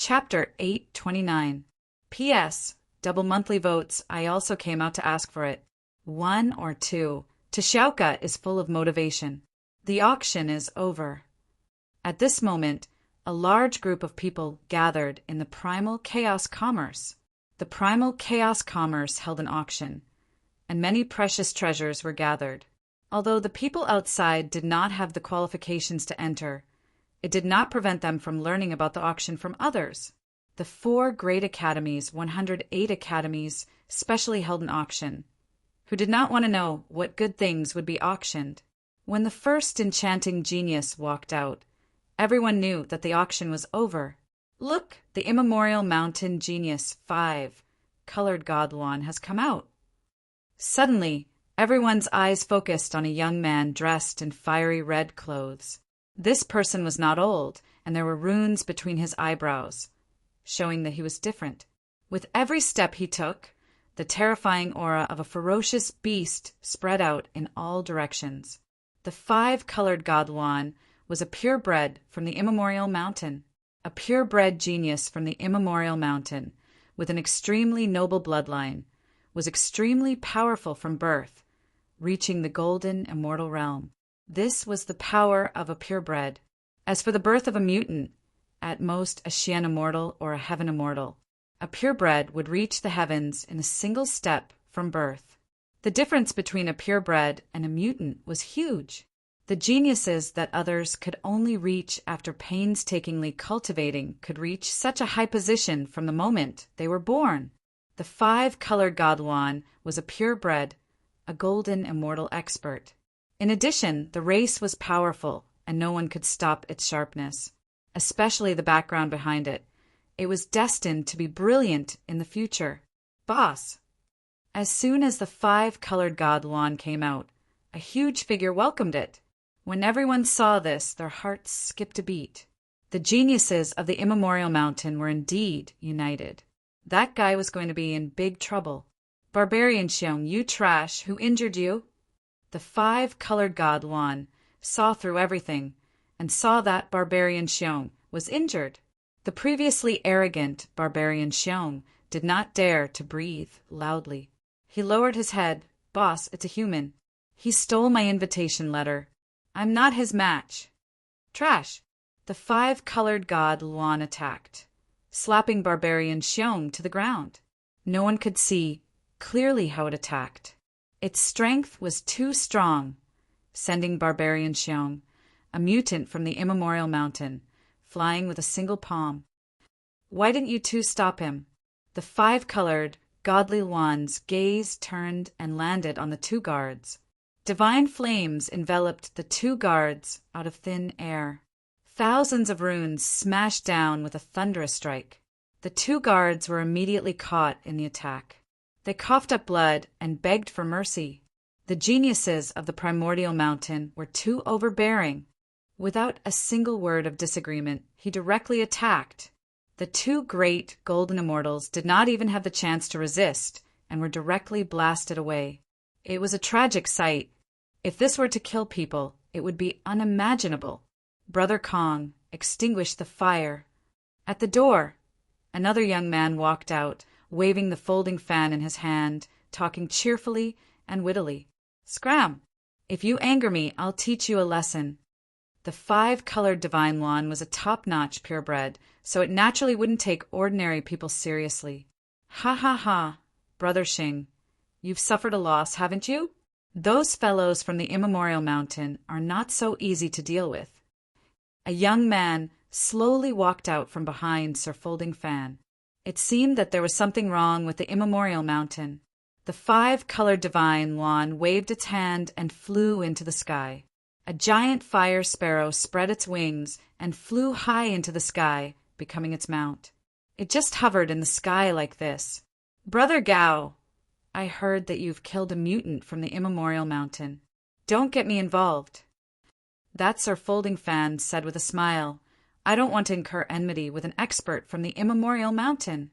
Chapter 829. P.S. Double monthly votes. I also came out to ask for it. 1 or 2. Tashauka is full of motivation. The auction is over. At this moment, a large group of people gathered in the Primal Chaos Commerce. The Primal Chaos Commerce held an auction, and many precious treasures were gathered. Although the people outside did not have the qualifications to enter, it did not prevent them from learning about the auction from others. The 4 great academies, 108 academies, specially held an auction, who did not want to know what good things would be auctioned. When the first enchanting genius walked out, everyone knew that the auction was over. Look, the immemorial mountain genius 5, colored Godluan, has come out. Suddenly, everyone's eyes focused on a young man dressed in fiery red clothes. This person was not old, and there were runes between his eyebrows, showing that he was different. With every step he took, the terrifying aura of a ferocious beast spread out in all directions. The 5-colored Godluan was a purebred from the immemorial mountain, a purebred genius from the immemorial mountain, with an extremely noble bloodline, was extremely powerful from birth, reaching the golden immortal realm. This was the power of a purebred. As for the birth of a mutant, at most a Xian immortal or a heaven immortal, a purebred would reach the heavens in a single step from birth. The difference between a purebred and a mutant was huge. The geniuses that others could only reach after painstakingly cultivating could reach such a high position from the moment they were born. The 5-colored Godluan was a purebred, a golden immortal expert. In addition, the race was powerful, and no one could stop its sharpness, especially the background behind it. It was destined to be brilliant in the future. Boss! As soon as the 5-colored Godluan came out, a huge figure welcomed it. When everyone saw this, their hearts skipped a beat. The geniuses of the immemorial mountain were indeed united. That guy was going to be in big trouble. Barbarian Xiong, you trash, who injured you? The 5-colored Godluan saw through everything and saw that Barbarian Xiong was injured. The previously arrogant Barbarian Xiong did not dare to breathe loudly. He lowered his head. Boss, it's a human. He stole my invitation letter. I'm not his match. Trash! The 5-colored Godluan attacked, slapping Barbarian Xiong to the ground. No one could see clearly how it attacked. Its strength was too strong, sending Barbarian Xiong, a mutant from the immemorial mountain, flying with a single palm. Why didn't you two stop him? The 5-colored Godluan's gaze turned and landed on the 2 guards. Divine flames enveloped the 2 guards out of thin air. Thousands of runes smashed down with a thunderous strike. The 2 guards were immediately caught in the attack. They coughed up blood and begged for mercy. The geniuses of the primordial mountain were too overbearing. Without a single word of disagreement, he directly attacked. The 2 great golden immortals did not even have the chance to resist and were directly blasted away. It was a tragic sight. If this were to kill people, it would be unimaginable. Brother Kong extinguished the fire. At the door, another young man walked out, waving the folding fan in his hand, talking cheerfully and wittily. Scram! If you anger me, I'll teach you a lesson. The 5-colored Divine Luan was a top-notch purebred, so it naturally wouldn't take ordinary people seriously. Ha ha ha, Brother Xing. You've suffered a loss, haven't you? Those fellows from the immemorial mountain are not so easy to deal with. A young man slowly walked out from behind Sir Folding Fan. It seemed that there was something wrong with the immemorial mountain. The 5-colored Divine Luan waved its hand and flew into the sky. A giant fire sparrow spread its wings and flew high into the sky, becoming its mount. It just hovered in the sky like this. Brother Gao, I heard that you've killed a mutant from the immemorial mountain. Don't get me involved. That Sir Folding Fan said with a smile. I don't want to incur enmity with an expert from the immemorial mountain.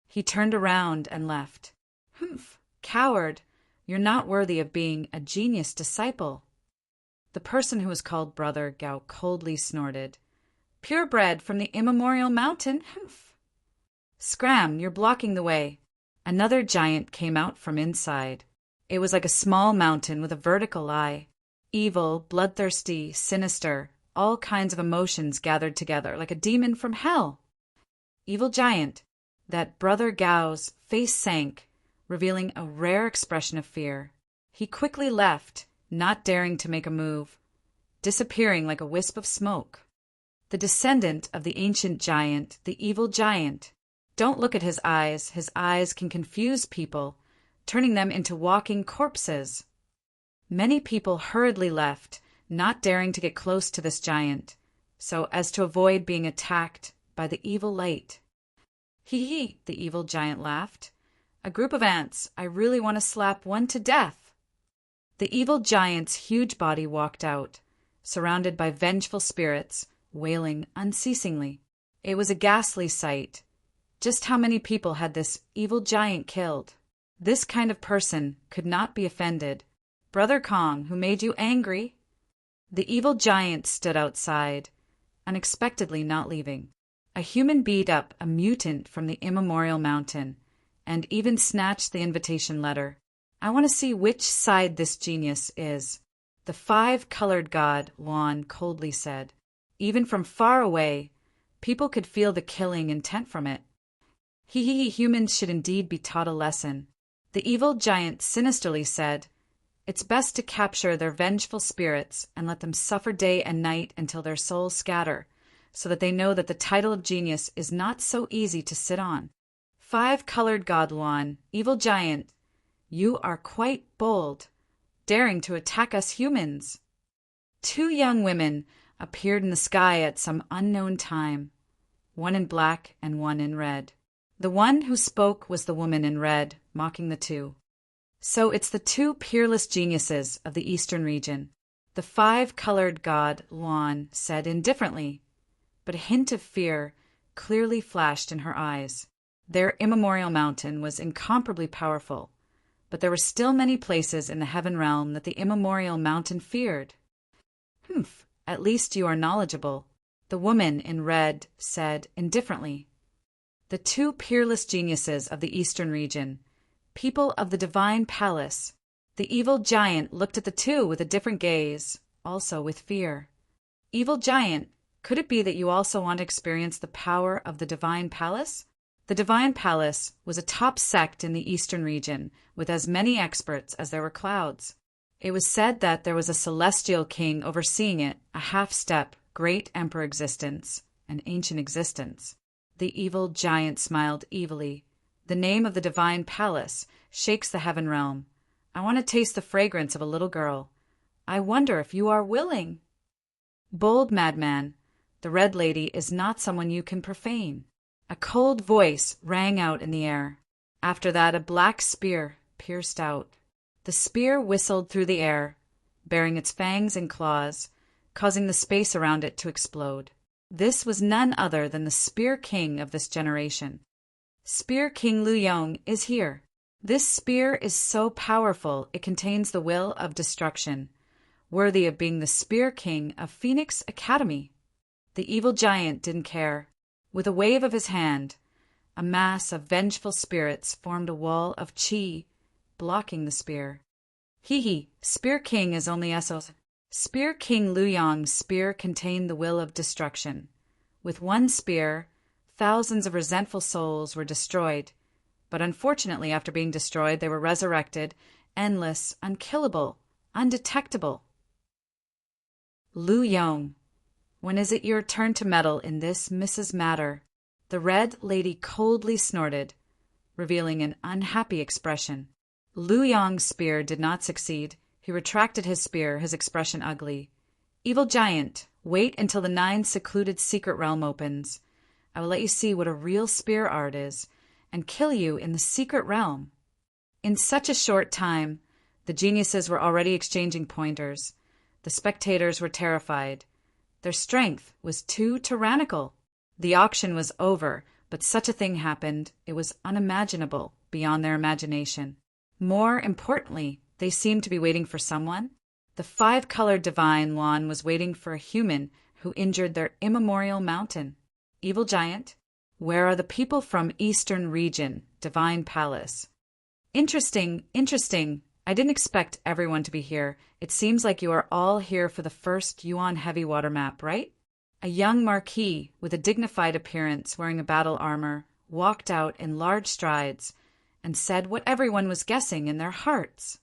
He turned around and left. Humph, coward, you're not worthy of being a genius disciple. The person who was called Brother Gao coldly snorted. Purebred from the immemorial mountain? Humph. Scram, you're blocking the way. Another giant came out from inside. It was like a small mountain with a vertical eye. Evil, bloodthirsty, sinister, all kinds of emotions gathered together like a demon from hell. Evil giant. That brother Gao's face sank, revealing a rare expression of fear. He quickly left, not daring to make a move, disappearing like a wisp of smoke. The descendant of the ancient giant, the evil giant. Don't look at his eyes. His eyes can confuse people, turning them into walking corpses. Many people hurriedly left, not daring to get close to this giant, so as to avoid being attacked by the evil light. Hee hee, the evil giant laughed. A group of ants. I really want to slap one to death. The evil giant's huge body walked out, surrounded by vengeful spirits, wailing unceasingly. It was a ghastly sight. Just how many people had this evil giant killed? This kind of person could not be offended. Brother Kong, who made you angry? The evil giant stood outside, unexpectedly not leaving. A human beat up a mutant from the immemorial mountain, and even snatched the invitation letter. I want to see which side this genius is. The five-colored god, Luan coldly said. Even from far away, people could feel the killing intent from it. Humans should indeed be taught a lesson. The evil giant sinisterly said, It's best to capture their vengeful spirits and let them suffer day and night until their souls scatter, so that they know that the title of genius is not so easy to sit on. Five-colored god Luan, evil giant, you are quite bold, daring to attack us humans. Two young women appeared in the sky at some unknown time, one in black and one in red. The one who spoke was the woman in red, mocking the two. So it's the two peerless geniuses of the eastern region. The five-colored god Luan said indifferently, but a hint of fear clearly flashed in her eyes. Their immemorial mountain was incomparably powerful, but there were still many places in the heaven realm that the immemorial mountain feared. Humph, at least you are knowledgeable, the woman in red said indifferently. The two peerless geniuses of the eastern region, people of the divine palace. The evil giant looked at the two with a different gaze, also with fear. Evil giant, could it be that you also want to experience the power of the divine palace? The divine palace was a top sect in the eastern region, with as many experts as there were clouds. It was said that there was a celestial king overseeing it, a half-step, great emperor existence, an ancient existence. The evil giant smiled evilly. The name of the divine palace shakes the heaven realm. I want to taste the fragrance of a little girl. I wonder if you are willing. Bold madman, the red lady is not someone you can profane. A cold voice rang out in the air. After that, a black spear pierced out. The spear whistled through the air, bearing its fangs and claws, causing the space around it to explode. This was none other than the Spear King of this generation. Spear King Lu Yong is here. This spear is so powerful it contains the will of destruction, worthy of being the Spear King of Phoenix Academy. The evil giant didn't care. With a wave of his hand, a mass of vengeful spirits formed a wall of chi, blocking the spear. Spear King is only SOS. Spear King Lu Yong's spear contained the will of destruction. With one spear, thousands of resentful souls were destroyed, but unfortunately after being destroyed they were resurrected, endless, unkillable, undetectable. Lu Yong, when is it your turn to meddle in this Mrs. Matter? The red lady coldly snorted, revealing an unhappy expression. Lu Yong's spear did not succeed. He retracted his spear, his expression ugly. Evil giant, wait until the 9 secluded secret realm opens. I will let you see what a real spear art is, and kill you in the secret realm. In such a short time, the geniuses were already exchanging pointers. The spectators were terrified. Their strength was too tyrannical. The auction was over, but such a thing happened. It was unimaginable, beyond their imagination. More importantly, they seemed to be waiting for someone. The 5-colored divine Luan was waiting for a human who injured their immemorial mountain. Evil giant, Where are the people from Eastern Region, Divine Palace? Interesting, interesting. I didn't expect everyone to be here. It seems like you are all here for the first Yuan heavy water map, right? A young marquis with a dignified appearance wearing a battle armor walked out in large strides and said what everyone was guessing in their hearts.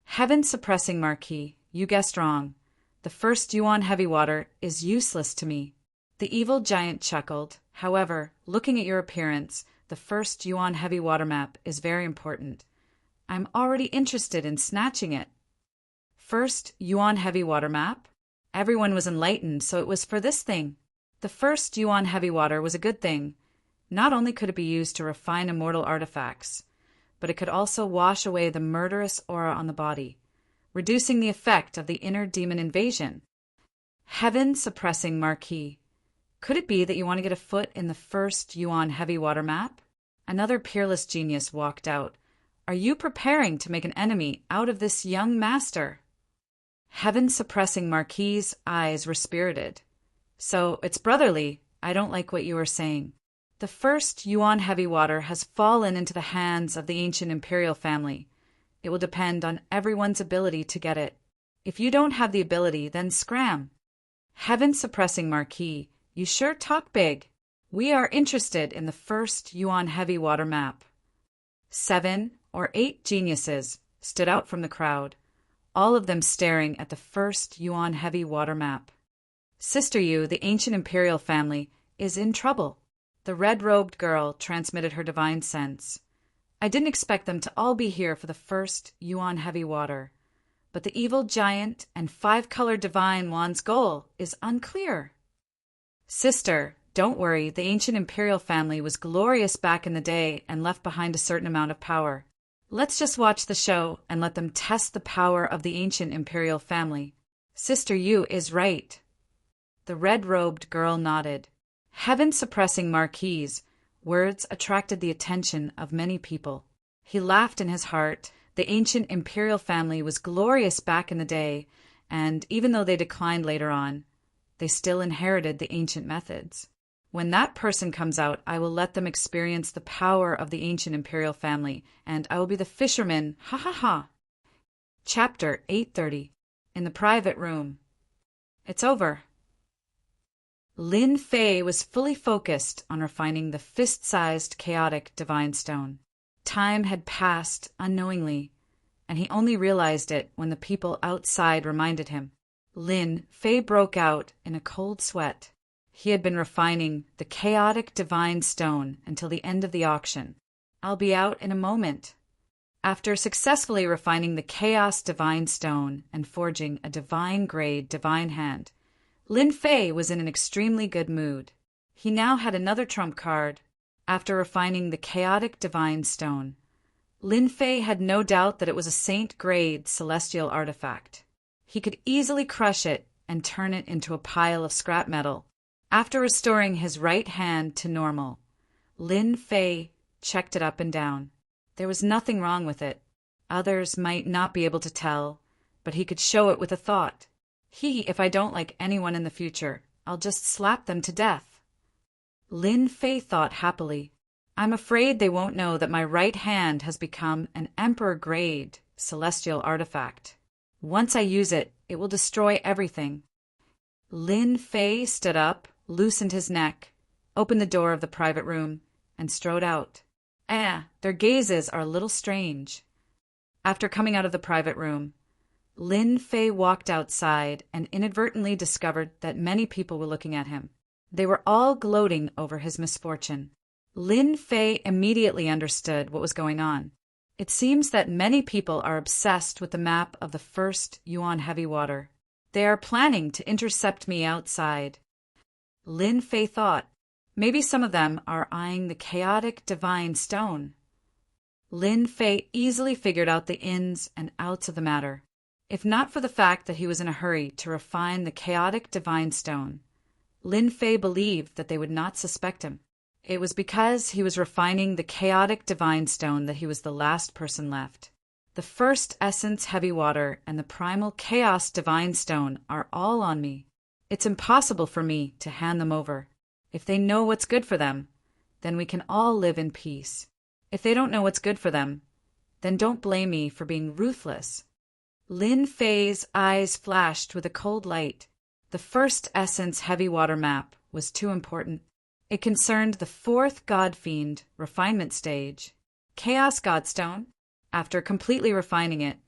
Heaven-suppressing marquis, you guessed wrong. The first Yuan heavy water is useless to me. The evil giant chuckled. However, looking at your appearance, the first Yuan heavy water map is very important. I'm already interested in snatching it. First Yuan heavy water map? Everyone was enlightened, so it was for this thing. The first Yuan heavy water was a good thing. Not only could it be used to refine immortal artifacts, but it could also wash away the murderous aura on the body, reducing the effect of the inner demon invasion. Heaven-suppressing marquis. Could it be that you want to get a foot in the first Yuan heavy water map? Another peerless genius walked out. Are you preparing to make an enemy out of this young master? Heaven-suppressing marquis's eyes were spirited. So, it's brotherly. I don't like what you are saying. The first Yuan heavy water has fallen into the hands of the ancient imperial family. It will depend on everyone's ability to get it. If you don't have the ability, then scram. Heaven-suppressing marquis, you sure talk big. We are interested in the first Yuan heavy water map. 7 or 8 geniuses stood out from the crowd, all of them staring at the first Yuan heavy water map. Sister Yu, the ancient imperial family, is in trouble. The red-robed girl transmitted her divine sense. I didn't expect them to all be here for the first Yuan heavy water, but the evil giant and 5-color divine one's goal is unclear. Sister, don't worry, the ancient imperial family was glorious back in the day and left behind a certain amount of power. Let's just watch the show and let them test the power of the ancient imperial family. Sister Yu is right. The red-robed girl nodded. Heaven-suppressing marquis' words attracted the attention of many people. He laughed in his heart. The ancient imperial family was glorious back in the day, and even though they declined later on, they still inherited the ancient methods. When that person comes out, I will let them experience the power of the ancient imperial family, and I will be the fisherman, ha ha ha. Chapter 830. In the private room. It's over. Lin Fei was fully focused on refining the fist-sized chaotic divine stone. Time had passed unknowingly, and he only realized it when the people outside reminded him. Lin Fei broke out in a cold sweat. He had been refining the chaotic divine stone until the end of the auction. I'll be out in a moment. After successfully refining the chaos divine stone and forging a divine-grade divine hand, Lin Fei was in an extremely good mood. He now had another trump card. After refining the chaotic divine stone, Lin Fei had no doubt that it was a saint-grade celestial artifact. He could easily crush it and turn it into a pile of scrap metal. After restoring his right hand to normal, Lin Fei checked it up and down. There was nothing wrong with it. Others might not be able to tell, but he could show it with a thought. If I don't like anyone in the future, I'll just slap them to death. Lin Fei thought happily. I'm afraid they won't know that my right hand has become an emperor-grade celestial artifact. Once I use it, it will destroy everything. Lin Fei stood up, loosened his neck, opened the door of the private room, and strode out. Their gazes are a little strange. After coming out of the private room, Lin Fei walked outside and inadvertently discovered that many people were looking at him. They were all gloating over his misfortune. Lin Fei immediately understood what was going on. It seems that many people are obsessed with the map of the first Yuan heavy water. They are planning to intercept me outside. Lin Fei thought, maybe some of them are eyeing the chaotic divine stone. Lin Fei easily figured out the ins and outs of the matter. If not for the fact that he was in a hurry to refine the chaotic divine stone, Lin Fei believed that they would not suspect him. It was because he was refining the chaotic divine stone that he was the last person left. The first essence heavy water and the primal chaos divine stone are all on me. It's impossible for me to hand them over. If they know what's good for them, then we can all live in peace. If they don't know what's good for them, then don't blame me for being ruthless." Lin Fei's eyes flashed with a cold light. The first essence heavy water map was too important. It concerned the fourth God Fiend refinement stage, Chaos Godstone. After completely refining it,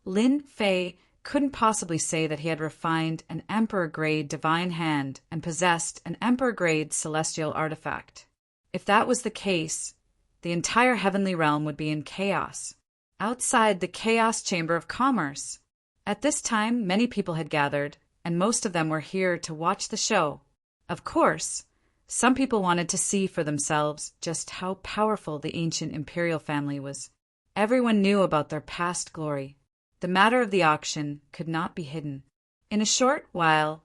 Lin Fei couldn't possibly say that he had refined an Emperor-grade divine hand and possessed an Emperor-grade celestial artifact. If that was the case, the entire heavenly realm would be in chaos, outside the Chaos Chamber of Commerce. At this time, many people had gathered, and most of them were here to watch the show. Of course, some people wanted to see for themselves just how powerful the ancient imperial family was. Everyone knew about their past glory. The matter of the auction could not be hidden. In a short while,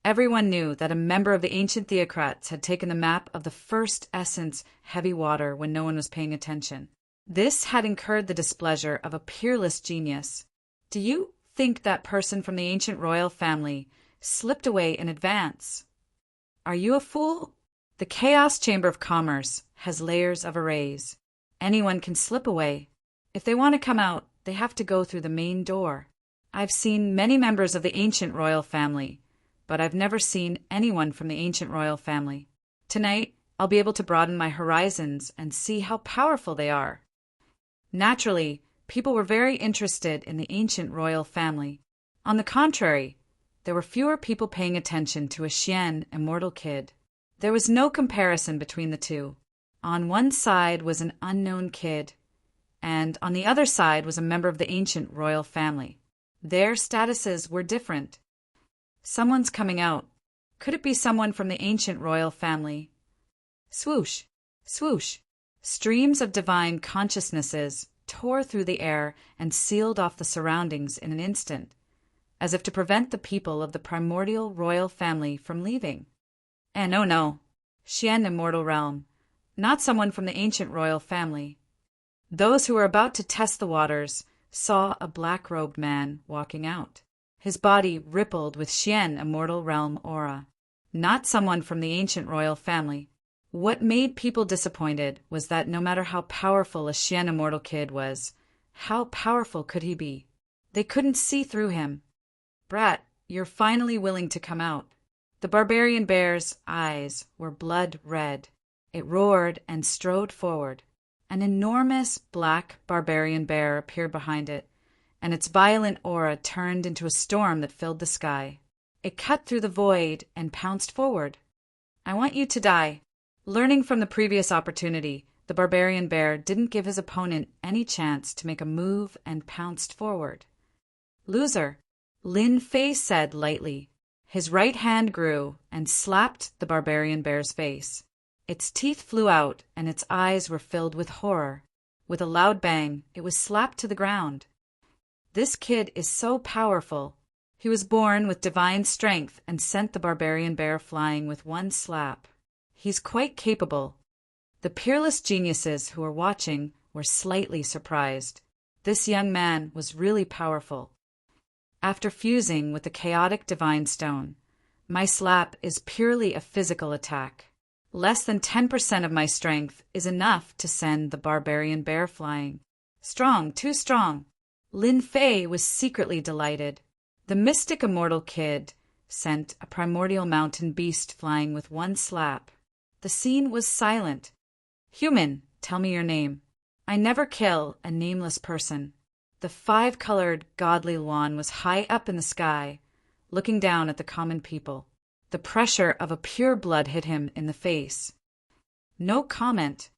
everyone knew that a member of the ancient theocrats had taken the map of the first essence heavy water when no one was paying attention. This had incurred the displeasure of a peerless genius. Do you think that person from the ancient royal family slipped away in advance? Are you a fool? The Chaos Chamber of Commerce has layers of arrays. Anyone can slip away. If they want to come out, they have to go through the main door. I've seen many members of the ancient royal family, but I've never seen anyone from the ancient royal family. Tonight, I'll be able to broaden my horizons and see how powerful they are. Naturally, people were very interested in the ancient royal family. On the contrary, there were fewer people paying attention to a Xian immortal kid. There was no comparison between the two. On one side was an unknown kid, and on the other side was a member of the ancient royal family. Their statuses were different. Someone's coming out. Could it be someone from the ancient royal family? Swoosh, swoosh. Streams of divine consciousnesses tore through the air and sealed off the surroundings in an instant, as if to prevent the people of the primordial royal family from leaving. And oh no, Xian immortal realm, not someone from the ancient royal family. Those who were about to test the waters saw a black-robed man walking out. His body rippled with Xian immortal realm aura. Not someone from the ancient royal family. What made people disappointed was that no matter how powerful a Xian immortal kid was, how powerful could he be? They couldn't see through him. "Brat, you're finally willing to come out." The barbarian bear's eyes were blood red. It roared and strode forward. An enormous black barbarian bear appeared behind it, and its violent aura turned into a storm that filled the sky. It cut through the void and pounced forward. "I want you to die." Learning from the previous opportunity, the barbarian bear didn't give his opponent any chance to make a move and pounced forward. "Loser," Lin Fei said lightly. His right hand grew and slapped the barbarian bear's face. Its teeth flew out and its eyes were filled with horror. With a loud bang, it was slapped to the ground. This kid is so powerful. He was born with divine strength and sent the barbarian bear flying with one slap. He's quite capable. The peerless geniuses who were watching were slightly surprised. This young man was really powerful. After fusing with the chaotic divine stone, my slap is purely a physical attack. Less than 10% of my strength is enough to send the barbarian bear flying. Strong, too strong. Lin Fei was secretly delighted. The mystic immortal kid sent a primordial mountain beast flying with one slap. The scene was silent. "Human, tell me your name." "I never kill a nameless person." The five-colored godly Luan was high up in the sky, looking down at the common people. The pressure of a pure blood hit him in the face. No comment.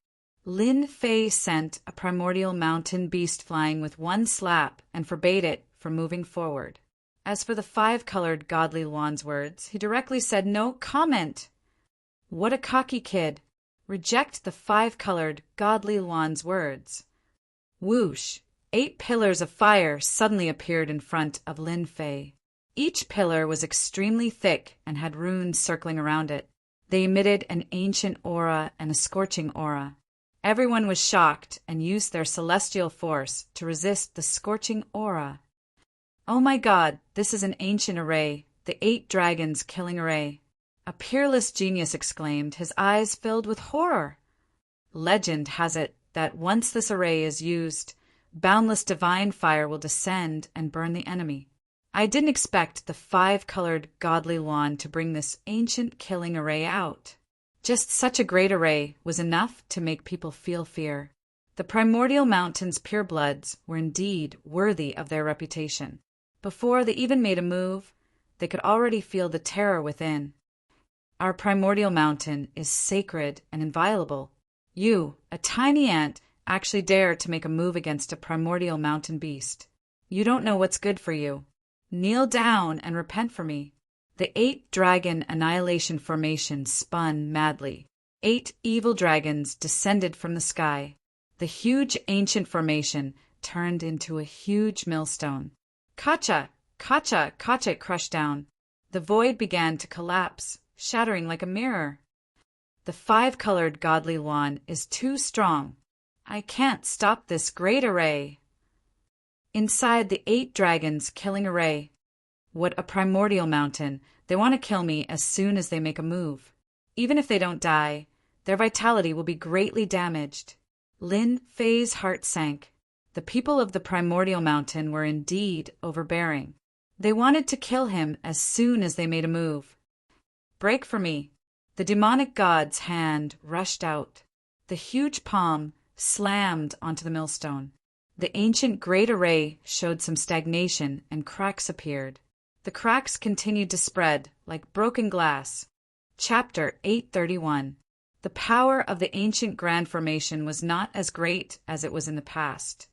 Lin Fei sent a primordial mountain beast flying with one slap and forbade it from moving forward. As for the five-colored godly Luan's words, he directly said no comment. What a cocky kid. Reject the five-colored godly Luan's words. Whoosh! 8 pillars of fire suddenly appeared in front of Lin Fei. Each pillar was extremely thick and had runes circling around it. They emitted an ancient aura and a scorching aura. Everyone was shocked and used their celestial force to resist the scorching aura. "Oh my God, this is an ancient array, the 8 dragons killing array." A peerless genius exclaimed, his eyes filled with horror. Legend has it that once this array is used, boundless divine fire will descend and burn the enemy. I didn't expect the 5-colored godly wand to bring this ancient killing array out. Just such a great array was enough to make people feel fear. The primordial mountain's purebloods were indeed worthy of their reputation. Before they even made a move, they could already feel the terror within. Our primordial mountain is sacred and inviolable. You, a tiny ant, actually dare to make a move against a primordial mountain beast. You don't know what's good for you. Kneel down and repent for me. The 8-dragon annihilation formation spun madly. 8 evil dragons descended from the sky. The huge ancient formation turned into a huge millstone. Kacha! Kacha! Kacha! It crushed down. The void began to collapse, shattering like a mirror. The 5-colored godly wand is too strong. I can't stop this great array. Inside the 8 dragons killing array. What a primordial mountain. They want to kill me as soon as they make a move. Even if they don't die, their vitality will be greatly damaged. Lin Fei's heart sank. The people of the primordial mountain were indeed overbearing. They wanted to kill him as soon as they made a move. Break for me. The demonic god's hand rushed out. The huge palm slammed onto the millstone. The ancient great array showed some stagnation and cracks appeared. The cracks continued to spread like broken glass. Chapter 831. The power of the ancient grand formation was not as great as it was in the past.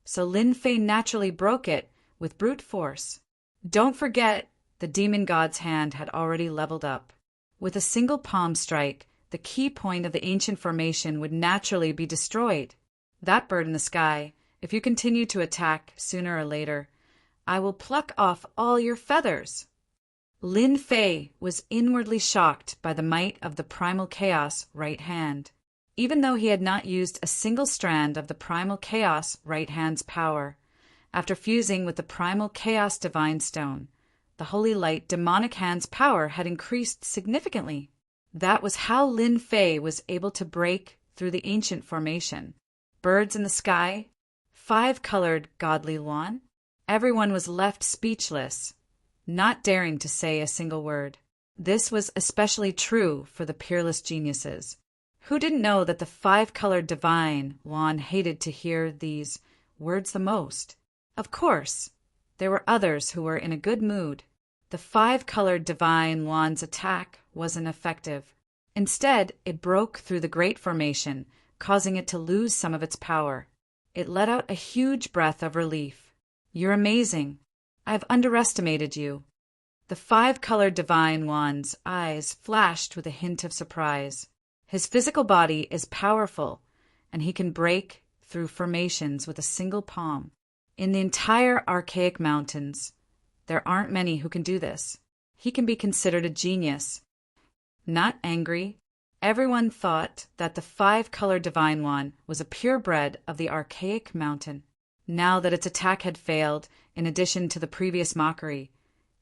So Lin Fei naturally broke it with brute force. Don't forget, the demon god's hand had already leveled up. With a single palm strike, the key point of the ancient formation would naturally be destroyed. That bird in the sky, if you continue to attack sooner or later, I will pluck off all your feathers. Lin Fei was inwardly shocked by the might of the primal chaos right hand. Even though he had not used a single strand of the primal chaos right hand's power, after fusing with the primal chaos divine stone, the holy light demonic hand's power had increased significantly. That was how Lin Fei was able to break through the ancient formation. Birds in the sky, 5-colored godly wand. Everyone was left speechless, not daring to say a single word. This was especially true for the peerless geniuses. Who didn't know that the 5-colored divine wand hated to hear these words the most? Of course, there were others who were in a good mood. The 5-colored divine wand's attack wasn't effective. Instead, it broke through the great formation, causing it to lose some of its power. It let out a huge breath of relief. You're amazing. I've underestimated you. The 5-colored divine wand's eyes flashed with a hint of surprise. His physical body is powerful, and he can break through formations with a single palm. In the entire archaic mountains, there aren't many who can do this. He can be considered a genius. Not angry, everyone thought that the 5-colored divine wand was a purebred of the archaic mountain. Now that its attack had failed, in addition to the previous mockery,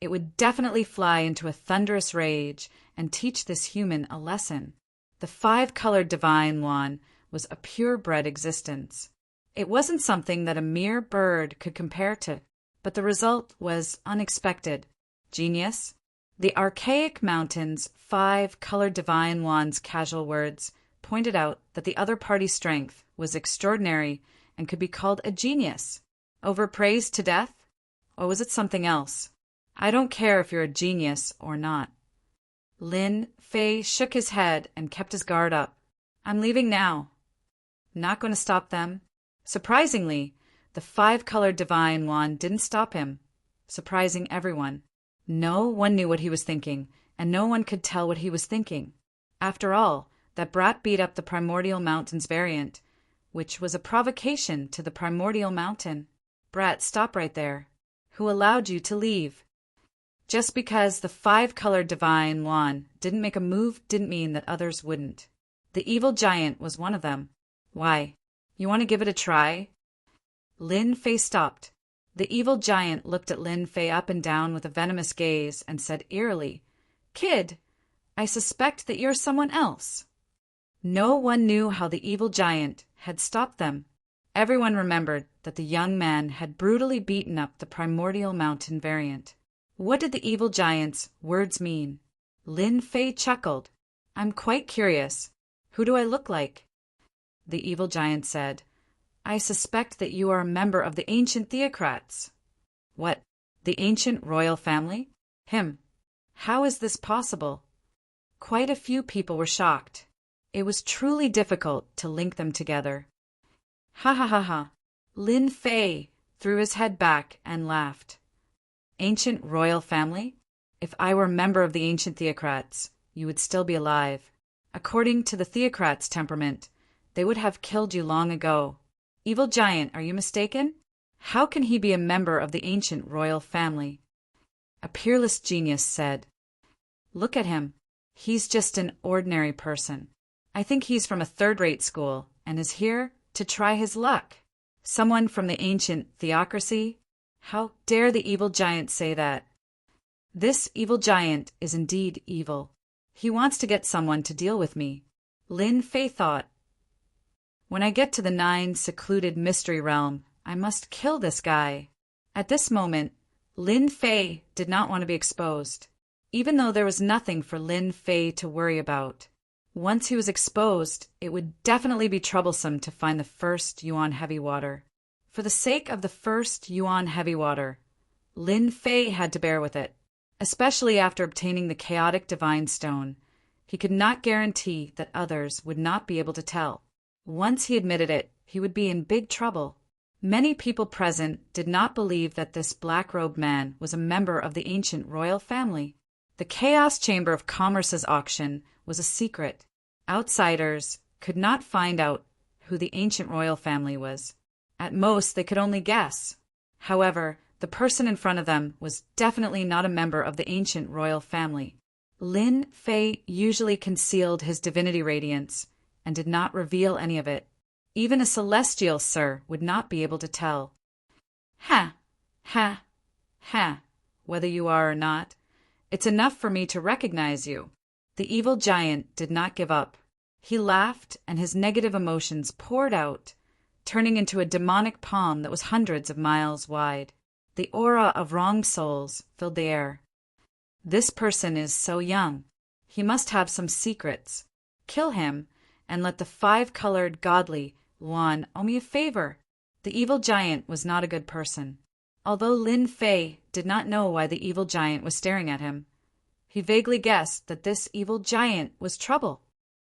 it would definitely fly into a thunderous rage and teach this human a lesson. The 5-colored divine wand was a purebred existence. It wasn't something that a mere bird could compare to, but the result was unexpected. Genius? The archaic mountain's 5-colored divine wand's casual words pointed out that the other party's strength was extraordinary and could be called a genius. Overpraised to death? Or was it something else? I don't care if you're a genius or not. Lin Fei shook his head and kept his guard up. I'm leaving now. Not going to stop them. Surprisingly, the 5-colored divine wand didn't stop him, surprising everyone. No one knew what he was thinking, and no one could tell what he was thinking. After all, that brat beat up the primordial mountain's variant, which was a provocation to the primordial mountain. Brat, stop right there. Who allowed you to leave? Just because the 5-colored divine wand didn't make a move didn't mean that others wouldn't. The evil giant was one of them. Why? You want to give it a try? Lin Fei stopped. The evil giant looked at Lin Fei up and down with a venomous gaze and said eerily, Kid, I suspect that you're someone else. No one knew how the evil giant had stopped them. Everyone remembered that the young man had brutally beaten up the primordial mountain variant. What did the evil giant's words mean? Lin Fei chuckled. I'm quite curious. Who do I look like? The evil giant said, I suspect that you are a member of the ancient theocrats. What? The ancient royal family? How is this possible? Quite a few people were shocked. It was truly difficult to link them together. Ha ha ha ha. Lin Fei threw his head back and laughed. Ancient royal family? If I were a member of the ancient theocrats, you would still be alive. According to the theocrats' temperament, they would have killed you long ago. Evil giant, are you mistaken? How can he be a member of the ancient royal family? A peerless genius said, Look at him. He's just an ordinary person. I think he's from a third-rate school and is here to try his luck. Someone from the ancient theocracy? How dare the evil giant say that? This evil giant is indeed evil. He wants to get someone to deal with me. Lin Fei thought. When I get to the 9 secluded mystery realm, I must kill this guy. At this moment, Lin Fei did not want to be exposed, even though there was nothing for Lin Fei to worry about. Once he was exposed, it would definitely be troublesome to find the first Yuan heavy water. For the sake of the first Yuan heavy water, Lin Fei had to bear with it, especially after obtaining the chaotic divine stone. He could not guarantee that others would not be able to tell. Once he admitted it, he would be in big trouble. Many people present did not believe that this black-robed man was a member of the ancient royal family. The Chaos Chamber of Commerce's auction was a secret. Outsiders could not find out who the ancient royal family was. At most, they could only guess. However, the person in front of them was definitely not a member of the ancient royal family. Lin Fei usually concealed his divinity radiance and did not reveal any of it. Even a celestial sir would not be able to tell. Ha! Ha! Ha! Whether you are or not, it's enough for me to recognize you. The evil giant did not give up. He laughed, and his negative emotions poured out, turning into a demonic palm that was hundreds of miles wide. The aura of wrong souls filled the air. This person is so young. He must have some secrets. Kill him, and let the 5-colored godly Luan owe me a favor. The evil giant was not a good person. Although Lin Fei did not know why the evil giant was staring at him, he vaguely guessed that this evil giant was trouble.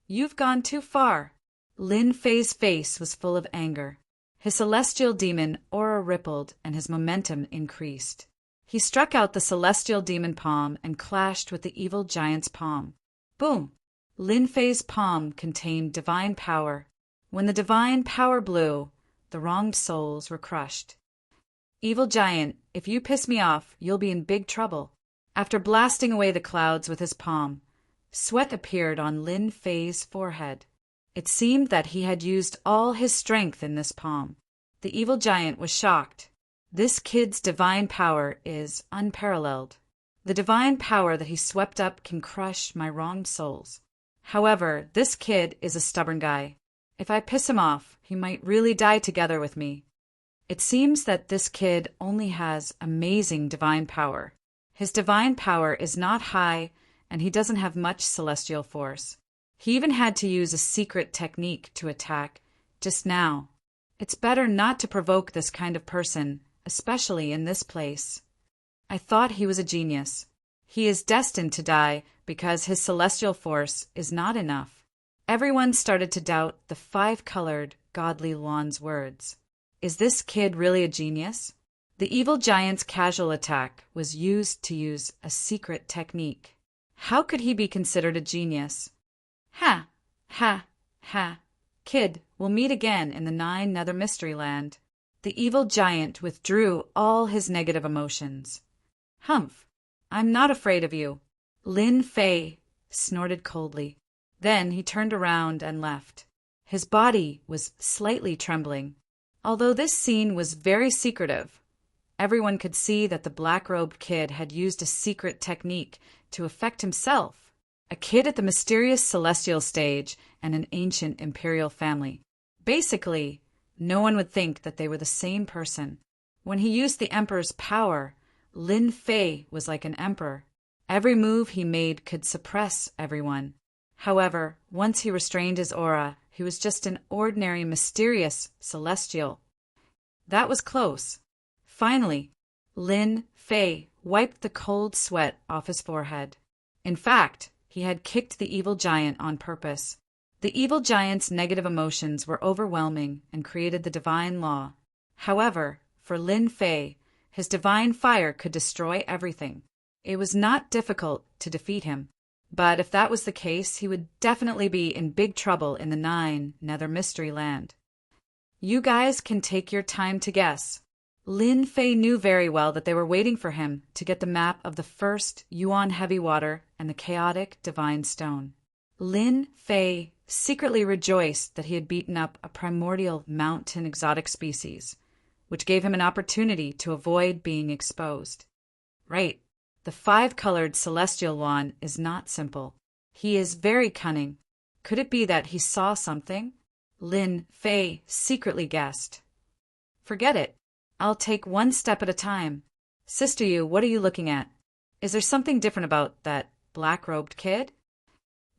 You've gone too far. Lin Fei's face was full of anger. His celestial demon aura rippled and his momentum increased. He struck out the celestial demon palm and clashed with the evil giant's palm. Boom! Lin Fei's palm contained divine power. When the divine power blew, the wronged souls were crushed. Evil giant, if you piss me off, you'll be in big trouble. After blasting away the clouds with his palm, sweat appeared on Lin Fei's forehead. It seemed that he had used all his strength in this palm. The evil giant was shocked. This kid's divine power is unparalleled. The divine power that he swept up can crush my wronged souls. However, this kid is a stubborn guy. If I piss him off, he might really die together with me. It seems that this kid only has amazing divine power. His divine power is not high, and he doesn't have much celestial force. He even had to use a secret technique to attack just now. It's better not to provoke this kind of person, especially in this place. I thought he was a genius. He is destined to die because his celestial force is not enough. Everyone started to doubt the 5-colored godly Luan's words. Is this kid really a genius? The evil giant's casual attack was used to use a secret technique. How could he be considered a genius? Ha! Ha! Ha! Kid, we'll meet again in the 9 Nether Mystery Land. The evil giant withdrew all his negative emotions. Humph! I'm not afraid of you. Lin Fei snorted coldly. Then he turned around and left. His body was slightly trembling. Although this scene was very secretive, everyone could see that the black-robed kid had used a secret technique to affect himself. a kid at the mysterious celestial stage, and an ancient imperial family. Basically, no one would think that they were the same person. When he used the emperor's power, Lin Fei was like an emperor. Every move he made could suppress everyone. However, once he restrained his aura, he was just an ordinary, mysterious celestial. That was close. Finally, Lin Fei wiped the cold sweat off his forehead. In fact, he had kicked the evil giant on purpose. The evil giant's negative emotions were overwhelming and created the divine law. However, for Lin Fei, his divine fire could destroy everything. It was not difficult to defeat him. But if that was the case, he would definitely be in big trouble in the 9 Nether Mystery Land. You guys can take your time to guess. Lin Fei knew very well that they were waiting for him to get the map of the first Yuan Heavy Water and the chaotic Divine Stone. Lin Fei secretly rejoiced that he had beaten up a primordial mountain exotic species, which gave him an opportunity to avoid being exposed. Right. The 5-colored celestial Yuan is not simple. He is very cunning. Could it be that he saw something? Lin Fei secretly guessed. Forget it. I'll take one step at a time. Sister Yu, what are you looking at? Is there something different about that black-robed kid?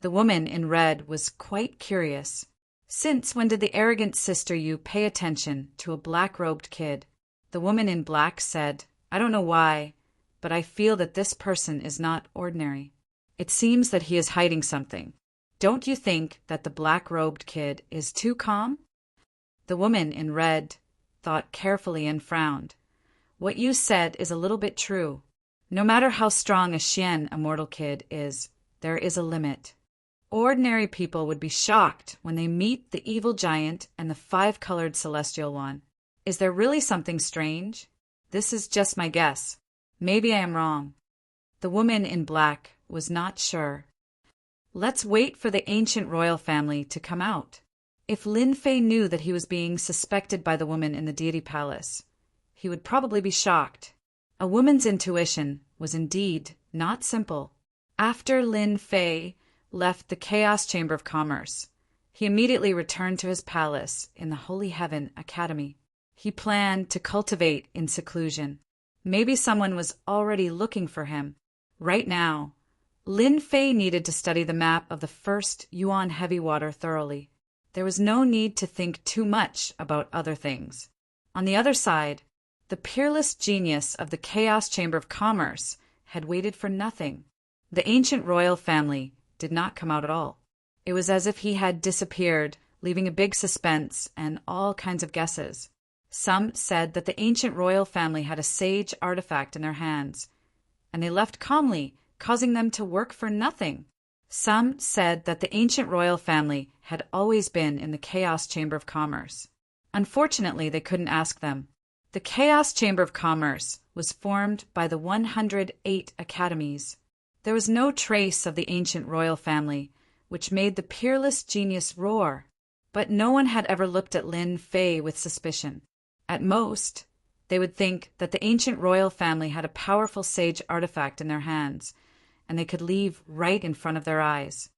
The woman in red was quite curious. Since when did the arrogant Sister Yu pay attention to a black-robed kid? The woman in black said, I don't know why, but I feel that this person is not ordinary. It seems that he is hiding something. Don't you think that the black-robed kid is too calm? The woman in red thought carefully and frowned. What you said is a little bit true. No matter how strong a Xian immortal kid is, there is a limit. Ordinary people would be shocked when they meet the evil giant and the 5-colored celestial one. Is there really something strange? This is just my guess. Maybe I am wrong. The woman in black was not sure. Let's wait for the ancient royal family to come out. If Lin Fei knew that he was being suspected by the woman in the deity palace, he would probably be shocked. A woman's intuition was indeed not simple. After Lin Fei left the Chaos Chamber of Commerce, he immediately returned to his palace in the Holy Heaven Academy. He planned to cultivate in seclusion. Maybe someone was already looking for him. Right now, Lin Fei needed to study the map of the first Yuan Heavy Water thoroughly. There was no need to think too much about other things. On the other side, the peerless genius of the Chaos Chamber of Commerce had waited for nothing. The ancient royal family did not come out at all. It was as if he had disappeared, leaving a big suspense and all kinds of guesses. Some said that the ancient royal family had a sage artifact in their hands, and they left calmly, causing them to work for nothing. Some said that the ancient royal family had always been in the Chaos Chamber of Commerce. Unfortunately, they couldn't ask them. The Chaos Chamber of Commerce was formed by the 108 academies. There was no trace of the ancient royal family, which made the peerless genius roar. But no one had ever looked at Lin Fei with suspicion. At most, they would think that the ancient royal family had a powerful sage artifact in their hands, and they could leave right in front of their eyes.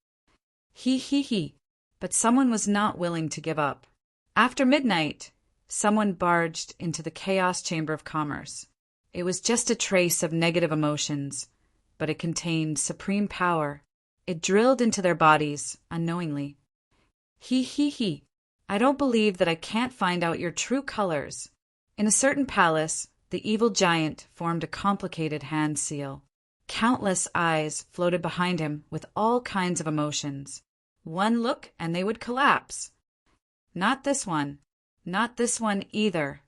He. But someone was not willing to give up. After midnight, someone barged into the Chaos Chamber of Commerce. It was just a trace of negative emotions, but it contained supreme power. It drilled into their bodies unknowingly. He. I don't believe that I can't find out your true colors. In a certain palace, the evil giant formed a complicated hand seal. Countless eyes floated behind him with all kinds of emotions. One look and they would collapse. Not this one. Not this one either.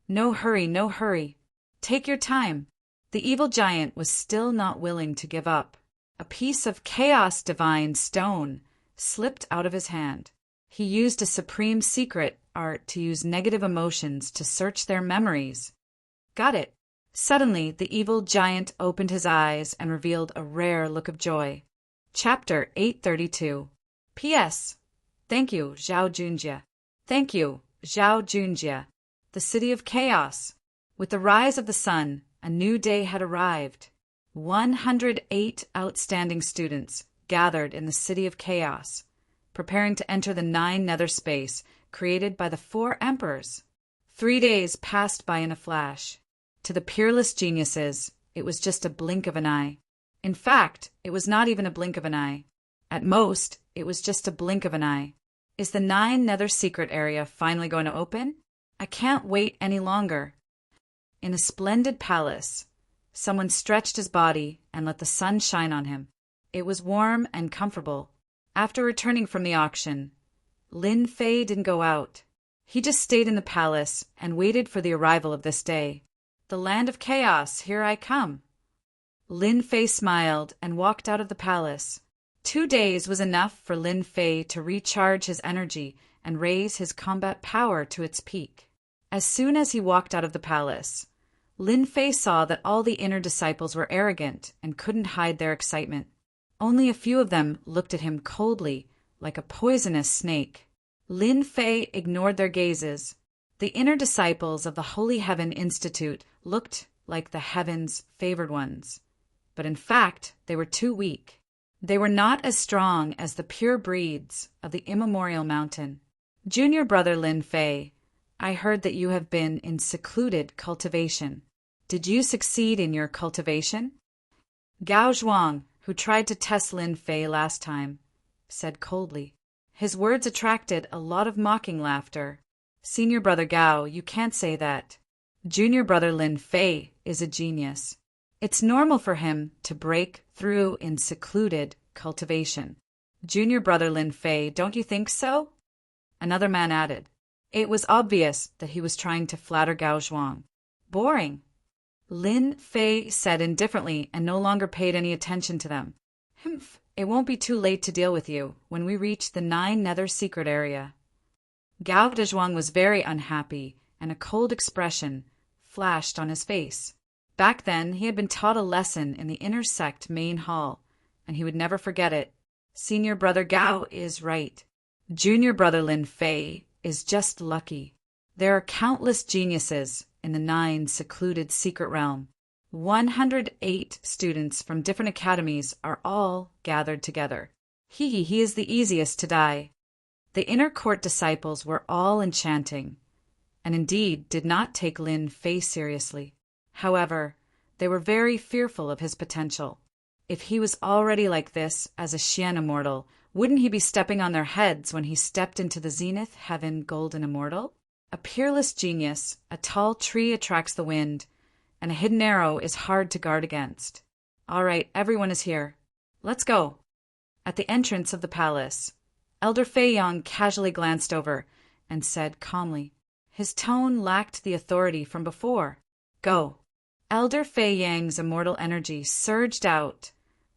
No hurry. Take your time. The evil giant was still not willing to give up. A piece of chaos divine stone slipped out of his hand. He used a supreme secret art to use negative emotions to search their memories. Got it. Suddenly, the evil giant opened his eyes and revealed a rare look of joy. Chapter 832. P.S. Thank you, Zhao Junjie. Thank you, Zhao Junjie. The City of Chaos. With the rise of the sun, a new day had arrived. 108 outstanding students gathered in the City of Chaos, preparing to enter the 9 nether space created by the 4 emperors. 3 days passed by in a flash. To the peerless geniuses, it was just a blink of an eye. In fact, it was not even a blink of an eye. At most, it was just a blink of an eye. Is the 9 nether secret area finally going to open? I can't wait any longer. In a splendid palace, someone stretched his body and let the sun shine on him. It was warm and comfortable. After returning from the auction, Lin Fei didn't go out. He just stayed in the palace and waited for the arrival of this day. The land of chaos, here I come. Lin Fei smiled and walked out of the palace. 2 days was enough for Lin Fei to recharge his energy and raise his combat power to its peak. As soon as he walked out of the palace, Lin Fei saw that all the inner disciples were arrogant and couldn't hide their excitement. Only a few of them looked at him coldly, like a poisonous snake. Lin Fei ignored their gazes. The inner disciples of the Holy Heaven Institute looked like the heaven's favored ones. But in fact, they were too weak. They were not as strong as the pure breeds of the immemorial mountain. Junior brother Lin Fei, I heard that you have been in secluded cultivation. Did you succeed in your cultivation? Gao Zhuang, who tried to test Lin Fei last time, said coldly. His words attracted a lot of mocking laughter. Senior brother Gao, you can't say that. Junior brother Lin Fei is a genius. It's normal for him to break through in secluded cultivation. Junior brother Lin Fei, don't you think so? Another man added. It was obvious that he was trying to flatter Gao Zhuang. Boring. Lin Fei said indifferently and no longer paid any attention to them. Humph, it won't be too late to deal with you when we reach the 9 nether secret area. Gao Zhuang was very unhappy, and a cold expression flashed on his face. Back then, he had been taught a lesson in the inner sect main hall, and he would never forget it. Senior brother Gao is right. Junior brother Lin Fei is just lucky. There are countless geniuses in the 9 secluded secret realm. 108 students from different academies are all gathered together. He is the easiest to die. The inner court disciples were all enchanting, and indeed did not take Lin Fei seriously. However, they were very fearful of his potential. If he was already like this as a Xian immortal, wouldn't he be stepping on their heads when he stepped into the zenith heaven golden immortal? A peerless genius, a tall tree attracts the wind, and a hidden arrow is hard to guard against. All right, everyone is here. Let's go. At the entrance of the palace, Elder Fei Yang casually glanced over and said calmly. His tone lacked the authority from before. Go. Elder Fei Yang's immortal energy surged out,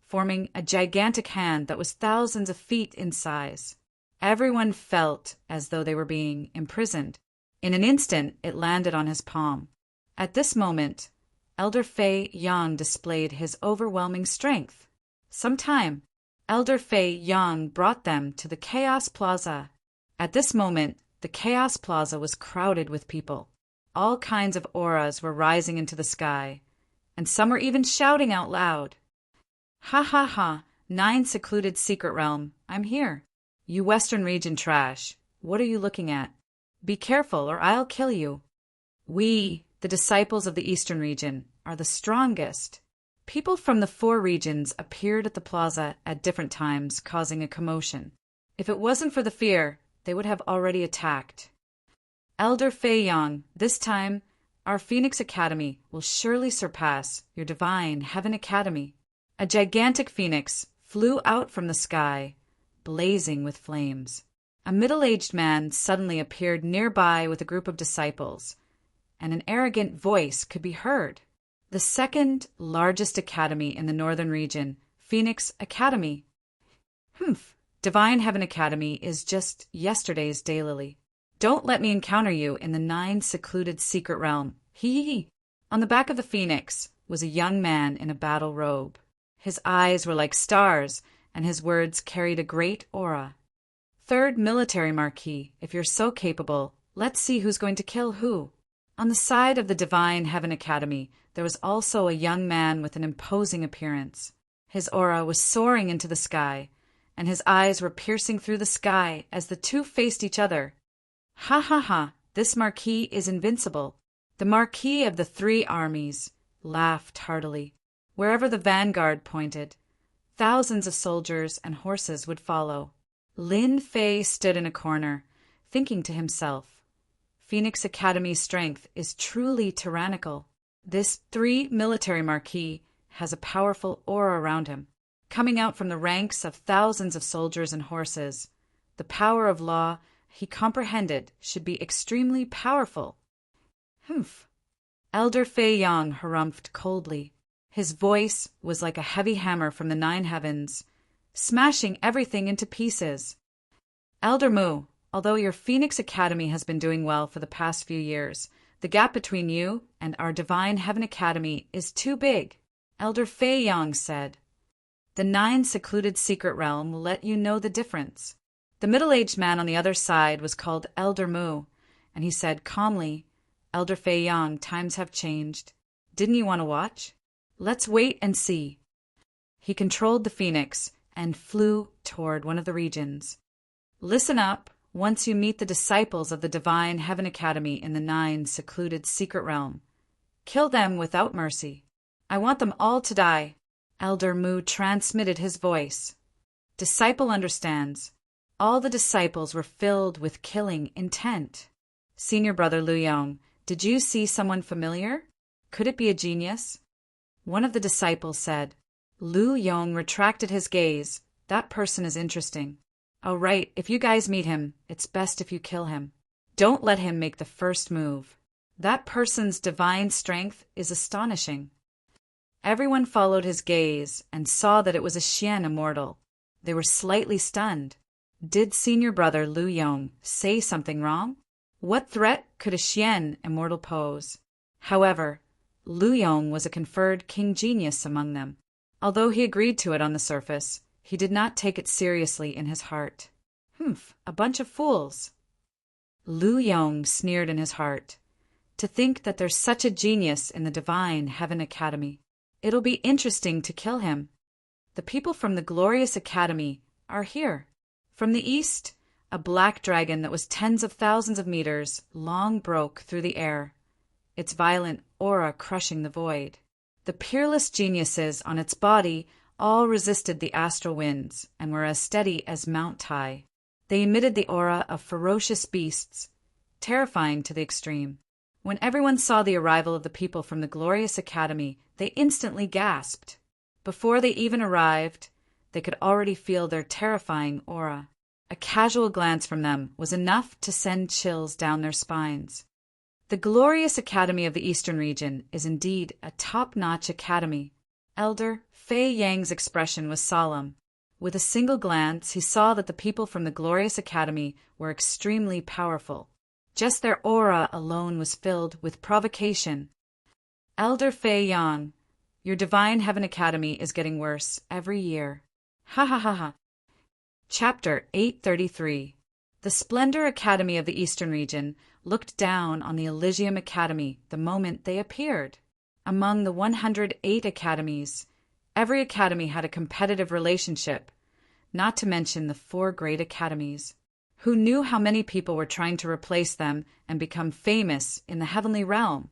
forming a gigantic hand that was thousands of feet in size. Everyone felt as though they were being imprisoned. In an instant, it landed on his palm. At this moment, Elder Fei Yang displayed his overwhelming strength. Sometime, Elder Fei Yang brought them to the Chaos Plaza. At this moment, the Chaos Plaza was crowded with people. All kinds of auras were rising into the sky, and some were even shouting out loud. Ha ha ha, 9 secluded secret realm, I'm here. You Western region trash, what are you looking at? Be careful or I'll kill you. We, the disciples of the Eastern region, are the strongest. People from the 4 regions appeared at the plaza at different times, causing a commotion. If it wasn't for the fear, they would have already attacked. Elder Fei Yang, this time, our Phoenix Academy will surely surpass your divine Heaven Academy. A gigantic phoenix flew out from the sky, blazing with flames. A middle-aged man suddenly appeared nearby with a group of disciples, and an arrogant voice could be heard. The 2nd largest academy in the northern region, Phoenix Academy. Divine Heaven Academy is just yesterday's daylily. Don't let me encounter you in the 9 secluded secret realm. Hee. On the back of the phoenix was a young man in a battle robe. His eyes were like stars, and his words carried a great aura. 3rd military marquis, if you're so capable, let's see who's going to kill who. On the side of the Divine Heaven Academy, there was also a young man with an imposing appearance. His aura was soaring into the sky, and his eyes were piercing through the sky as the two faced each other. Ha ha ha, this Marquis is invincible. The Marquis of the Three Armies laughed heartily. Wherever the vanguard pointed, thousands of soldiers and horses would follow. Lin Fei stood in a corner, thinking to himself, Phoenix Academy's strength is truly tyrannical. This three-military marquis has a powerful aura around him, coming out from the ranks of thousands of soldiers and horses. The power of law, he comprehended, should be extremely powerful. Humph. Elder Fei Yang harumphed coldly. His voice was like a heavy hammer from the 9 heavens, smashing everything into pieces. Elder Mu, although your Phoenix Academy has been doing well for the past few years, the gap between you and our Divine Heaven Academy is too big, Elder Fei Yang said. The 9 secluded secret realm will let you know the difference. The middle-aged man on the other side was called Elder Mu, and he said calmly, Elder Fei Yang, times have changed. Didn't you want to watch? Let's wait and see. He controlled the phoenix and flew toward one of the regions. Listen up. Once you meet the disciples of the Divine Heaven Academy in the 9 secluded secret realm, kill them without mercy. I want them all to die. Elder Mu transmitted his voice. Disciple understands. All the disciples were filled with killing intent. Senior brother Lu Yong, did you see someone familiar? Could it be a genius? One of the disciples said. Lu Yong retracted his gaze. That person is interesting. Oh, right, if you guys meet him, it's best if you kill him. Don't let him make the first move. That person's divine strength is astonishing. Everyone followed his gaze and saw that it was a Xian immortal. They were slightly stunned. Did senior brother Lu Yong say something wrong? What threat could a Xian immortal pose? However, Lu Yong was a conferred king genius among them. Although he agreed to it on the surface, he did not take it seriously in his heart. Humph, a bunch of fools. Lu Yong sneered in his heart. To think that there's such a genius in the Divine Heaven Academy. It'll be interesting to kill him. The people from the glorious academy are here. From the east, a black dragon that was tens of thousands of meters long broke through the air, its violent aura crushing the void. The peerless geniuses on its body all resisted the astral winds and were as steady as Mount Tai. They emitted the aura of ferocious beasts, terrifying to the extreme. When everyone saw the arrival of the people from the glorious academy, they instantly gasped. Before they even arrived, they could already feel their terrifying aura. A casual glance from them was enough to send chills down their spines. The glorious academy of the Eastern region is indeed a top-notch academy. Elder Fei Yang's expression was solemn. With a single glance, he saw that the people from the glorious academy were extremely powerful. Just their aura alone was filled with provocation. Elder Fei Yang, your Divine Heaven Academy is getting worse every year. Ha ha ha ha. Chapter 833. The Splendor Academy of the Eastern region looked down on the Elysium Academy the moment they appeared. Among the 108 academies, every academy had a competitive relationship, not to mention the 4 great academies. Who knew how many people were trying to replace them and become famous in the heavenly realm?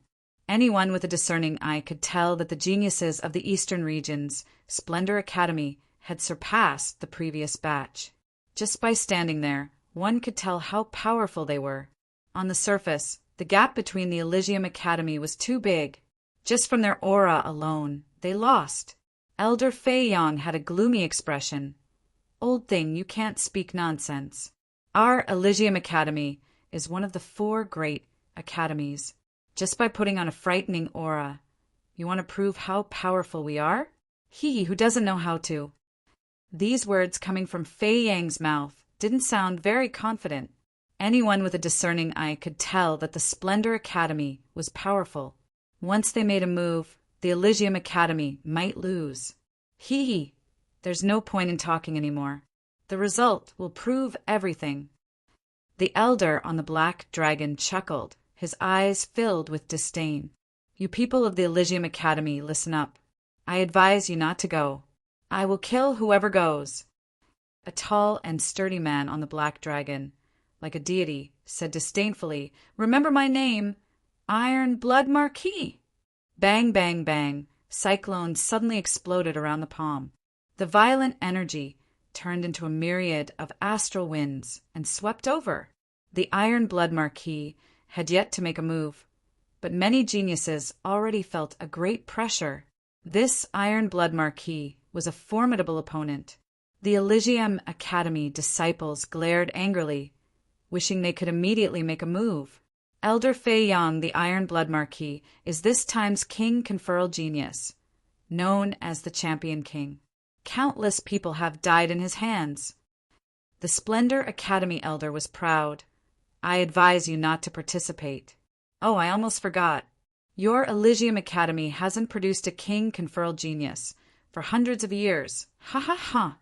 Anyone with a discerning eye could tell that the geniuses of the Eastern region's Splendor Academy had surpassed the previous batch. Just by standing there, one could tell how powerful they were. On the surface, the gap between the Elysium Academy was too big. Just from their aura alone, they lost. Elder Fei Yang had a gloomy expression. Old thing, you can't speak nonsense. Our Elysium Academy is one of the 4 great academies. Just by putting on a frightening aura, you want to prove how powerful we are? He who doesn't know how to. These words coming from Fei Yang's mouth didn't sound very confident. Anyone with a discerning eye could tell that the Splendor Academy was powerful. Once they made a move, the Elysium Academy might lose. There's no point in talking anymore. The result will prove everything. The elder on the black dragon chuckled, his eyes filled with disdain. You people of the Elysium Academy, listen up. I advise you not to go. I will kill whoever goes. A tall and sturdy man on the black dragon, like a deity, said disdainfully, "Remember my name, Iron Blood Marquis." Bang, bang, bang. Cyclones suddenly exploded around the palm. The violent energy turned into a myriad of astral winds and swept over. The Iron Blood Marquis had yet to make a move, but many geniuses already felt a great pressure. This Iron Blood Marquis was a formidable opponent. The Elysium Academy disciples glared angrily, wishing they could immediately make a move. Elder Fei Yang, the Iron Blood Marquis, is this time's king conferral genius, known as the Champion King. Countless people have died in his hands. The Splendor Academy elder was proud. I advise you not to participate. Oh, I almost forgot. Your Elysium Academy hasn't produced a king conferral genius for hundreds of years. Ha ha ha.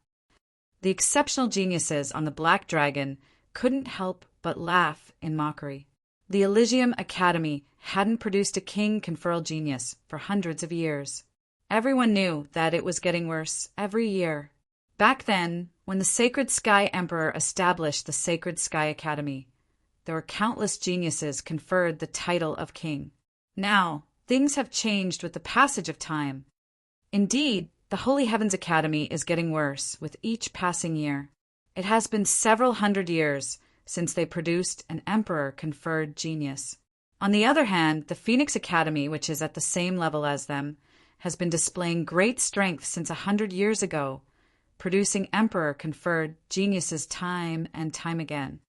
The exceptional geniuses on the Black Dragon couldn't help but laugh in mockery. The Elysium Academy hadn't produced a king conferral genius for hundreds of years. Everyone knew that it was getting worse every year. Back then, when the Sacred Sky Emperor established the Sacred Sky Academy, there were countless geniuses conferred the title of king. Now, things have changed with the passage of time. Indeed, the Holy Heavens Academy is getting worse with each passing year. It has been several hundred years since they produced an emperor-conferred genius. On the other hand, the Phoenix Academy, which is at the same level as them, has been displaying great strength since 100 years ago, producing emperor-conferred geniuses time and time again.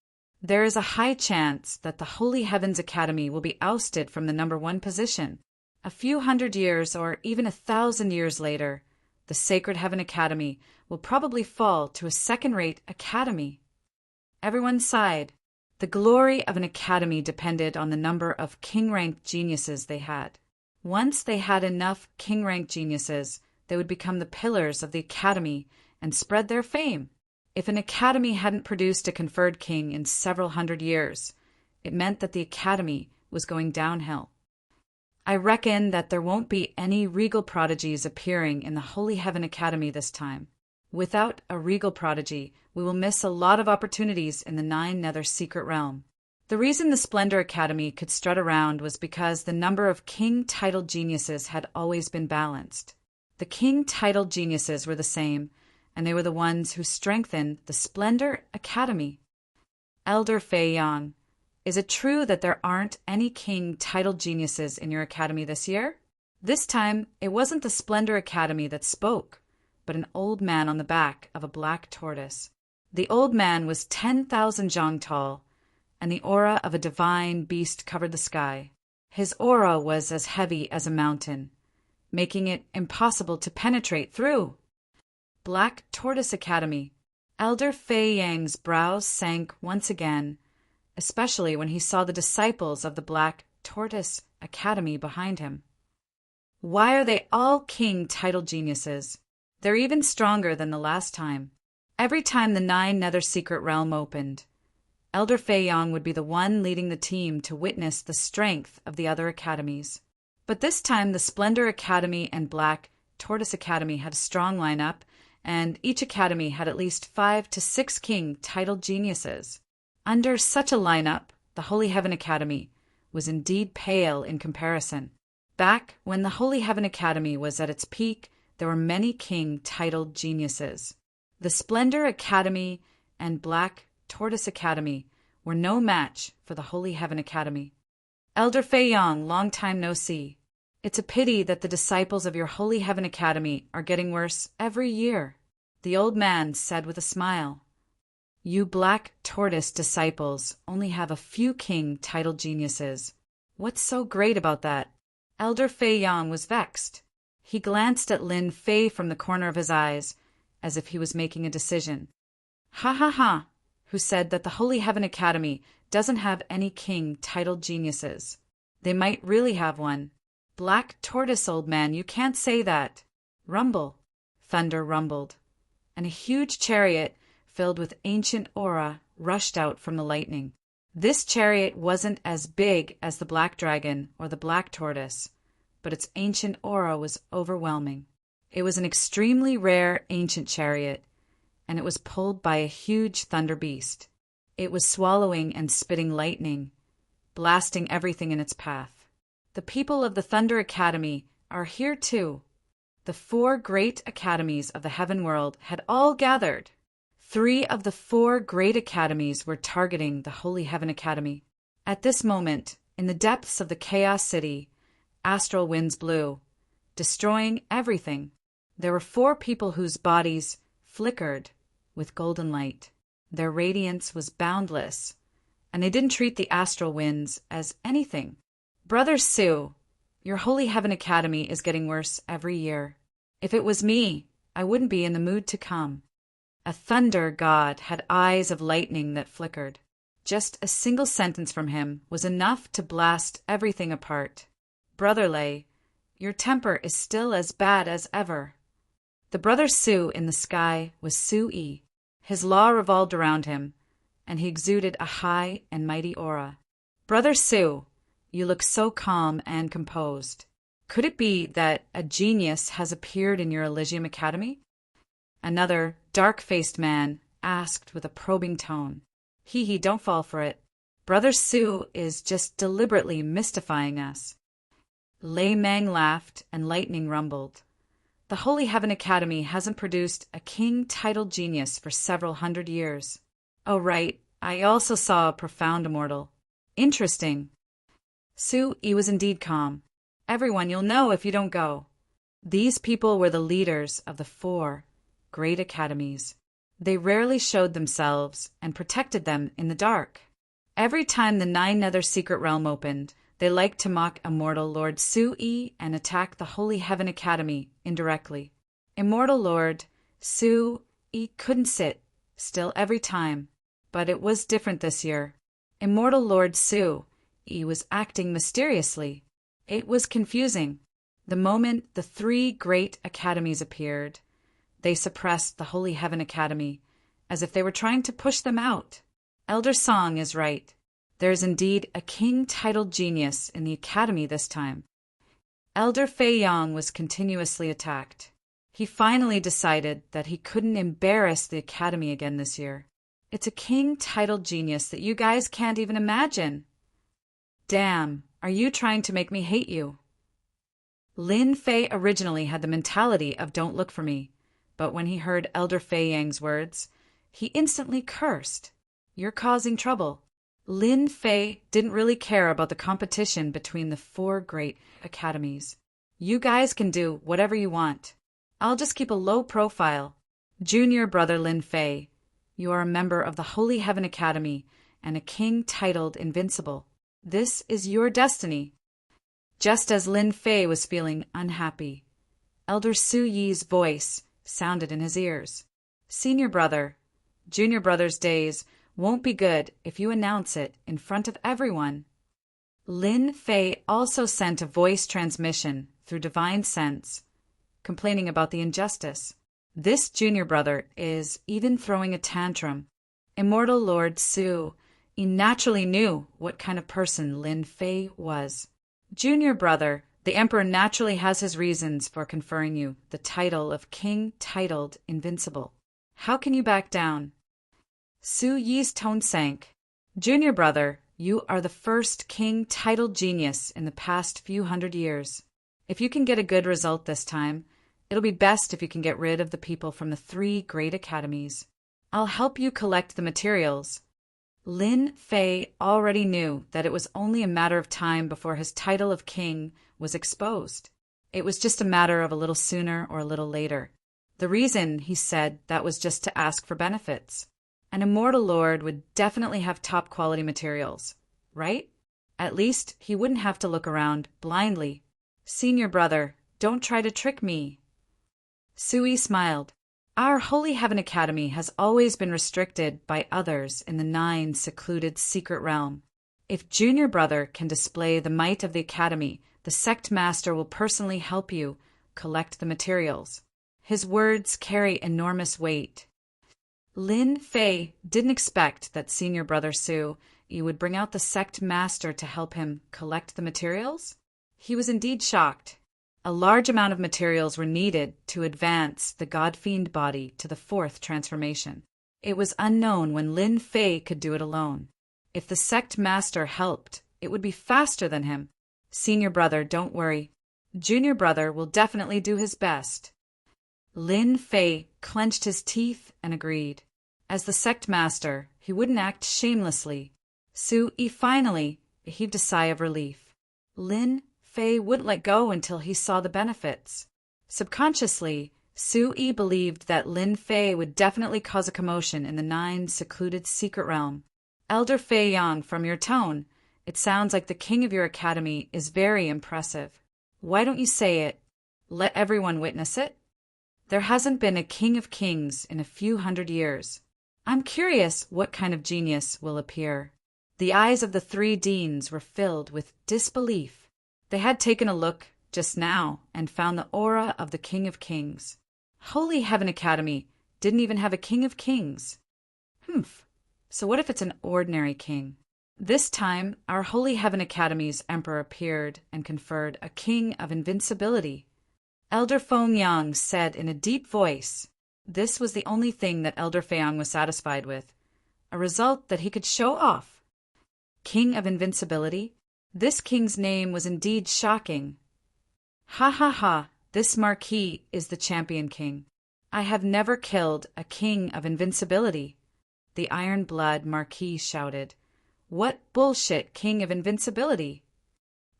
There is a high chance that the Holy Heavens Academy will be ousted from the #1 position. A few hundred years or even 1,000 years later, the Sacred Heaven Academy will probably fall to a second-rate academy. Everyone sighed. The glory of an academy depended on the number of king-ranked geniuses they had. Once they had enough king-ranked geniuses, they would become the pillars of the academy and spread their fame. If an academy hadn't produced a conferred king in several hundred years, it meant that the academy was going downhill. I reckon that there won't be any regal prodigies appearing in the Holy Heaven Academy this time. Without a regal prodigy, we will miss a lot of opportunities in the 9 Nether secret realm. The reason the Splendor Academy could strut around was because the number of king-titled geniuses had always been balanced. The king-titled geniuses were the same, and they were the ones who strengthened the Splendor Academy. Elder Fei Yang, is it true that there aren't any king-titled geniuses in your academy this year? This time, it wasn't the Splendor Academy that spoke, but an old man on the back of a black tortoise. The old man was 10,000 zhang tall, and the aura of a divine beast covered the sky. His aura was as heavy as a mountain, making it impossible to penetrate through. Black Tortoise Academy. Elder Fei Yang's brows sank once again, especially when he saw the disciples of the Black Tortoise Academy behind him. Why are they all king-titled geniuses? They're even stronger than the last time. Every time the 9 Nether secret realm opened, Elder Fei Yang would be the one leading the team to witness the strength of the other academies. But this time the Splendor Academy and Black Tortoise Academy had a strong lineup, and each academy had at least 5 to 6 king-titled geniuses. Under such a lineup, the Holy Heaven Academy was indeed pale in comparison. Back when the Holy Heaven Academy was at its peak, there were many king-titled geniuses. The Splendor Academy and Black Tortoise Academy were no match for the Holy Heaven Academy. Elder Fei Yang, long time no see. It's a pity that the disciples of your Holy Heaven Academy are getting worse every year, the old man said with a smile. You Black Tortoise disciples only have a few king-titled geniuses. What's so great about that? Elder Fei Yang was vexed. He glanced at Lin Fei from the corner of his eyes, as if he was making a decision. Ha ha ha, who said that the Holy Heaven Academy doesn't have any king-titled geniuses. They might really have one. Black Tortoise, old man, you can't say that. Rumble. Thunder rumbled, and a huge chariot filled with ancient aura rushed out from the lightning. This chariot wasn't as big as the Black Dragon or the Black Tortoise, but its ancient aura was overwhelming. It was an extremely rare ancient chariot, and it was pulled by a huge thunder beast. It was swallowing and spitting lightning, blasting everything in its path. The people of the Thunder Academy are here too. The 4 great academies of the heaven world had all gathered. 3 of the 4 great academies were targeting the Holy Heaven Academy. At this moment, in the depths of the Chaos City, astral winds blew, destroying everything. There were 4 people whose bodies flickered with golden light. Their radiance was boundless, and they didn't treat the astral winds as anything. Brother Sue, your Holy Heaven Academy is getting worse every year. If it was me, I wouldn't be in the mood to come. A thunder god had eyes of lightning that flickered. Just a single sentence from him was enough to blast everything apart. Brother Lay, your temper is still as bad as ever. The Brother Sue in the sky was Sue-E. His law revolved around him, and he exuded a high and mighty aura. Brother Sue, you look so calm and composed. Could it be that a genius has appeared in your Elysium Academy? Another dark-faced man asked with a probing tone. Hee, don't fall for it. Brother Sue is just deliberately mystifying us. Lei Meng laughed and lightning rumbled. The Holy Heaven Academy hasn't produced a king-titled genius for several hundred years. Oh, right, I also saw a profound immortal. Interesting. Sue-E was indeed calm. Everyone, you'll know if you don't go. These people were the leaders of the 4 great academies. They rarely showed themselves and protected them in the dark. Every time the 9 Nether Secret Realm opened, they liked to mock Immortal Lord Sue-E and attack the Holy Heaven Academy indirectly. Immortal Lord Sue-E couldn't sit still every time, but it was different this year. Immortal Lord Sue-E was acting mysteriously. It was confusing. The moment the 3 great academies appeared, they suppressed the Holy Heaven Academy, as if they were trying to push them out. Elder Song is right. There is indeed a king-titled genius in the academy this time. Elder Fei Yang was continuously attacked. He finally decided that he couldn't embarrass the academy again this year. It's a king-titled genius that you guys can't even imagine. Damn, are you trying to make me hate you? Lin Fei originally had the mentality of don't look for me, but when he heard Elder Fei Yang's words, he instantly cursed. You're causing trouble. Lin Fei didn't really care about the competition between the 4 great academies. You guys can do whatever you want. I'll just keep a low profile. Junior brother Lin Fei, you are a member of the Holy Heaven Academy and a king titled Invincible. This is your destiny. Just as Lin Fei was feeling unhappy, Elder Su-Yi's voice sounded in his ears. Senior brother, junior brother's days won't be good if you announce it in front of everyone. Lin Fei also sent a voice transmission through Divine Sense, complaining about the injustice. This junior brother is even throwing a tantrum. Immortal Lord Su-Yi naturally knew what kind of person Lin Fei was. Junior brother, the Emperor naturally has his reasons for conferring you the title of King titled Invincible. How can you back down? Su-Yi's tone sank. Junior brother, you are the first king-titled genius in the past few hundred years. If you can get a good result this time, it'll be best if you can get rid of the people from the 3 great academies. I'll help you collect the materials. Lin Fei already knew that it was only a matter of time before his title of king was exposed. It was just a matter of a little sooner or a little later. The reason, he said, that was just to ask for benefits. An immortal lord would definitely have top-quality materials, right? At least he wouldn't have to look around blindly. Senior brother, don't try to trick me. Sui smiled. Our Holy Heaven Academy has always been restricted by others in the 9 secluded secret realm. If junior brother can display the might of the academy, the sect master will personally help you collect the materials. His words carry enormous weight. Lin Fei didn't expect that senior brother Su-Yi would bring out the sect master to help him collect the materials. He was indeed shocked. A large amount of materials were needed to advance the God-fiend body to the fourth transformation. It was unknown when Lin Fei could do it alone. If the sect master helped, it would be faster than him. Senior brother, don't worry. Junior brother will definitely do his best. Lin Fei clenched his teeth and agreed. As the sect master, he wouldn't act shamelessly. Su-yi finally heaved a sigh of relief. Lin Fei wouldn't let go until he saw the benefits. Subconsciously, Su-yi believed that Lin Fei would definitely cause a commotion in the 9 secluded secret realm. Elder Fei Yang, from your tone, it sounds like the king of your academy is very impressive. Why don't you say it? Let everyone witness it? There hasn't been a king of kings in a few hundred years. I'm curious what kind of genius will appear. The eyes of the 3 deans were filled with disbelief. They had taken a look just now and found the aura of the King of Kings. Holy Heaven Academy didn't even have a King of Kings. So what if it's an ordinary king? This time, our Holy Heaven Academy's emperor appeared and conferred a king of invincibility. Elder Feng Yang said in a deep voice. This was the only thing that Elder Fei Yang was satisfied with, a result that he could show off. King of invincibility? This king's name was indeed shocking. Ha ha ha, this Marquis is the champion king. I have never killed a king of invincibility. The Iron Blood Marquis shouted. What bullshit king of invincibility?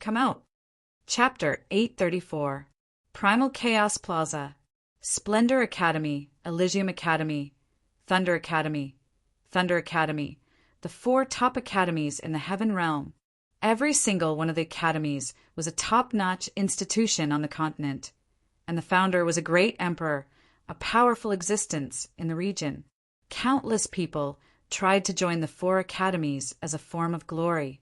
Come out. Chapter 834. Primal Chaos Plaza. Splendor Academy, Elysium Academy, Thunder Academy, Thunder Academy, the 4 top academies in the Heaven Realm. Every single one of the academies was a top-notch institution on the continent, and the founder was a great emperor, a powerful existence in the region. Countless people tried to join the 4 academies as a form of glory,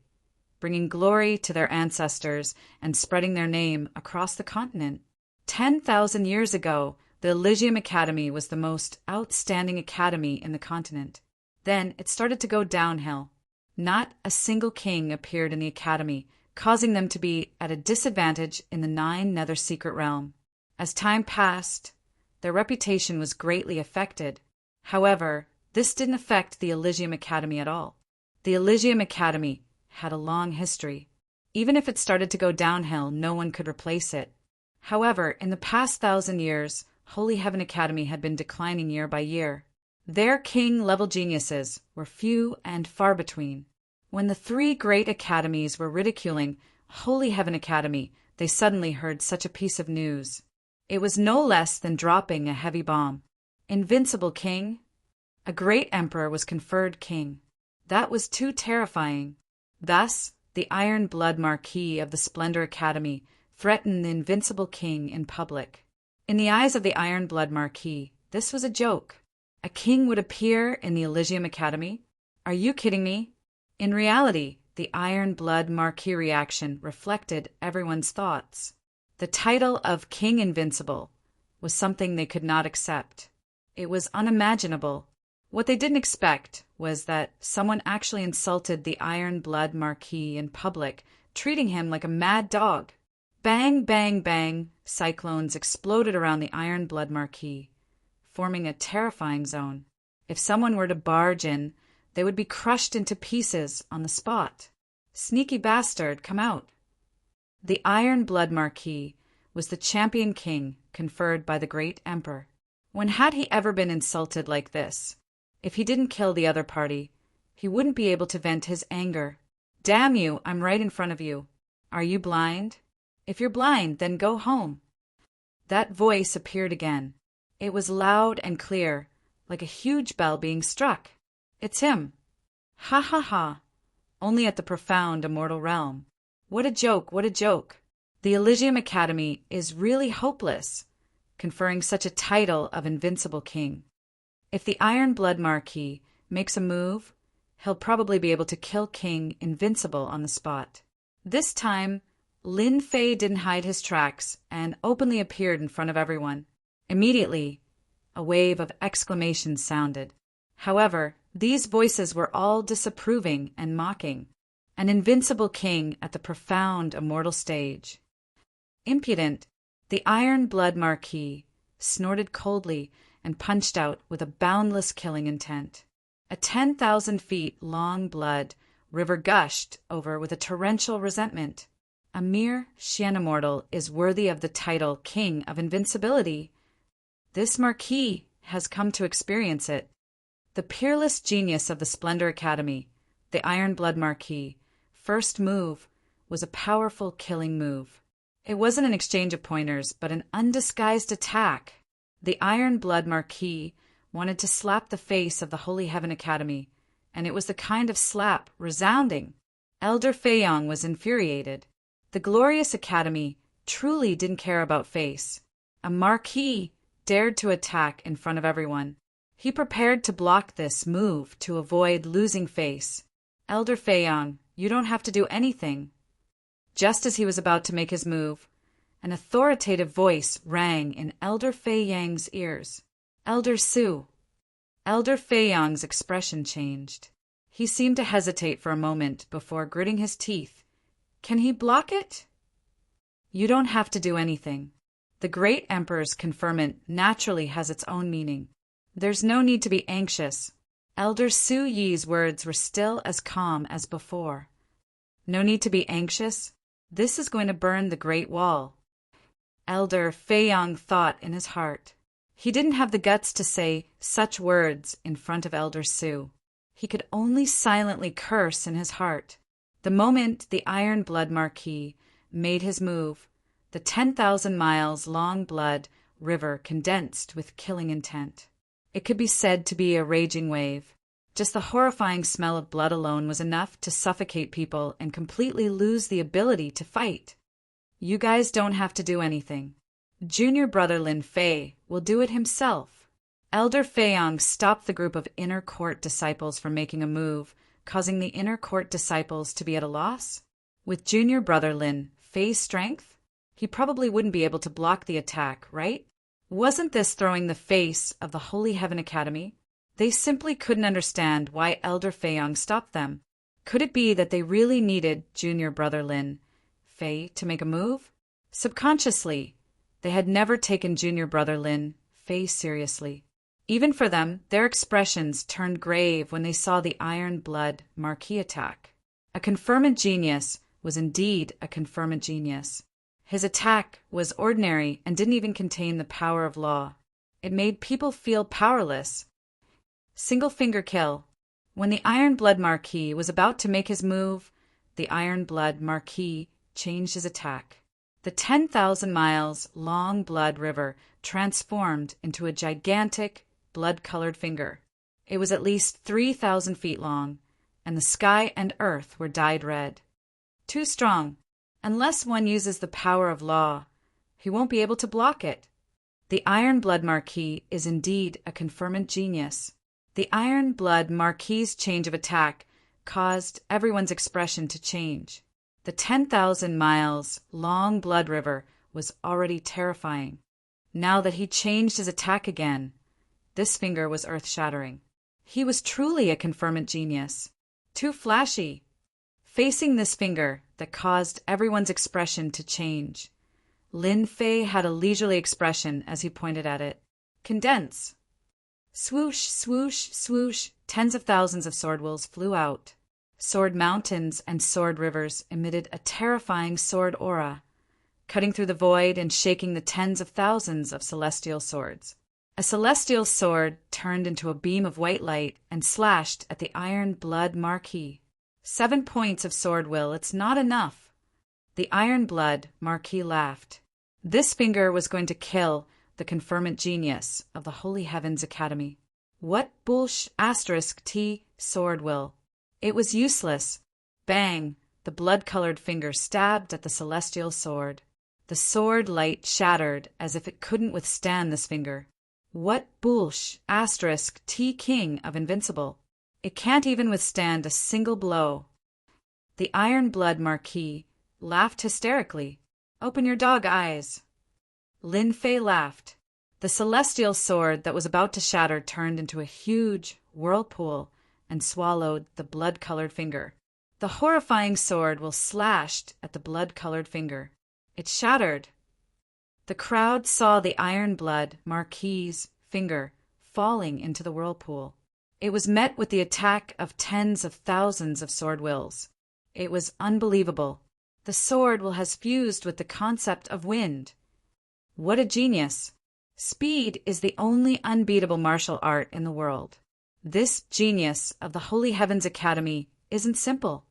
bringing glory to their ancestors and spreading their name across the continent. 10,000 years ago, the Elysium Academy was the most outstanding academy in the continent. Then it started to go downhill. Not a single king appeared in the academy, causing them to be at a disadvantage in the 9 nether secret realm. As time passed, their reputation was greatly affected. However, this didn't affect the Elysium Academy at all. The Elysium Academy had a long history. Even if it started to go downhill, no one could replace it. However, in the past 1,000 years, Holy Heaven Academy had been declining year by year. Their king-level geniuses were few and far between. When the 3 great academies were ridiculing Holy Heaven Academy, they suddenly heard such a piece of news. It was no less than dropping a heavy bomb. Invincible King? A great emperor was conferred king. That was too terrifying. Thus, the Iron Blood Marquis of the Splendor Academy threatened the invincible king in public. In the eyes of the Iron Blood Marquis, this was a joke. A king would appear in the Elysium Academy? Are you kidding me? In reality, the Iron Blood Marquis reaction reflected everyone's thoughts. The title of King Invincible was something they could not accept. It was unimaginable. What they didn't expect was that someone actually insulted the Iron Blood Marquis in public, treating him like a mad dog. Bang, bang, bang, cyclones exploded around the Iron Blood Marquis, forming a terrifying zone. If someone were to barge in, they would be crushed into pieces on the spot. Sneaky bastard, come out. The Iron Blood Marquis was the champion king conferred by the great emperor. When had he ever been insulted like this? If he didn't kill the other party, he wouldn't be able to vent his anger. Damn you, I'm right in front of you. Are you blind? If you're blind, then go home. That voice appeared again. It was loud and clear, like a huge bell being struck. It's him. Ha ha ha. Only at the profound immortal realm. What a joke, what a joke. The Elysium Academy is really hopeless, conferring such a title of invincible king. If the Iron Blood Marquis makes a move, he'll probably be able to kill King Invincible on the spot. This time, Lin Fei didn't hide his tracks and openly appeared in front of everyone. Immediately, a wave of exclamations sounded. However, these voices were all disapproving and mocking. An invincible king at the profound immortal stage. Impudent, The Iron Blood Marquis snorted coldly and punched out with a boundless killing intent. A 10,000 feet long blood river gushed over with a torrential resentment. A mere Shianamortal is worthy of the title King of Invincibility. This Marquis has come to experience it. The peerless genius of the Splendor Academy, the Iron Blood Marquis, first move was a powerful killing move. It wasn't an exchange of pointers, but an undisguised attack. The Iron Blood Marquis wanted to slap the face of the Holy Heaven Academy, and it was the kind of slap resounding. Elder Feiyong was infuriated. The glorious Academy truly didn't care about face. A Marquis dared to attack in front of everyone. He prepared to block this move to avoid losing face. Elder Feiyong, you don't have to do anything. Just as he was about to make his move, an authoritative voice rang in Elder Feiyong's ears. Elder Su. Elder Feiyong's expression changed. He seemed to hesitate for a moment before gritting his teeth. Can he block it? You don't have to do anything. The Great Emperor's conferment naturally has its own meaning. There's no need to be anxious. Elder Su Yi's words were still as calm as before. No need to be anxious? This is going to burn the Great Wall. Elder Feiyong thought in his heart. He didn't have the guts to say such words in front of Elder Su. He could only silently curse in his heart. The moment the Iron Blood Marquis made his move, the 10,000 miles long blood river condensed with killing intent. It could be said to be a raging wave. Just the horrifying smell of blood alone was enough to suffocate people and completely lose the ability to fight. You guys don't have to do anything. Junior brother Lin Fei will do it himself. Elder Feiyong stopped the group of inner court disciples from making a move, causing the inner court disciples to be at a loss. With junior brother Lin Fei's strength, he probably wouldn't be able to block the attack, right? Wasn't this throwing the face of the Holy Heaven Academy? They simply couldn't understand why Elder Feiyong stopped them. Could it be that they really needed junior brother Lin Fei to make a move? Subconsciously, they had never taken junior brother Lin Fei seriously. Even for them, their expressions turned grave when they saw the Iron Blood Marquis attack. A conferment genius was indeed a conferment genius. His attack was ordinary and didn't even contain the power of law. It made people feel powerless. Single finger kill. When the Iron Blood Marquis was about to make his move, the Iron Blood Marquis changed his attack. The 10,000 miles long blood river transformed into a gigantic blood-colored finger. It was at least 3,000 feet long, and the sky and earth were dyed red. Too strong. Unless one uses the power of law, he won't be able to block it. The Iron Blood Marquis is indeed a conferment genius. The Iron Blood Marquis's change of attack caused everyone's expression to change. The 10,000 miles long blood river was already terrifying. Now that he changed his attack again, this finger was earth-shattering. He was truly a conferment genius. Too flashy. Facing this finger that caused everyone's expression to change, Lin Fei had a leisurely expression as he pointed at it. Condense. Swoosh, swoosh, swoosh, tens of thousands of sword wills flew out. Sword mountains and sword rivers emitted a terrifying sword aura, cutting through the void and shaking the tens of thousands of celestial swords. A celestial sword turned into a beam of white light and slashed at the Iron Blood Marquis. 7 points of sword will, it's not enough. The Iron Blood Marquis laughed. This finger was going to kill the conferment genius of the Holy Heavens Academy. What bullsh asterisk T sword will? It was useless. Bang! The blood-colored finger stabbed at the celestial sword. The sword light shattered as if it couldn't withstand this finger. What bullsh asterisk T king of invincible? It can't even withstand a single blow. The Iron Blood Marquis laughed hysterically. Open your dog eyes. Lin Fei laughed. The celestial sword that was about to shatter turned into a huge whirlpool and swallowed the blood-colored finger. The horrifying sword will slashed at the blood-colored finger. It shattered. The crowd saw the iron-blood Marquis's finger falling into the whirlpool. It was met with the attack of tens of thousands of sword wills. It was unbelievable. The sword will has fused with the concept of wind. What a genius! Speed is the only unbeatable martial art in the world. This genius of the Holy Heavens Academy isn't simple.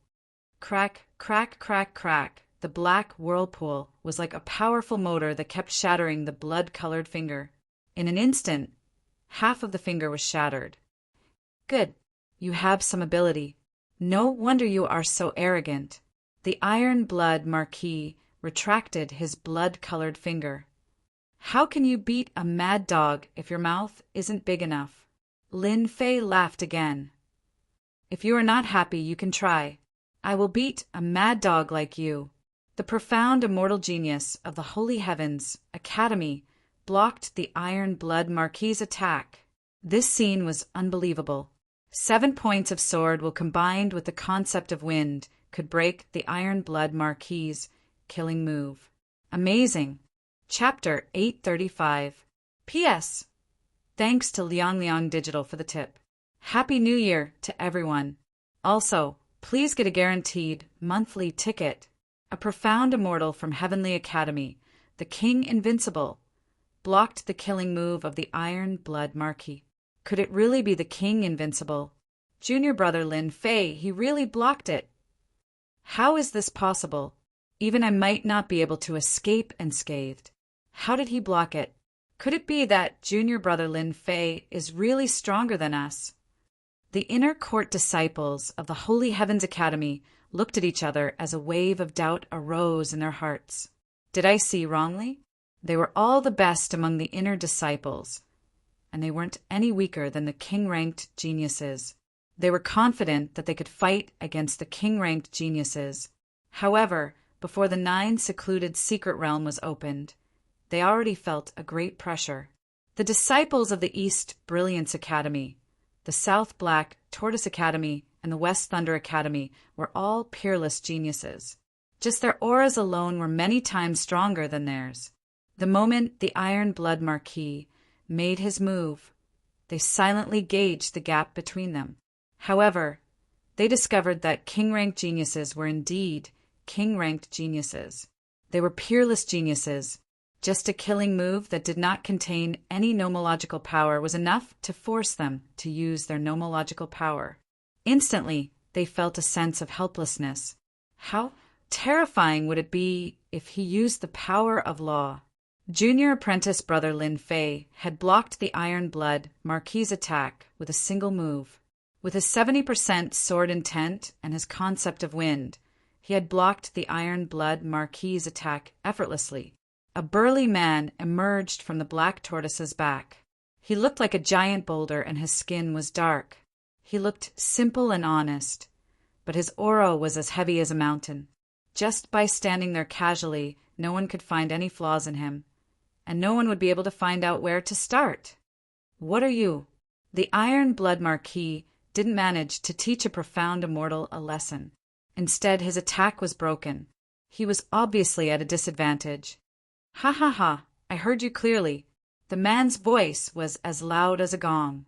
Crack, crack, crack, crack. The black whirlpool was like a powerful motor that kept shattering the blood-colored finger. In an instant, half of the finger was shattered. Good. You have some ability. No wonder you are so arrogant. The iron-blood Marquis retracted his blood-colored finger. How can you beat a mad dog if your mouth isn't big enough? Lin Fei laughed again. If you are not happy, you can try. I will beat a mad dog like you. The profound immortal genius of the Holy Heavens Academy blocked the iron-blood Marquis's attack. This scene was unbelievable. 7 points of sword will combined with the concept of wind could break the iron-blood Marquis's killing move. Amazing. Chapter 835. P.S. Thanks to Liang Digital for the tip. Happy New Year to everyone. Also, please get a guaranteed monthly ticket. A profound immortal from Heavenly Academy, the King Invincible, blocked the killing move of the iron-blood Marquis. Could it really be the King Invincible? Junior brother Lin Fei, he really blocked it. How is this possible? Even I might not be able to escape unscathed. How did he block it? Could it be that junior brother Lin Fei is really stronger than us? The inner court disciples of the Holy Heavens Academy looked at each other as a wave of doubt arose in their hearts. Did I see wrongly? They were all the best among the inner disciples, and they weren't any weaker than the king-ranked geniuses. They were confident that they could fight against the king-ranked geniuses. However, before the 9 secluded secret realm was opened, they already felt a great pressure. The disciples of the East Brilliance Academy, the South Black Tortoise Academy, and the West Thunder Academy were all peerless geniuses. Just their auras alone were many times stronger than theirs. The moment the iron-blood Marquis made his move, they silently gauged the gap between them. However, they discovered that king-ranked geniuses were indeed king-ranked geniuses. They were peerless geniuses. Just a killing move that did not contain any nomological power was enough to force them to use their nomological power. Instantly, they felt a sense of helplessness. How terrifying would it be if he used the power of law? Junior apprentice brother Lin Fei had blocked the iron-blood Marquis's attack with a single move. With his 70% sword intent and his concept of wind, he had blocked the iron-blood Marquis's attack effortlessly. A burly man emerged from the black tortoise's back. He looked like a giant boulder and his skin was dark. He looked simple and honest, but his aura was as heavy as a mountain. Just by standing there casually, no one could find any flaws in him, and no one would be able to find out where to start. What are you? The iron-blood Marquis didn't manage to teach a profound immortal a lesson. Instead, his attack was broken. He was obviously at a disadvantage. Ha ha ha, I heard you clearly. The man's voice was as loud as a gong.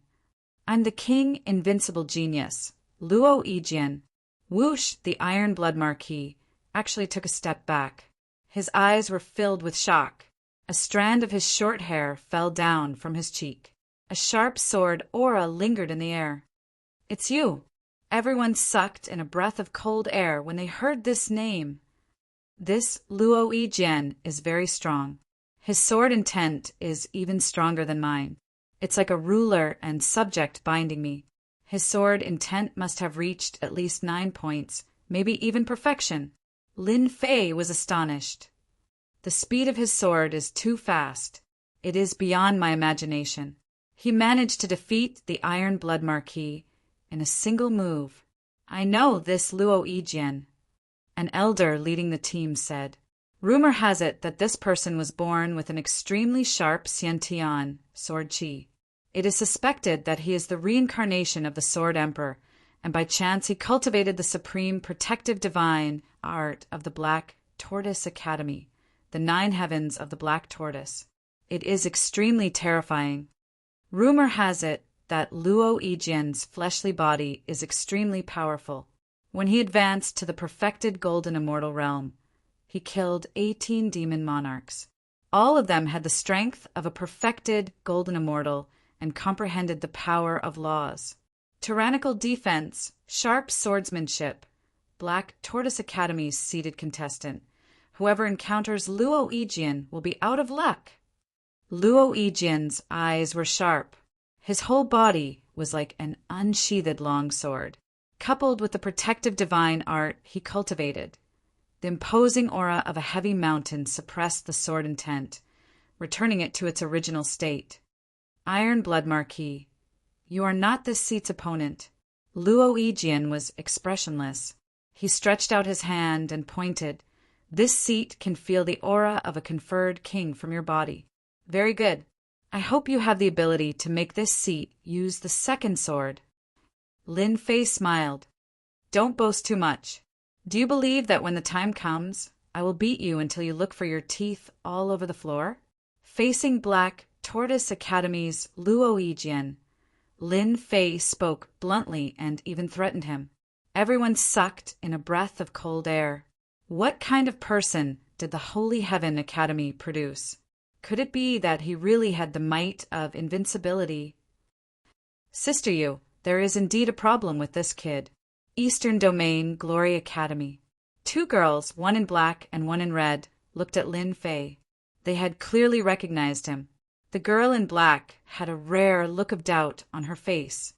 I'm the King Invincible Genius, Luo Yijian. Whoosh, the iron-blood Marquis actually took a step back. His eyes were filled with shock. A strand of his short hair fell down from his cheek. A sharp sword aura lingered in the air. It's you. Everyone sucked in a breath of cold air when they heard this name. This Luo Yijian is very strong. His sword intent is even stronger than mine. It's like a ruler and subject binding me. His sword intent must have reached at least 9 points, maybe even perfection. Lin Fei was astonished. The speed of his sword is too fast. It is beyond my imagination. He managed to defeat the iron-blood Marquis in a single move. I know this Luo Yijian. An elder leading the team said. Rumor has it that this person was born with an extremely sharp Xiantian sword chi. It is suspected that he is the reincarnation of the Sword Emperor, and by chance he cultivated the supreme protective divine art of the Black Tortoise Academy, the 9 heavens of the black tortoise. It is extremely terrifying. Rumor has it that Luo Yijian's fleshly body is extremely powerful. When he advanced to the perfected golden immortal realm, he killed 18 demon monarchs. All of them had the strength of a perfected golden immortal and comprehended the power of laws. Tyrannical defense, sharp swordsmanship. Black Tortoise Academy's seeded contestant. Whoever encounters Luo Yijian will be out of luck. Luo Yijian's eyes were sharp. His whole body was like an unsheathed long sword, coupled with the protective divine art he cultivated. The imposing aura of a heavy mountain suppressed the sword intent, returning it to its original state. Iron Blood Marquis, you are not this seat's opponent. Luo Yijian was expressionless. He stretched out his hand and pointed. This seat can feel the aura of a conferred king from your body. Very good. I hope you have the ability to make this seat use the second sword. Lin Fei smiled. Don't boast too much. Do you believe that when the time comes, I will beat you until you look for your teeth all over the floor? Facing Black Tortoise Academy's Luo Yijian, Lin Fei spoke bluntly and even threatened him. Everyone sucked in a breath of cold air. What kind of person did the Holy Heaven Academy produce? Could it be that he really had the might of invincibility? Sister Yu, there is indeed a problem with this kid. Eastern Domain Glory Academy. 2 girls, one in black and one in red, looked at Lin Fei. They had clearly recognized him. The girl in black had a rare look of doubt on her face.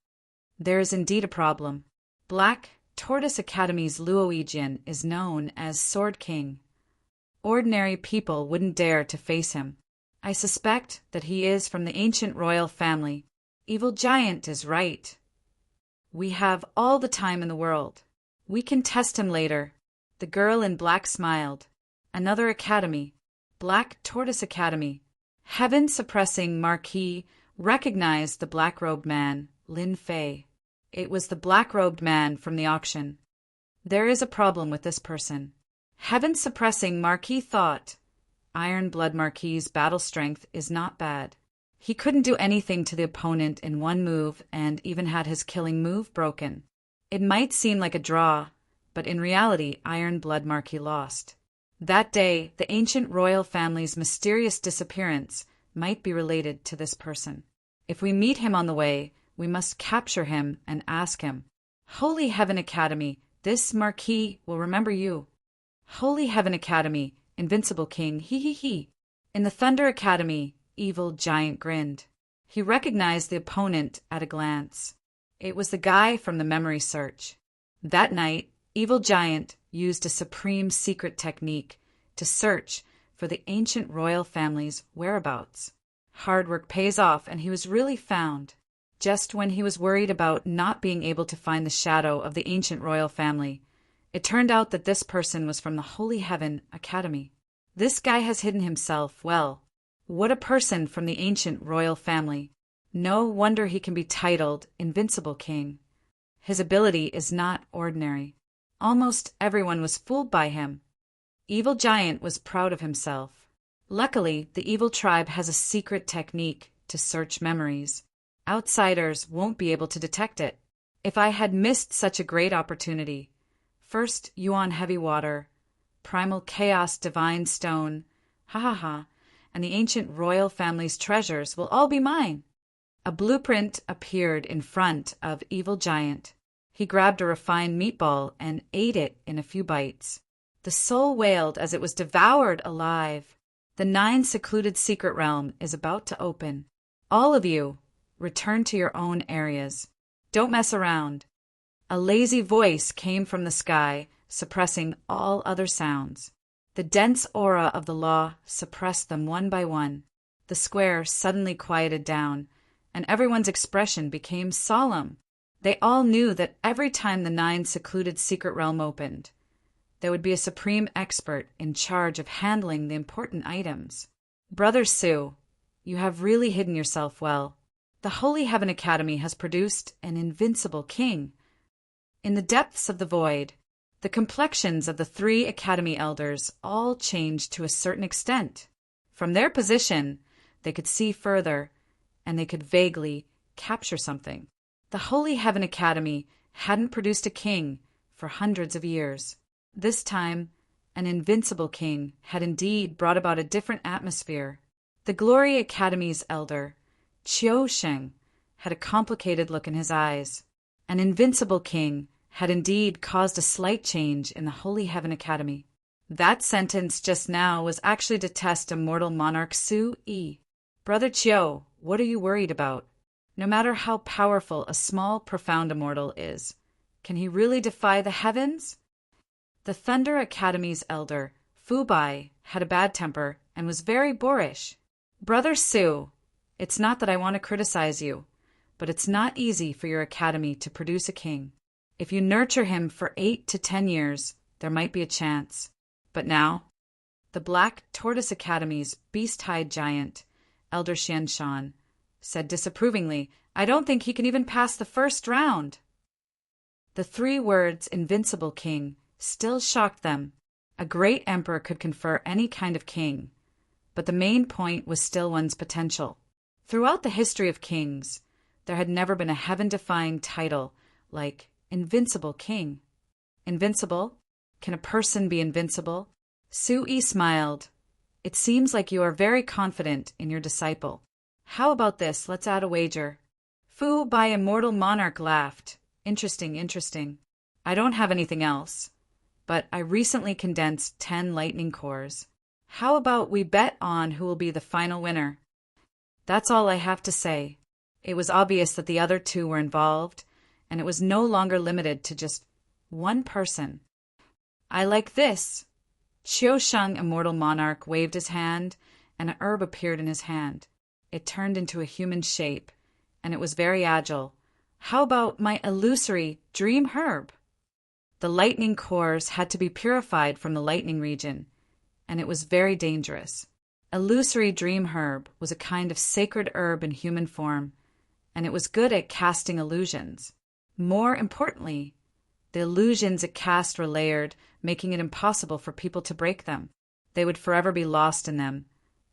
There is indeed a problem. Black Tortoise Academy's Luo Yijian is known as Sword King. Ordinary people wouldn't dare to face him. I suspect that he is from the ancient royal family. Evil Giant is right. We have all the time in the world. We can test him later. The girl in black smiled. Another academy. Black Tortoise Academy. Heaven-suppressing Marquis recognized the black-robed man, Lin Fei. It was the black-robed man from the auction. There is a problem with this person. Heaven-suppressing Marquis thought. Iron Blood Marquis's battle strength is not bad. He couldn't do anything to the opponent in one move and even had his killing move broken. It might seem like a draw, but in reality Iron Blood Marquis lost. That day, the ancient royal family's mysterious disappearance might be related to this person. If we meet him on the way, we must capture him and ask him, Holy Heaven Academy, this Marquis will remember you. Holy Heaven Academy, Invincible King, he. In the Thunder Academy, Evil Giant grinned. He recognized the opponent at a glance. It was the guy from the memory search. That night, Evil Giant used a supreme secret technique to search for the ancient royal family's whereabouts. Hard work pays off, and he was really found. Just when he was worried about not being able to find the shadow of the ancient royal family, it turned out that this person was from the Holy Heaven Academy. This guy has hidden himself well. What a person from the ancient royal family. No wonder he can be titled Invincible King. His ability is not ordinary. Almost everyone was fooled by him. Evil Giant was proud of himself. Luckily, the evil tribe has a secret technique to search memories. Outsiders won't be able to detect it. If I had missed such a great opportunity. First Yuan Heavy Water, Primal Chaos Divine Stone, and the ancient royal family's treasures will all be mine. A blueprint appeared in front of Evil Giant. He grabbed a refined meatball and ate it in a few bites. The soul wailed as it was devoured alive. The 9 secluded secret realm is about to open. All of you, return to your own areas. Don't mess around. A lazy voice came from the sky, suppressing all other sounds. The dense aura of the law suppressed them one by one. The square suddenly quieted down, and everyone's expression became solemn. They all knew that every time the 9 secluded secret realm opened, there would be a supreme expert in charge of handling the important items. Brother Su, you have really hidden yourself well. The Holy Heaven Academy has produced an invincible king. In the depths of the void, The complexions of the 3 academy elders all changed to a certain extent. From their position, they could see further, and they could vaguely capture something. The Holy Heaven Academy hadn't produced a king for hundreds of years. This time, an invincible king had indeed brought about a different atmosphere. The Glory Academy's elder, Chiu Sheng, had a complicated look in his eyes. An invincible king had indeed caused a slight change in the Holy Heaven Academy. That sentence just now was actually to test immortal monarch Su Yi. Brother Chiu, what are you worried about? No matter how powerful a small, profound immortal is, can he really defy the heavens? The Thunder Academy's elder, Fu Bai, had a bad temper and was very boorish. Brother Su, it's not that I want to criticize you, but it's not easy for your academy to produce a king. If you nurture him for 8 to 10 years, there might be a chance. But now, the Black Tortoise Academy's beast-hide giant, Elder Xian Shan, said disapprovingly, I don't think he can even pass the first round. The 3 words invincible king still shocked them. A great emperor could confer any kind of king, but the main point was still one's potential. Throughout the history of kings, there had never been a heaven-defying title like invincible king. Invincible? Can a person be invincible? Su Yi smiled. It seems like you are very confident in your disciple. How about this? Let's add a wager. Fu Bai Immortal Monarch laughed. Interesting, interesting. I don't have anything else, but I recently condensed 10 lightning cores. How about we bet on who will be the final winner? That's all I have to say. It was obvious that the other 2 were involved, and it was no longer limited to just one person. I like this. Chiu Sheng Immortal Monarch waved his hand, and an herb appeared in his hand. It turned into a human shape, and it was very agile. How about my illusory dream herb? The lightning cores had to be purified from the lightning region, and it was very dangerous. Illusory dream herb was a kind of sacred herb in human form, and it was good at casting illusions. More importantly, the illusions it cast were layered, making it impossible for people to break them. They would forever be lost in them,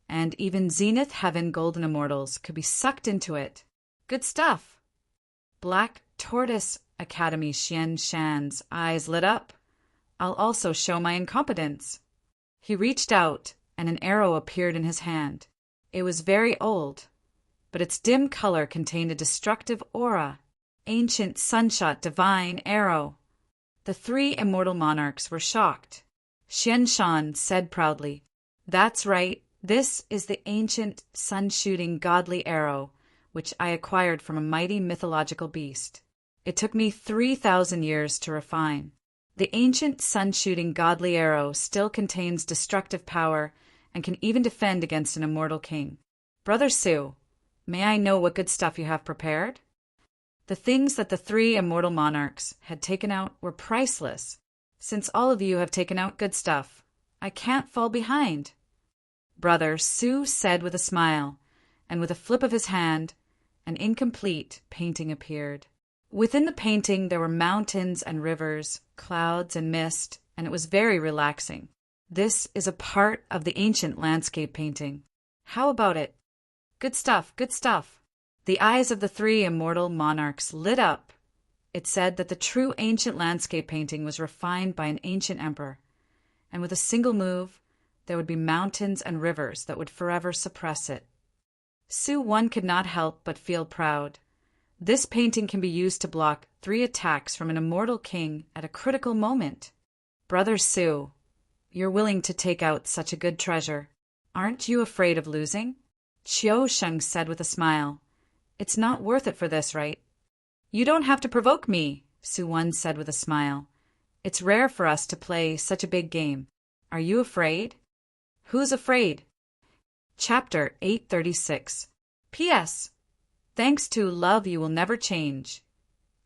and even Zenith Heaven Golden Immortals could be sucked into it. Good stuff. Black Tortoise Academy Xian Shan's eyes lit up. I'll also show my incompetence. He reached out, and an arrow appeared in his hand. It was very old, but its dim color contained a destructive aura. Ancient sunshot divine arrow. The 3 immortal monarchs were shocked. Xian Shan said proudly, That's right, this is the ancient sun-shooting godly arrow, which I acquired from a mighty mythological beast. It took me 3,000 years to refine. The ancient sun-shooting godly arrow still contains destructive power and can even defend against an immortal king. Brother Su, may I know what good stuff you have prepared? The things that the 3 immortal monarchs had taken out were priceless. Since all of you have taken out good stuff, I can't fall behind. Brother Su said with a smile, and with a flip of his hand, an incomplete painting appeared. Within the painting there were mountains and rivers, clouds and mist, and it was very relaxing. This is a part of the ancient landscape painting. How about it? Good stuff, good stuff. The eyes of the 3 immortal monarchs lit up. It said that the true ancient landscape painting was refined by an ancient emperor, and with a single move, there would be mountains and rivers that would forever suppress it. Su One could not help but feel proud. This painting can be used to block 3 attacks from an immortal king at a critical moment. Brother Su, you're willing to take out such a good treasure. Aren't you afraid of losing? Chiu Sheng said with a smile. It's not worth it for this, right? You don't have to provoke me, Su One said with a smile. It's rare for us to play such a big game. Are you afraid? Who's afraid? Chapter 836. P.S. Thanks to Love You Will Never Change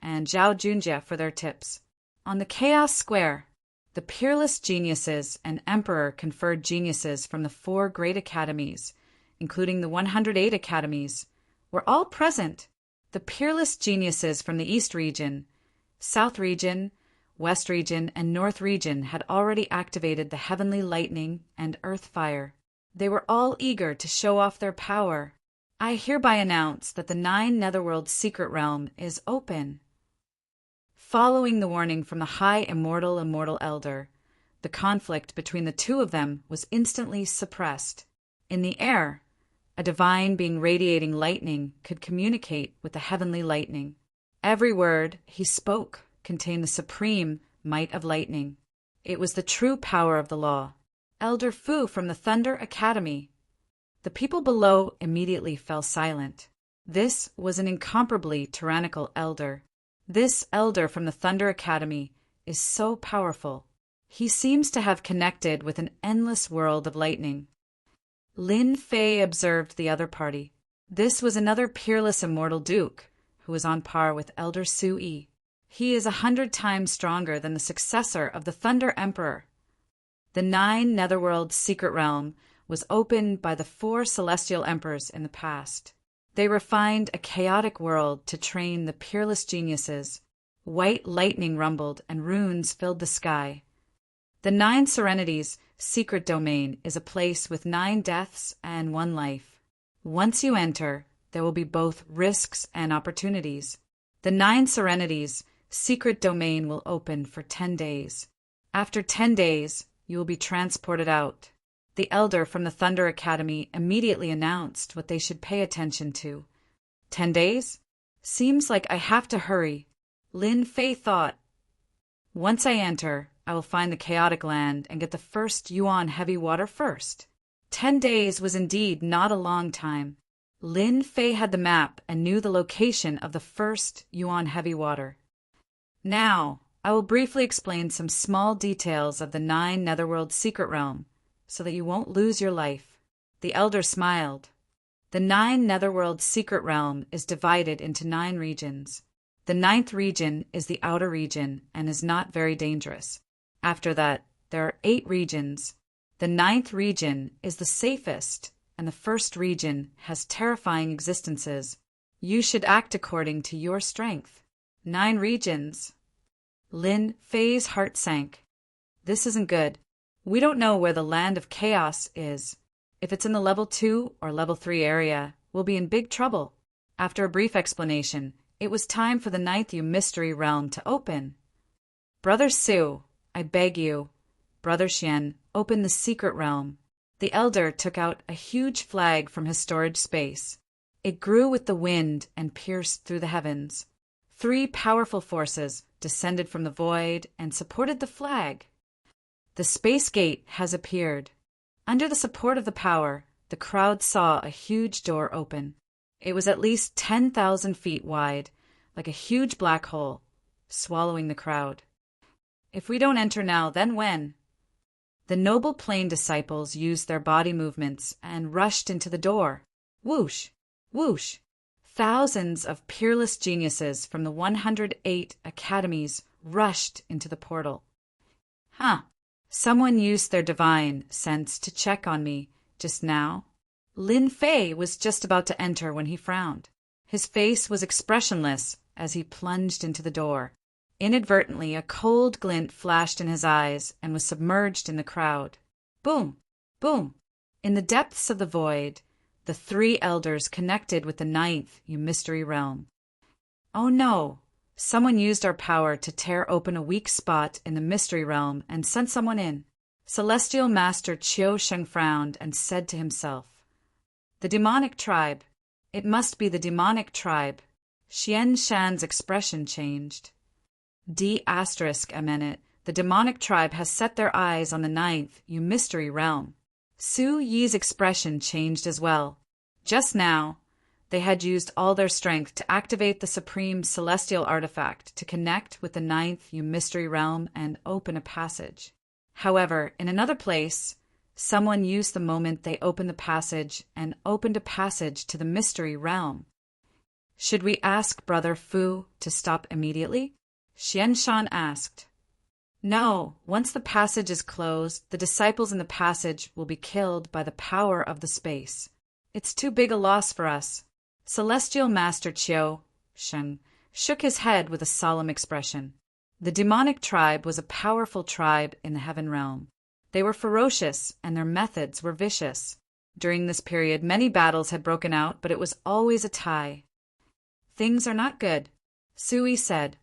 and Zhao Junjie for their tips. On the Chaos Square, the peerless geniuses and Emperor conferred geniuses from the 4 great academies, including the 108 academies, were all present. The peerless geniuses from the East region, South region, West region, and North region had already activated the heavenly lightning and earth fire. They were all eager to show off their power. I hereby announce that the 9 Netherworld secret realm is open. Following the warning from the high immortal elder, the conflict between the two of them was instantly suppressed. In the air, a divine being radiating lightning could communicate with the heavenly lightning. Every word he spoke contained the supreme might of lightning. It was the true power of the law. Elder Fu from the Thunder Academy. The people below immediately fell silent. This was an incomparably tyrannical elder. This elder from the Thunder Academy is so powerful. He seems to have connected with an endless world of lightning. Lin Fei observed the other party. This was another peerless immortal duke, who was on par with Elder Sui. He is 100 times stronger than the successor of the Thunder Emperor. The 9 Netherworld secret realm was opened by the 4 celestial emperors in the past. They refined a chaotic world to train the peerless geniuses. White lightning rumbled and runes filled the sky. The 9 Serenities secret domain is a place with 9 deaths and 1 life. Once you enter, there will be both risks and opportunities. The 9 Serenities secret domain will open for 10 days. After 10 days, you will be transported out. The elder from the Thunder Academy immediately announced what they should pay attention to. 10 days? Seems like I have to hurry. Lin Fei thought. Once I enter, I will find the chaotic land and get the first Yuan heavy water first. 10 days was indeed not a long time. Lin Fei had the map and knew the location of the first Yuan heavy water. Now, I will briefly explain some small details of the 9 Netherworld secret realm, so that you won't lose your life. The elder smiled. The 9 Netherworld secret realm is divided into 9 regions. The 9th region is the outer region and is not very dangerous. After that, there are 8 regions. The 9th region is the safest, and the 1st region has terrifying existences. You should act according to your strength. 9 regions. Lin Fei's heart sank. This isn't good. We don't know where the land of chaos is. If it's in the level 2 or level 3 area, we'll be in big trouble. After a brief explanation, it was time for the 9th mystery realm to open. Brother Su, I beg you. Brother Xian, open the secret realm. The elder took out a huge flag from his storage space. It grew with the wind and pierced through the heavens. 3 powerful forces descended from the void and supported the flag. The space gate has appeared. Under the support of the power, the crowd saw a huge door open. It was at least 10,000 feet wide, like a huge black hole, swallowing the crowd. If we don't enter now, then when? The noble plane disciples used their body movements and rushed into the door. Whoosh! Whoosh! Thousands of peerless geniuses from the 108 academies rushed into the portal. Someone used their divine sense to check on me just now. Lin Fei was just about to enter when he frowned. His face was expressionless as he plunged into the door. Inadvertently, a cold glint flashed in his eyes and was submerged in the crowd. Boom! Boom! In the depths of the void, the 3 elders connected with the 9th mystery realm. Oh no! Someone used our power to tear open a weak spot in the mystery realm and sent someone in. Celestial Master Qiu Sheng frowned and said to himself, The demonic tribe. It must be the demonic tribe. Xian Shan's expression changed. A minute. The demonic tribe has set their eyes on the 9th mystery realm. Su Yi's expression changed as well. Just now, they had used all their strength to activate the supreme celestial artifact to connect with the 9th mystery realm and open a passage. However, in another place, someone used the moment they opened the passage and opened a passage to the mystery realm. Should we ask Brother Fu to stop immediately? Xianshan asked. No, once the passage is closed, the disciples in the passage will be killed by the power of the space. It's too big a loss for us. Celestial Master Qiu Sheng shook his head with a solemn expression. The demonic tribe was a powerful tribe in the heaven realm. They were ferocious, and their methods were vicious. During this period, many battles had broken out, but it was always a tie. Things are not good, Sui said.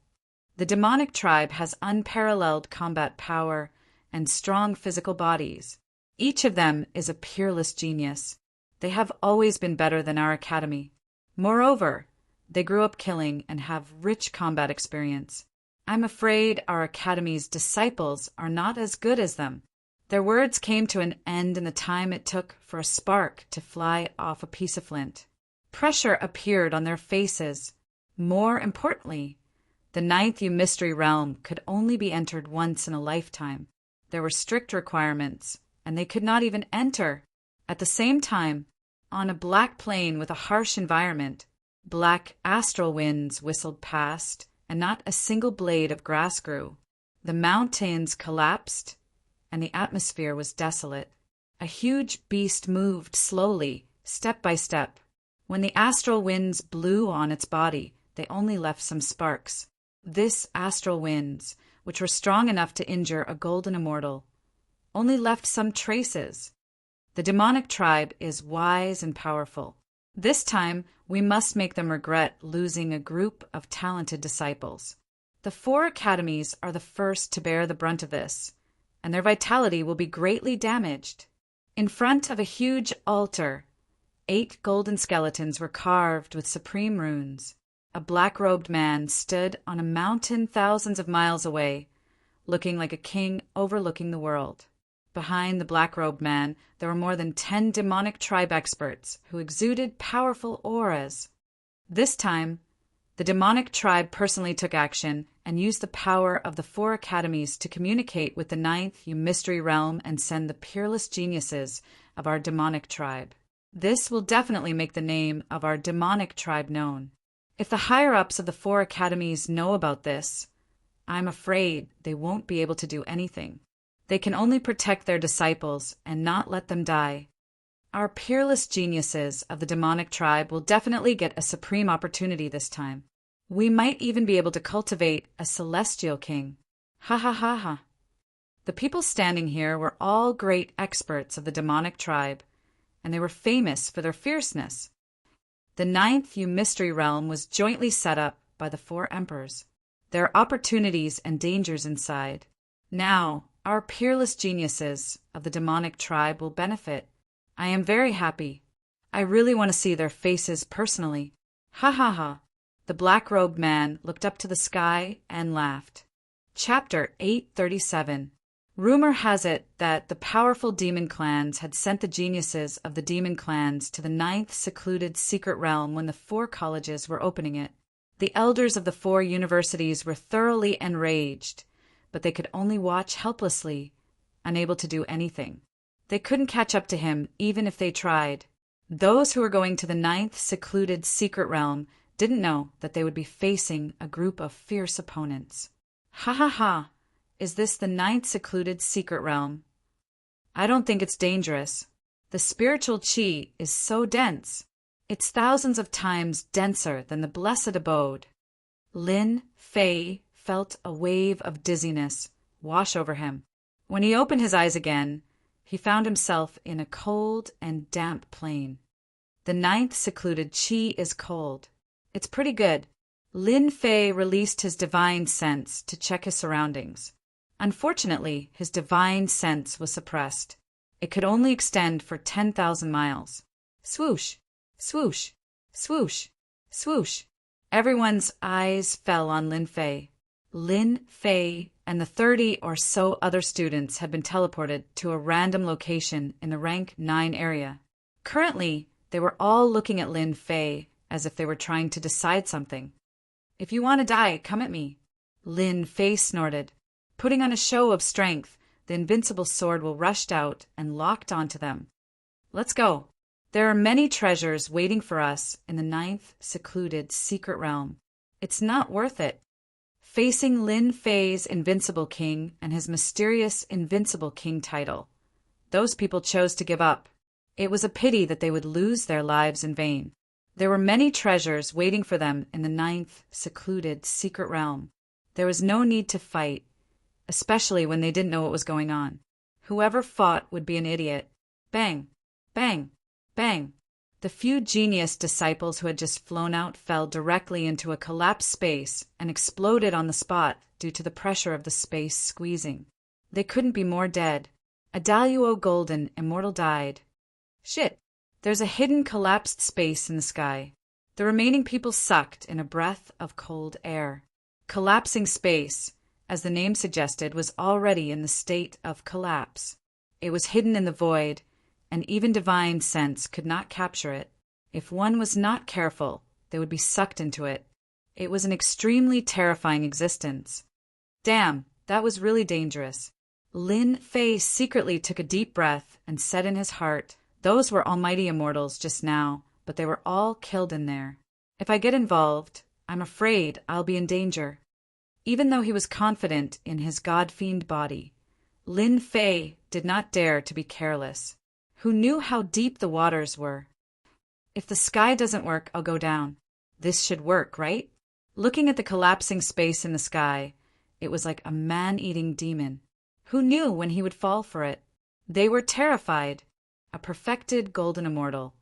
The demonic tribe has unparalleled combat power and strong physical bodies. Each of them is a peerless genius. They have always been better than our academy. Moreover, they grew up killing and have rich combat experience. I'm afraid our academy's disciples are not as good as them. Their words came to an end in the time it took for a spark to fly off a piece of flint. Pressure appeared on their faces. More importantly, the ninth mystery realm could only be entered once in a lifetime. There were strict requirements, and they could not even enter. At the same time, on a black plain with a harsh environment, black astral winds whistled past, and not a single blade of grass grew. The mountains collapsed, and the atmosphere was desolate. A huge beast moved slowly, step by step. When the astral winds blew on its body, they only left some sparks. This astral winds, which were strong enough to injure a golden immortal, only left some traces. The demonic tribe is wise and powerful. This time, we must make them regret losing a group of talented disciples. The 4 academies are the first to bear the brunt of this, and their vitality will be greatly damaged. In front of a huge altar, 8 golden skeletons were carved with supreme runes. A black-robed man stood on a mountain thousands of miles away, looking like a king overlooking the world. Behind the black-robed man, there were more than 10 demonic tribe experts who exuded powerful auras. This time, the demonic tribe personally took action and used the power of the 4 academies to communicate with the 9th mystery realm and send the peerless geniuses of our demonic tribe. This will definitely make the name of our demonic tribe known. If the higher-ups of the 4 academies know about this, I'm afraid they won't be able to do anything. They can only protect their disciples and not let them die. Our peerless geniuses of the demonic tribe will definitely get a supreme opportunity this time. We might even be able to cultivate a celestial king. Ha ha ha ha. The people standing here were all great experts of the demonic tribe, and they were famous for their fierceness. The 9th mystery realm was jointly set up by the 4 emperors. There are opportunities and dangers inside. Now, our peerless geniuses of the demonic tribe will benefit. I am very happy. I really want to see their faces personally. Ha ha ha. The black-robed man looked up to the sky and laughed. Chapter 837. Rumor has it that the powerful demon clans had sent the geniuses of the demon clans to the 9th secluded secret realm when the 4 colleges were opening it. The elders of the 4 universities were thoroughly enraged, but they could only watch helplessly, unable to do anything. They couldn't catch up to him even if they tried. Those who were going to the 9th secluded secret realm didn't know that they would be facing a group of fierce opponents. Ha ha ha! Is this the 9th secluded secret realm? I don't think it's dangerous. The spiritual chi is so dense. It's thousands of times denser than the blessed abode. Lin Fei felt a wave of dizziness wash over him. When he opened his eyes again, he found himself in a cold and damp plain. The 9th secluded chi is cold. It's pretty good. Lin Fei released his divine sense to check his surroundings. Unfortunately, his divine sense was suppressed. It could only extend for 10,000 miles. Swoosh, swoosh, swoosh, swoosh. Everyone's eyes fell on Lin Fei. Lin Fei and the 30 or so other students had been teleported to a random location in the rank 9 area. Currently, they were all looking at Lin Fei as if they were trying to decide something. If you want to die, come at me. Lin Fei snorted. Putting on a show of strength, the invincible sword will rushed out and locked onto them. Let's go. There are many treasures waiting for us in the 9th secluded secret realm. It's not worth it. Facing Lin Fei's invincible king and his mysterious invincible king title, those people chose to give up. It was a pity that they would lose their lives in vain. There were many treasures waiting for them in the 9th secluded secret realm. There was no need to fight, especially when they didn't know what was going on. Whoever fought would be an idiot. Bang, bang, bang. The few genius disciples who had just flown out fell directly into a collapsed space and exploded on the spot due to the pressure of the space squeezing. They couldn't be more dead. Adalio Golden, immortal, died. Shit, there's a hidden collapsed space in the sky. The remaining people sucked in a breath of cold air. Collapsing space, as the name suggested, was already in the state of collapse. It was hidden in the void, and even divine sense could not capture it. If one was not careful, they would be sucked into it. It was an extremely terrifying existence. Damn, that was really dangerous. Lin Fei secretly took a deep breath and said in his heart, "Those were almighty immortals just now, but they were all killed in there. If I get involved, I'm afraid I'll be in danger." Even though he was confident in his god-fiend body, Lin Fei did not dare to be careless. Who knew how deep the waters were? If the sky doesn't work, I'll go down. This should work, right? Looking at the collapsing space in the sky, it was like a man-eating demon. Who knew when he would fall for it? They were terrified. A perfected golden immortal,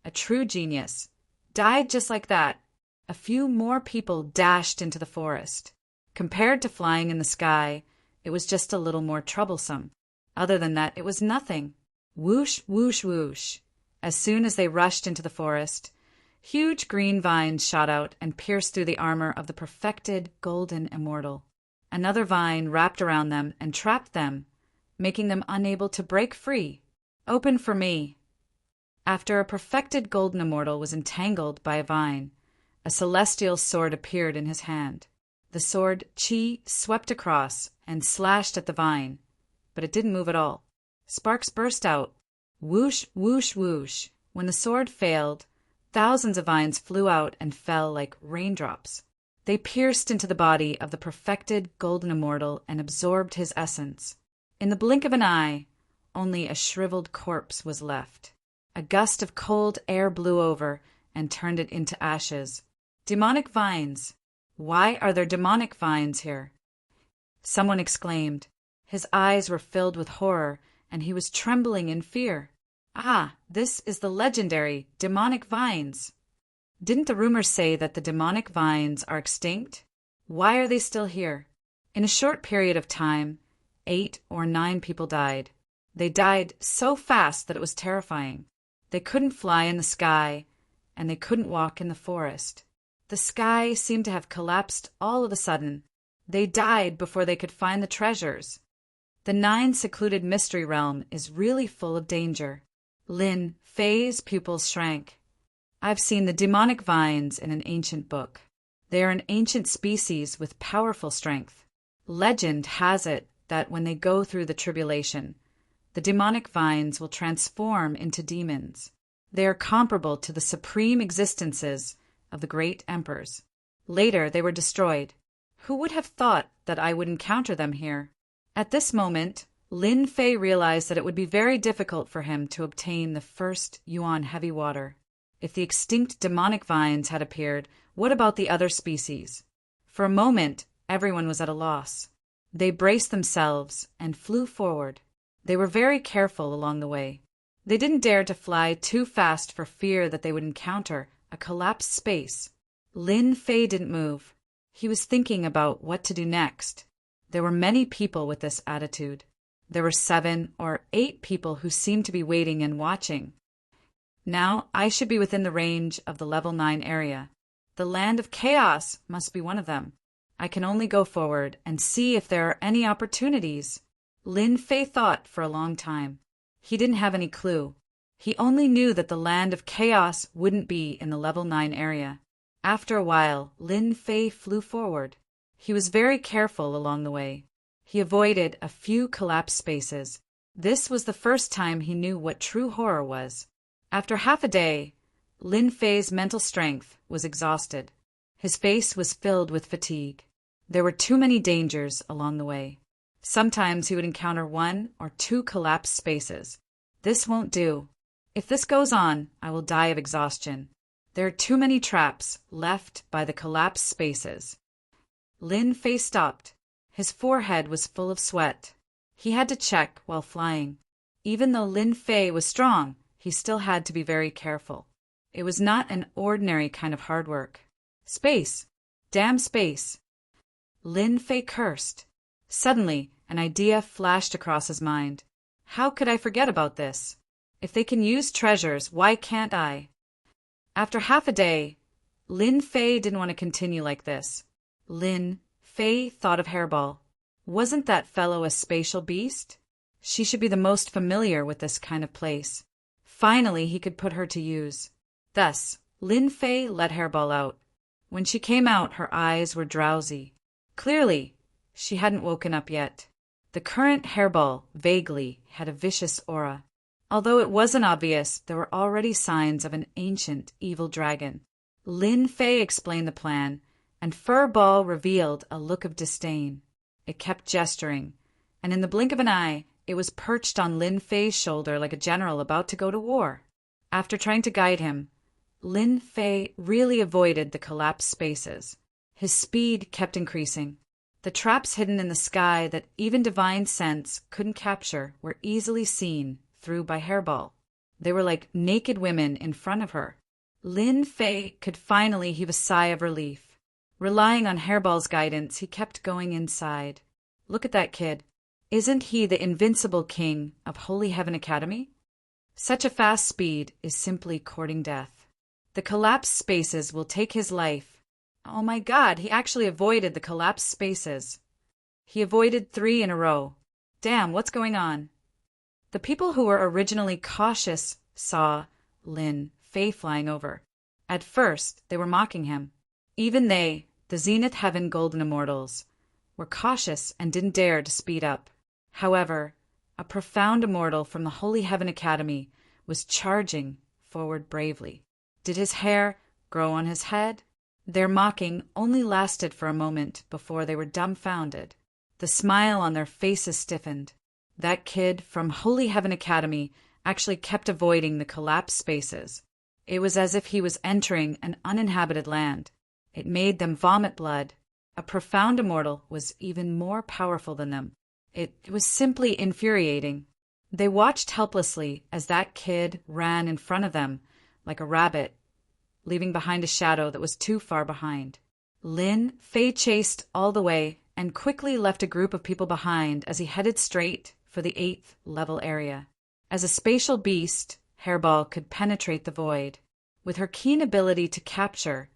a true genius, died just like that. A few more people dashed into the forest. Compared to flying in the sky, it was just a little more troublesome. Other than that, it was nothing. Whoosh, whoosh, whoosh. As soon as they rushed into the forest, huge green vines shot out and pierced through the armor of the perfected golden immortal. Another vine wrapped around them and trapped them, making them unable to break free. Open for me. After a perfected golden immortal was entangled by a vine, a celestial sword appeared in his hand. The sword Qi swept across and slashed at the vine, but it didn't move at all. Sparks burst out. Whoosh, whoosh, whoosh. When the sword failed, thousands of vines flew out and fell like raindrops. They pierced into the body of the perfected golden immortal and absorbed his essence. In the blink of an eye, only a shriveled corpse was left. A gust of cold air blew over and turned it into ashes. Demonic vines. Why are there demonic vines here? Someone exclaimed. His eyes were filled with horror, and he was trembling in fear. Ah, this is the legendary demonic vines. Didn't the rumors say that the demonic vines are extinct? Why are they still here? In a short period of time, 8 or 9 people died. They died so fast that it was terrifying. They couldn't fly in the sky, and they couldn't walk in the forest. The sky seemed to have collapsed all of a sudden. They died before they could find the treasures. The 9 secluded mystery realm is really full of danger. Lin Fei's pupils shrank. I've seen the demonic vines in an ancient book. They are an ancient species with powerful strength. Legend has it that when they go through the tribulation, the demonic vines will transform into demons. They are comparable to the supreme existences of the great emperors. Later, they were destroyed. Who would have thought that I would encounter them here? At this moment, Lin Fei realized that it would be very difficult for him to obtain the first Yuan heavy water. If the extinct demonic vines had appeared, what about the other species? For a moment, everyone was at a loss. They braced themselves and flew forward. They were very careful along the way. They didn't dare to fly too fast for fear that they would encounter a collapsed space. Lin Fei didn't move. He was thinking about what to do next. There were many people with this attitude. There were 7 or 8 people who seemed to be waiting and watching. Now I should be within the range of the level 9 area. The land of chaos must be one of them. I can only go forward and see if there are any opportunities. Lin Fei thought for a long time. He didn't have any clue. He only knew that the land of chaos wouldn't be in the level 9 area. After a while, Lin Fei flew forward. He was very careful along the way. He avoided a few collapsed spaces. This was the first time he knew what true horror was. After half a day, Lin Fei's mental strength was exhausted. His face was filled with fatigue. There were too many dangers along the way. Sometimes he would encounter 1 or 2 collapsed spaces. This won't do. If this goes on, I will die of exhaustion. There are too many traps left by the collapsed spaces. Lin Fei stopped. His forehead was full of sweat. He had to check while flying. Even though Lin Fei was strong, he still had to be very careful. It was not an ordinary kind of hard work. Space! Damn space! Lin Fei cursed. Suddenly, an idea flashed across his mind. How could I forget about this? If they can use treasures, why can't I? After half a day, Lin Fei didn't want to continue like this. Lin Fei thought of Hairball. Wasn't that fellow a spatial beast? She should be the most familiar with this kind of place. Finally, he could put her to use. Thus, Lin Fei let Hairball out. When she came out, her eyes were drowsy. Clearly, she hadn't woken up yet. The current Hairball, vaguely, had a vicious aura. Although it wasn't obvious, there were already signs of an ancient, evil dragon. Lin Fei explained the plan, and Furball revealed a look of disdain. It kept gesturing, and in the blink of an eye, it was perched on Lin Fei's shoulder like a general about to go to war. After trying to guide him, Lin Fei really avoided the collapsed spaces. His speed kept increasing. The traps hidden in the sky that even divine sense couldn't capture were easily seen through by Hairball. They were like naked women in front of her. Lin Fei could finally heave a sigh of relief. Relying on Hairball's guidance, he kept going inside. Look at that kid. Isn't he the invincible king of Holy Heaven Academy? Such a fast speed is simply courting death. The collapsed spaces will take his life. Oh my God, he actually avoided the collapsed spaces. He avoided 3 in a row. Damn, what's going on? The people who were originally cautious saw Lin Fei flying over. At first, they were mocking him. Even they, the Zenith Heaven Golden Immortals, were cautious and didn't dare to speed up. However, a profound immortal from the Holy Heaven Academy was charging forward bravely. Did his hair grow on his head? Their mocking only lasted for a moment before they were dumbfounded. The smile on their faces stiffened. That kid from Holy Heaven Academy actually kept avoiding the collapsed spaces. It was as if he was entering an uninhabited land. It made them vomit blood. A profound immortal was even more powerful than them. It was simply infuriating. They watched helplessly as that kid ran in front of them like a rabbit, leaving behind a shadow that was too far behind. Lin Fei chased all the way and quickly left a group of people behind as he headed straight for the 8th level area. As a spatial beast, Hairball could penetrate the void. With her keen ability to capture,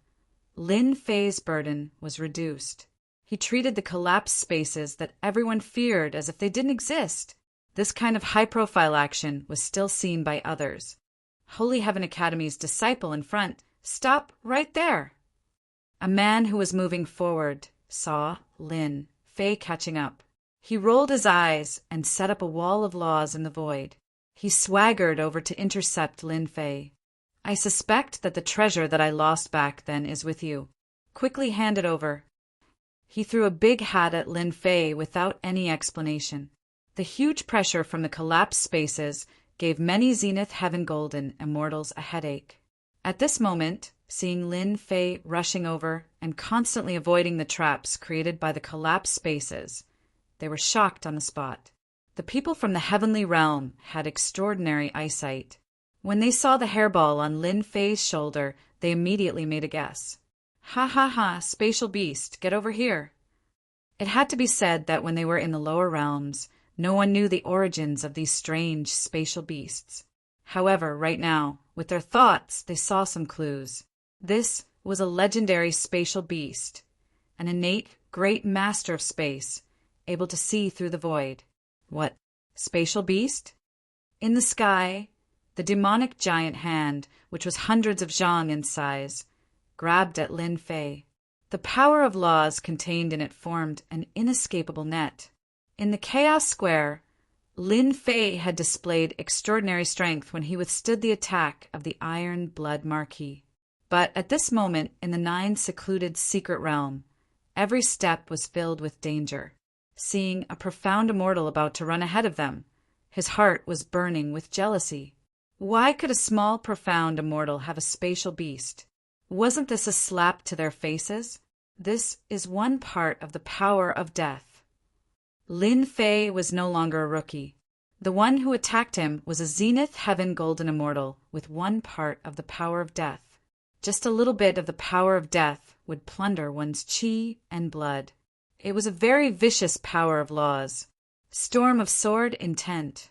Lin Fei's burden was reduced. He treated the collapsed spaces that everyone feared as if they didn't exist. This kind of high-profile action was still seen by others. Holy Heaven Academy's disciple in front, "Stop right there!" A man who was moving forward saw Lin Fei catching up. He rolled his eyes and set up a wall of laws in the void. He swaggered over to intercept Lin Fei. "I suspect that the treasure that I lost back then is with you. Quickly hand it over." He threw a big hat at Lin Fei without any explanation. The huge pressure from the collapsed spaces gave many Zenith Heaven Golden immortals a headache. At this moment, seeing Lin Fei rushing over and constantly avoiding the traps created by the collapsed spaces, they were shocked on the spot. The people from the heavenly realm had extraordinary eyesight. When they saw the hairball on Lin Fei's shoulder, they immediately made a guess. "Ha ha ha, spatial beast, get over here." It had to be said that when they were in the lower realms, no one knew the origins of these strange spatial beasts. However, right now, with their thoughts, they saw some clues. This was a legendary spatial beast, an innate great master of space, able to see through the void. What? Spatial beast? In the sky, the demonic giant hand, which was hundreds of zhang in size, grabbed at Lin Fei. The power of laws contained in it formed an inescapable net. In the Chaos Square, Lin Fei had displayed extraordinary strength when he withstood the attack of the Iron Blood Marquis. But at this moment, in the 9 secluded secret realm, every step was filled with danger. Seeing a profound immortal about to run ahead of them, his heart was burning with jealousy. Why could a small, profound immortal have a spatial beast? Wasn't this a slap to their faces? This is one part of the power of death. Lin Fei was no longer a rookie. The one who attacked him was a Zenith Heaven Golden Immortal with one part of the power of death. Just a little bit of the power of death would plunder one's chi and blood. It was a very vicious power of laws. Storm of Sword Intent.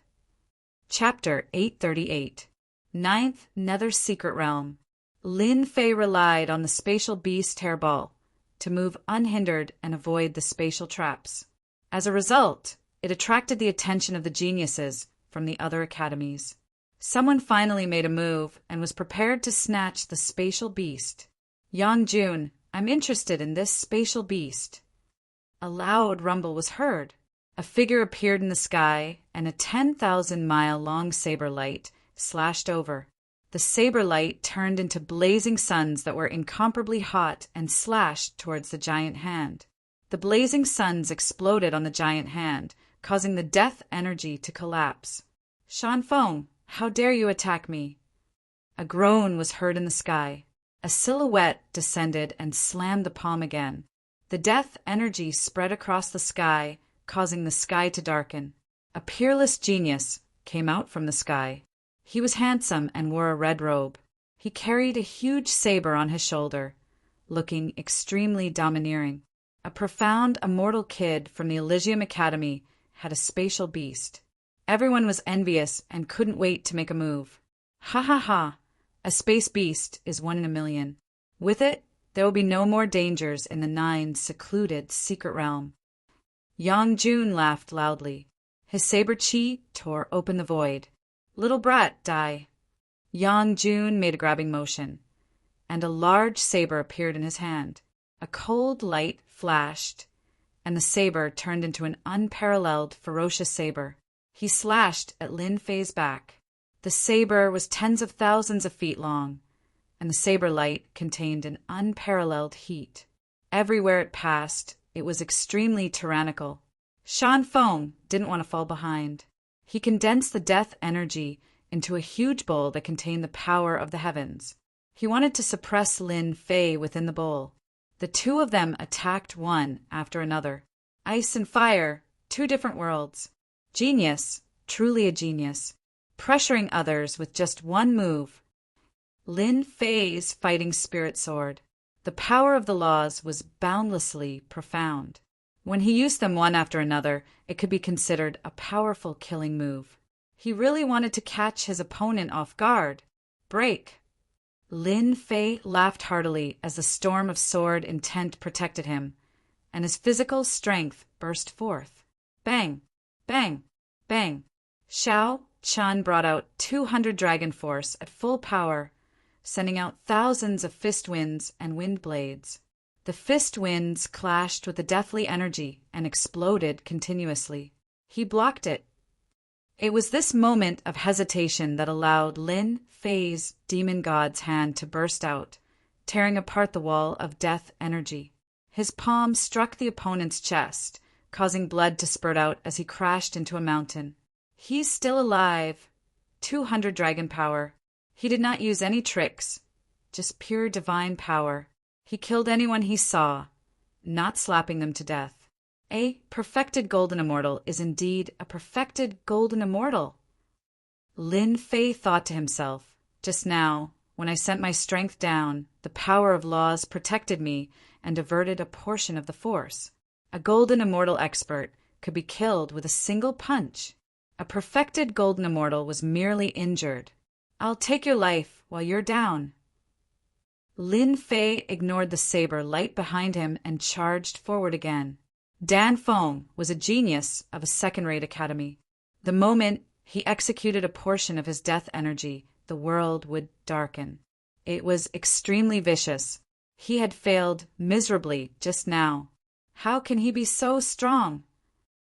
Chapter 838. Ninth Nether Secret Realm. Lin Fei relied on the spatial beast hairball to move unhindered and avoid the spatial traps. As a result, it attracted the attention of the geniuses from the other academies. Someone finally made a move and was prepared to snatch the spatial beast. Yang Jun, I'm interested in this spatial beast. A loud rumble was heard. A figure appeared in the sky, and a 10,000-mile-long saber light slashed over. The saber light turned into blazing suns that were incomparably hot and slashed towards the giant hand. The blazing suns exploded on the giant hand, causing the death energy to collapse. Shan Feng, how dare you attack me? A groan was heard in the sky. A silhouette descended and slammed the palm again. The death energy spread across the sky, causing the sky to darken. A peerless genius came out from the sky. He was handsome and wore a red robe. He carried a huge saber on his shoulder, looking extremely domineering. A profound, immortal kid from the Elysium Academy had a spatial beast. Everyone was envious and couldn't wait to make a move. Ha ha ha! A space beast is 1 in a million. With it, there will be no more dangers in the 9 secluded secret realm. Yang Jun laughed loudly. His saber chi tore open the void. Little brat, die. Yang Jun made a grabbing motion, and a large saber appeared in his hand. A cold light flashed, and the saber turned into an unparalleled, ferocious saber. He slashed at Lin Fei's back. The saber was tens of thousands of feet long, and the saber light contained an unparalleled heat. Everywhere it passed, it was extremely tyrannical. Shan Feng didn't want to fall behind. He condensed the death energy into a huge bowl that contained the power of the heavens. He wanted to suppress Lin Fei within the bowl. The two of them attacked one after another. Ice and fire, 2 different worlds. Genius, truly a genius, pressuring others with just one move. Lin Fei's fighting spirit sword. The power of the laws was boundlessly profound. When he used them one after another, it could be considered a powerful killing move. He really wanted to catch his opponent off guard. Break. Lin Fei laughed heartily as the storm of sword intent protected him, and his physical strength burst forth. Bang! Bang! Bang! Xiao Chun brought out 200 dragon force at full power, sending out thousands of fist winds and wind blades. The fist winds clashed with the deathly energy and exploded continuously. He blocked it. It was this moment of hesitation that allowed Lin Fei's demon god's hand to burst out, tearing apart the wall of death energy. His palm struck the opponent's chest, causing blood to spurt out as he crashed into a mountain. He's still alive. 200 dragon power. He did not use any tricks, just pure divine power. He killed anyone he saw, not slapping them to death. A perfected golden immortal is indeed a perfected golden immortal. Lin Fei thought to himself, just now, when I sent my strength down, the power of laws protected me and diverted a portion of the force. A golden immortal expert could be killed with a single punch. A perfected golden immortal was merely injured. I'll take your life while you're down. Lin Fei ignored the saber light behind him and charged forward again. Dan Feng was a genius of a second-rate academy. The moment he executed a portion of his death energy, the world would darken. It was extremely vicious. He had failed miserably just now. How can he be so strong?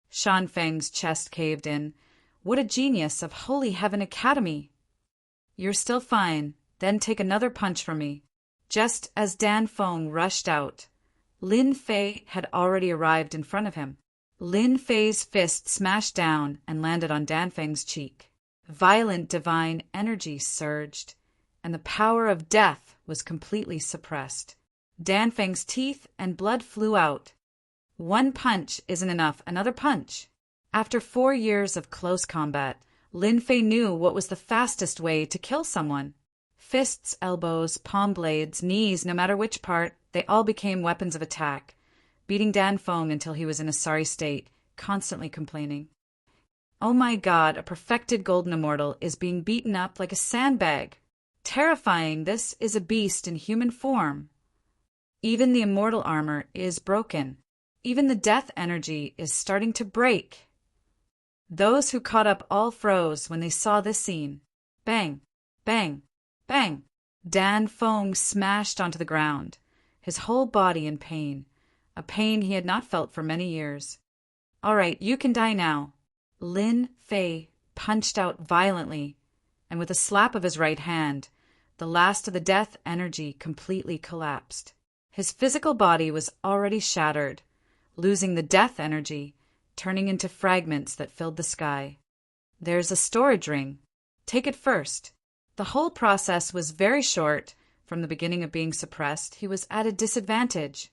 Shan Feng's chest caved in. What a genius of Holy Heaven Academy! You're still fine. Then take another punch from me. Just as Dan Feng rushed out, Lin Fei had already arrived in front of him. Lin Fei's fist smashed down and landed on Dan Feng's cheek. Violent divine energy surged, and the power of death was completely suppressed. Dan Feng's teeth and blood flew out. One punch isn't enough, another punch. After 4 years of close combat, Lin Fei knew what was the fastest way to kill someone. Fists, elbows, palm blades, knees, no matter which part, they all became weapons of attack, beating Dan Feng until he was in a sorry state, constantly complaining. Oh my God, a perfected golden immortal is being beaten up like a sandbag. Terrifying, this is a beast in human form. Even the immortal armor is broken. Even the death energy is starting to break. Those who caught up all froze when they saw this scene. Bang, bang, bang. Dan Feng smashed onto the ground, his whole body in pain, a pain he had not felt for many years. All right, you can die now. Lin Fei punched out violently, and with a slap of his right hand, the last of the death energy completely collapsed. His physical body was already shattered, losing the death energy, turning into fragments that filled the sky. There's a storage ring. Take it first. The whole process was very short. From the beginning of being suppressed, he was at a disadvantage.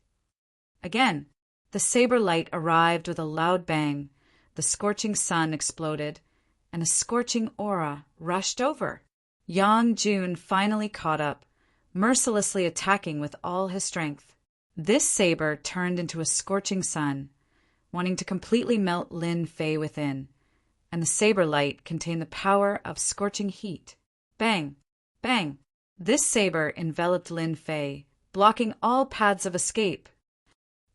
Again, the saber light arrived with a loud bang. The scorching sun exploded, and a scorching aura rushed over. Yang Jun finally caught up, mercilessly attacking with all his strength. This saber turned into a scorching sun, wanting to completely melt Lin Fei within, and the saber light contained the power of scorching heat. Bang! Bang! This saber enveloped Lin Fei, blocking all paths of escape.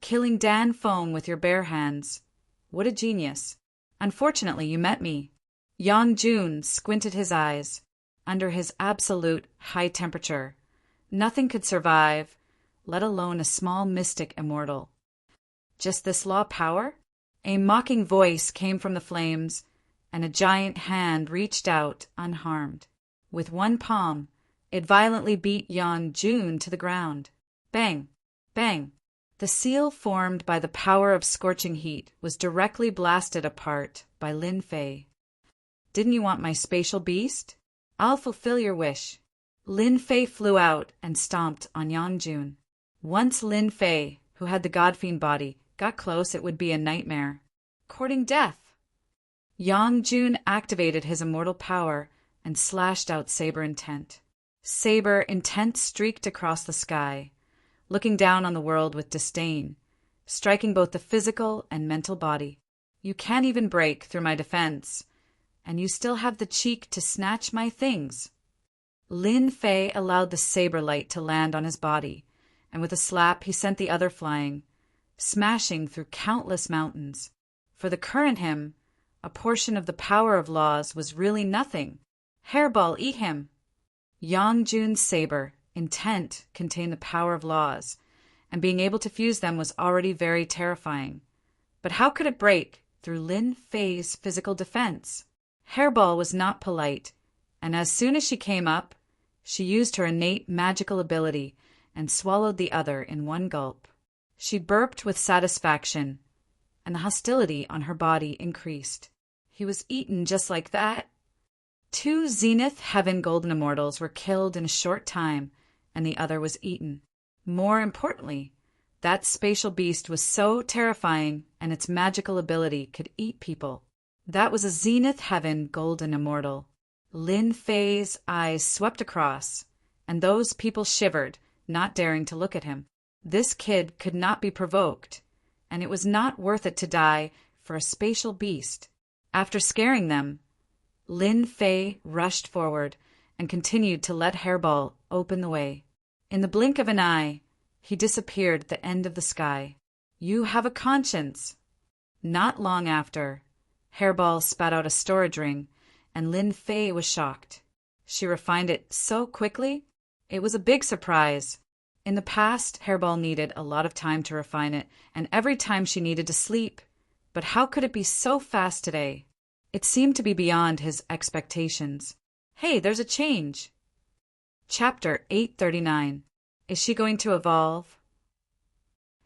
Killing Dan Feng with your bare hands. What a genius. Unfortunately, you met me. Yang Jun squinted his eyes. Under his absolute high temperature, nothing could survive, let alone a small mystic immortal. Just this law power? A mocking voice came from the flames, and a giant hand reached out unharmed. With one palm, it violently beat Yang Jun to the ground. Bang! Bang! The seal formed by the power of scorching heat was directly blasted apart by Lin Fei. Didn't you want my spatial beast? I'll fulfill your wish. Lin Fei flew out and stomped on Yang Jun. Once Lin Fei, who had the godfiend body, got close, it would be a nightmare. Courting death. Yang Jun activated his immortal power and slashed out Saber Intent. Saber Intent streaked across the sky, looking down on the world with disdain, striking both the physical and mental body. You can't even break through my defense, and you still have the cheek to snatch my things. Lin Fei allowed the saber light to land on his body, and with a slap he sent the other flying, smashing through countless mountains. For the current him, a portion of the power of laws was really nothing. Hairball, eat him! Yang Jun's saber, Intent, contained the power of laws, and being able to fuse them was already very terrifying. But how could it break through Lin Fei's physical defense? Hairball was not polite, and as soon as she came up, she used her innate magical ability and swallowed the other in one gulp. She burped with satisfaction, and the hostility on her body increased. He was eaten just like that. 2 Zenith Heaven Golden Immortals were killed in a short time, and the other was eaten. More importantly, that spatial beast was so terrifying, and its magical ability could eat people. That was a Zenith Heaven Golden Immortal. Lin Fei's eyes swept across, and those people shivered, not daring to look at him. This kid could not be provoked, and it was not worth it to die for a spatial beast. After scaring them, Lin Fei rushed forward and continued to let Hairball open the way. In the blink of an eye, he disappeared at the end of the sky. You have a conscience. Not long after, Hairball spat out a storage ring, and Lin Fei was shocked. She refined it so quickly, it was a big surprise. In the past, Hairball needed a lot of time to refine it, and every time she needed to sleep. But how could it be so fast today? It seemed to be beyond his expectations. Hey, there's a change. Chapter 839. Is she going to evolve?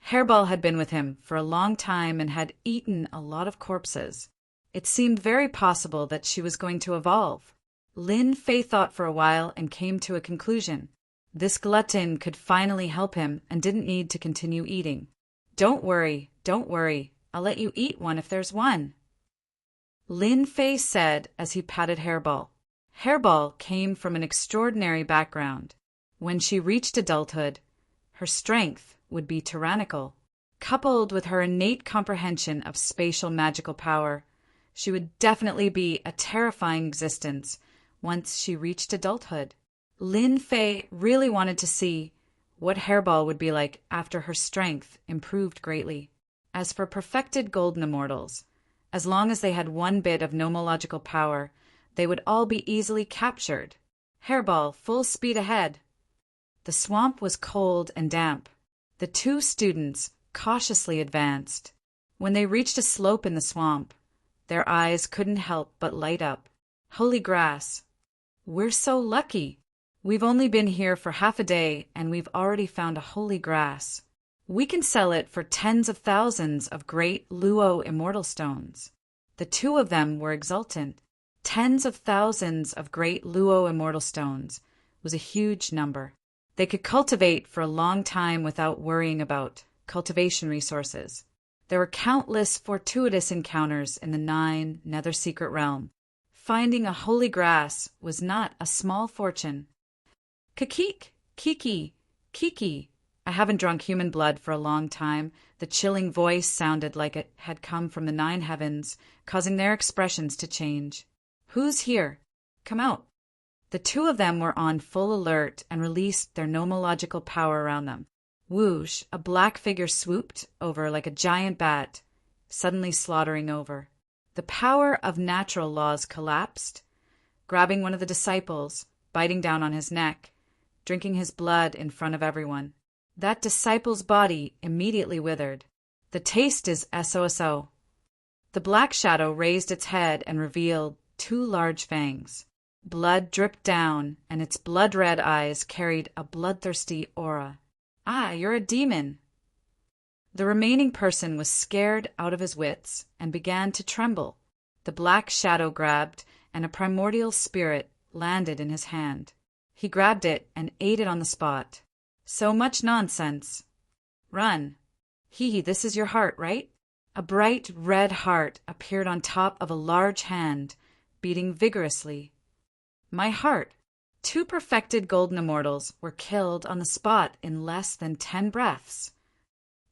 Hairball had been with him for a long time and had eaten a lot of corpses. It seemed very possible that she was going to evolve. Lin Fei thought for a while and came to a conclusion. This glutton could finally help him and didn't need to continue eating. Don't worry, don't worry. I'll let you eat one if there's one, Lin Fei said as he patted Hairball. Hairball came from an extraordinary background. When she reached adulthood, her strength would be tyrannical. Coupled with her innate comprehension of spatial magical power, she would definitely be a terrifying existence once she reached adulthood. Lin Fei really wanted to see what Hairball would be like after her strength improved greatly. As for perfected golden immortals, as long as they had one bit of nomological power, they would all be easily captured. Hairball, full speed ahead. The swamp was cold and damp. The two students cautiously advanced. When they reached a slope in the swamp, their eyes couldn't help but light up. Holy grass! We're so lucky! We've only been here for half a day and we've already found a holy grass. We can sell it for tens of thousands of great Luo immortal stones. The two of them were exultant. Tens of thousands of great Luo immortal stones was a huge number. They could cultivate for a long time without worrying about cultivation resources. There were countless fortuitous encounters in the 9 Nether Secret Realm. Finding a holy grass was not a small fortune. Kikik, Kiki, Kiki. I haven't drunk human blood for a long time. The chilling voice sounded like it had come from the 9 heavens, causing their expressions to change. Who's here? Come out. The two of them were on full alert and released their nomological power around them. Whoosh, a black figure swooped over like a giant bat, suddenly slaughtering over. The power of natural laws collapsed, grabbing one of the disciples, biting down on his neck, drinking his blood in front of everyone. That disciple's body immediately withered. The taste is SOSO. The black shadow raised its head and revealed 2 large fangs. Blood dripped down, and its blood-red eyes carried a bloodthirsty aura. Ah, you're a demon! The remaining person was scared out of his wits and began to tremble. The black shadow grabbed, and a primordial spirit landed in his hand. He grabbed it and ate it on the spot. So much nonsense. Run. Hee, this is your heart, right? A bright red heart appeared on top of a large hand, beating vigorously. My heart. 2 perfected golden immortals were killed on the spot in less than 10 breaths.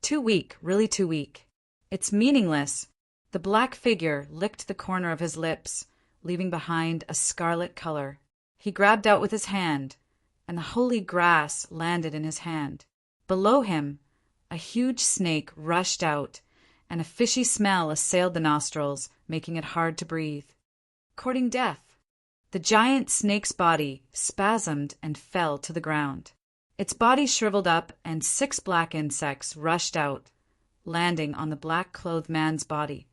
Too weak, really too weak. It's meaningless. The black figure licked the corner of his lips, leaving behind a scarlet color. He grabbed out with his hand, and the holy grass landed in his hand. Below him, a huge snake rushed out, and a fishy smell assailed the nostrils, making it hard to breathe. Courting death. The giant snake's body spasmed and fell to the ground. Its body shriveled up, and 6 black insects rushed out, landing on the black-clothed man's body.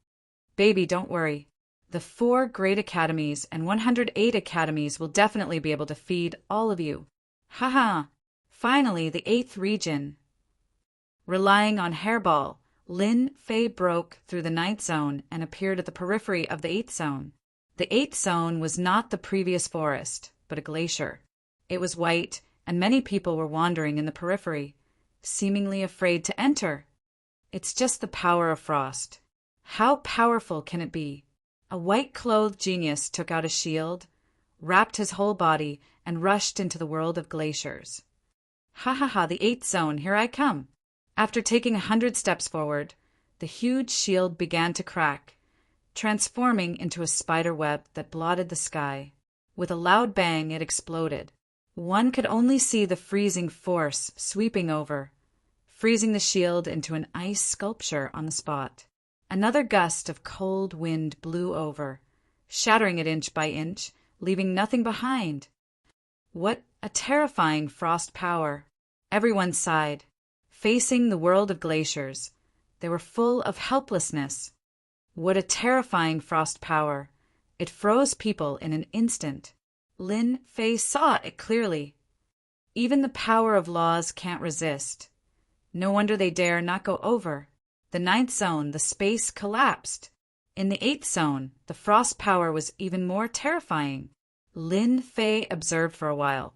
Baby, don't worry. The 4 great academies and 108 academies will definitely be able to feed all of you. Haha! Finally, the 8th region. Relying on Hairball, Lin Fei broke through the 9th zone and appeared at the periphery of the 8th zone. The 8th zone was not the previous forest, but a glacier. It was white, and many people were wandering in the periphery, seemingly afraid to enter. It's just the power of frost. How powerful can it be? A white-clothed genius took out a shield, wrapped his whole body, and rushed into the world of glaciers. Ha ha ha, the 8th zone, here I come. After taking 100 steps forward, the huge shield began to crack, transforming into a spider web that blotted the sky. With a loud bang, it exploded. One could only see the freezing force sweeping over, freezing the shield into an ice sculpture on the spot. Another gust of cold wind blew over, shattering it inch by inch, leaving nothing behind. What a terrifying frost power! Everyone sighed. Facing the world of glaciers, they were full of helplessness. What a terrifying frost power! It froze people in an instant. Lin Fei saw it clearly. Even the power of laws can't resist. No wonder they dare not go over. The 9th zone, the space collapsed. In the 8th zone, the frost power was even more terrifying. Lin Fei observed for a while,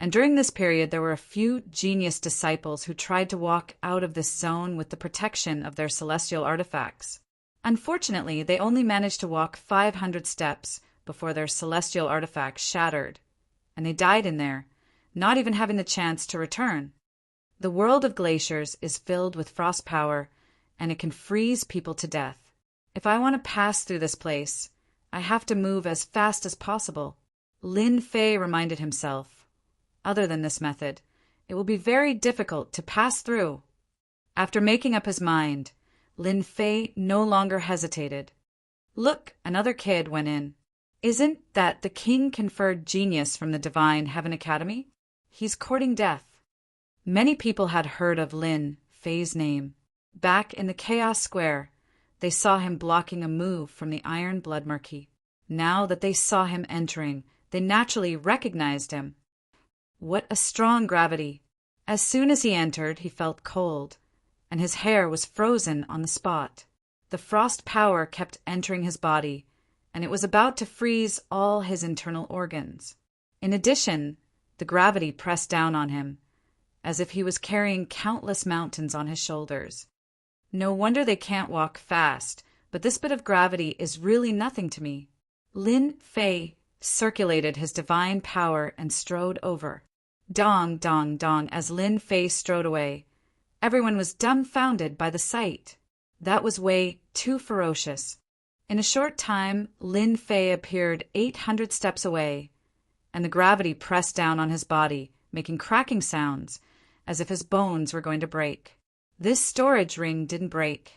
And during this period, there were a few genius disciples who tried to walk out of this zone with the protection of their celestial artifacts. Unfortunately, they only managed to walk 500 steps before their celestial artifacts shattered, and they died in there, not even having the chance to return. The world of glaciers is filled with frost power, and it can freeze people to death. If I want to pass through this place, I have to move as fast as possible. Lin Fei reminded himself. Other than this method, it will be very difficult to pass through. After making up his mind, Lin Fei no longer hesitated. Look, another kid went in. Isn't that the king conferred genius from the Divine Heaven Academy? He's courting death. Many people had heard of Lin Fei's name. Back in the Chaos Square, they saw him blocking a move from the Iron Blood Marquis. Now that they saw him entering, they naturally recognized him. What a strong gravity! As soon as he entered, he felt cold, and his hair was frozen on the spot. The frost power kept entering his body, and it was about to freeze all his internal organs. In addition, the gravity pressed down on him, as if he was carrying countless mountains on his shoulders. No wonder they can't walk fast, but this bit of gravity is really nothing to me. Lin Fei circulated his divine power and strode over. Dong, dong, dong, as Lin Fei strode away. Everyone was dumbfounded by the sight. That was way too ferocious. In a short time, Lin Fei appeared 800 steps away, and the gravity pressed down on his body, making cracking sounds, as if his bones were going to break. This storage ring didn't break.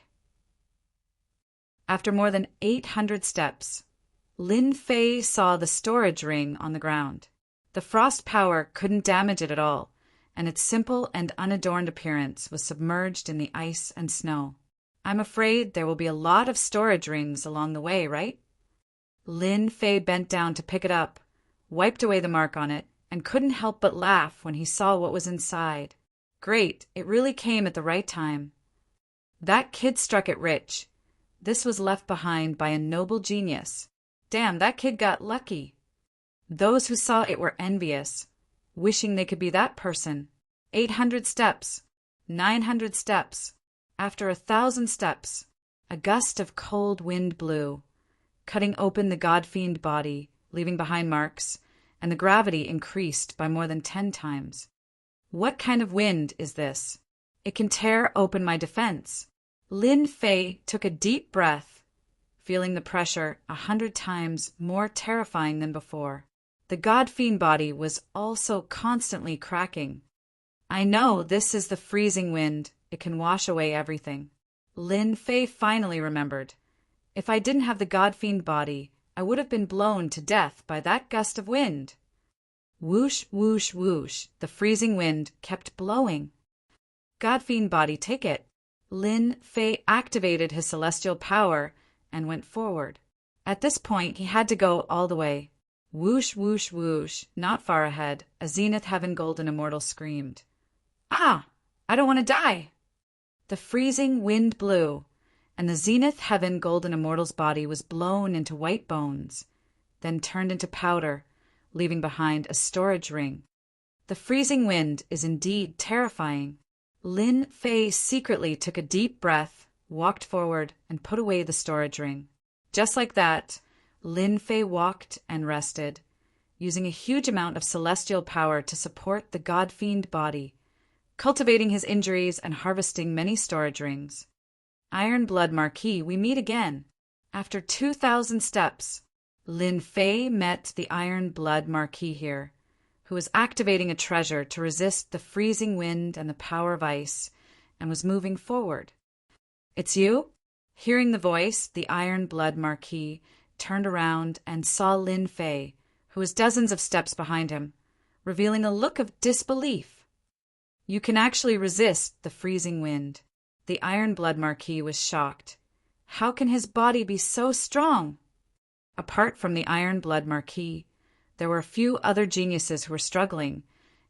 After more than 800 steps, Lin Fei saw the storage ring on the ground. The frost power couldn't damage it at all, and its simple and unadorned appearance was submerged in the ice and snow. I'm afraid there will be a lot of storage rings along the way, right? Lin Fei bent down to pick it up, wiped away the mark on it, and couldn't help but laugh when he saw what was inside. Great, it really came at the right time. That kid struck it rich. This was left behind by a noble genius. Damn, that kid got lucky. Those who saw it were envious, wishing they could be that person. 800 steps, 900 steps. After 1,000 steps, a gust of cold wind blew, cutting open the god-fiend body, leaving behind marks, and the gravity increased by more than 10 times. What kind of wind is this? It can tear open my defense. Lin Fei took a deep breath, feeling the pressure 100 times more terrifying than before. The god-fiend body was also constantly cracking. I know this is the freezing wind. It can wash away everything. Lin Fei finally remembered. If I didn't have the god-fiend body, I would have been blown to death by that gust of wind. Whoosh, whoosh, whoosh, the freezing wind kept blowing. God-fiend body, take it. Lin Fei activated his celestial power and went forward. At this point, he had to go all the way. Whoosh, whoosh, whoosh, not far ahead, a Zenith Heaven Golden Immortal screamed. Ah, I don't want to die. The freezing wind blew, and the Zenith Heaven Golden Immortal's body was blown into white bones, then turned into powder, leaving behind a storage ring. The freezing wind is indeed terrifying. Lin Fei secretly took a deep breath, walked forward, and put away the storage ring. Just like that, Lin Fei walked and rested, using a huge amount of celestial power to support the god-fiend body, cultivating his injuries and harvesting many storage rings. Iron Blood Marquis, we meet again. After 2,000 steps, Lin Fei met the Iron Blood Marquis here, who was activating a treasure to resist the freezing wind and the power of ice, and was moving forward. It's you? Hearing the voice, the Iron Blood Marquis turned around and saw Lin Fei, who was dozens of steps behind him, revealing a look of disbelief. You can actually resist the freezing wind. The Iron Blood Marquis was shocked. How can his body be so strong? Apart from the Iron Blood Marquis, there were a few other geniuses who were struggling,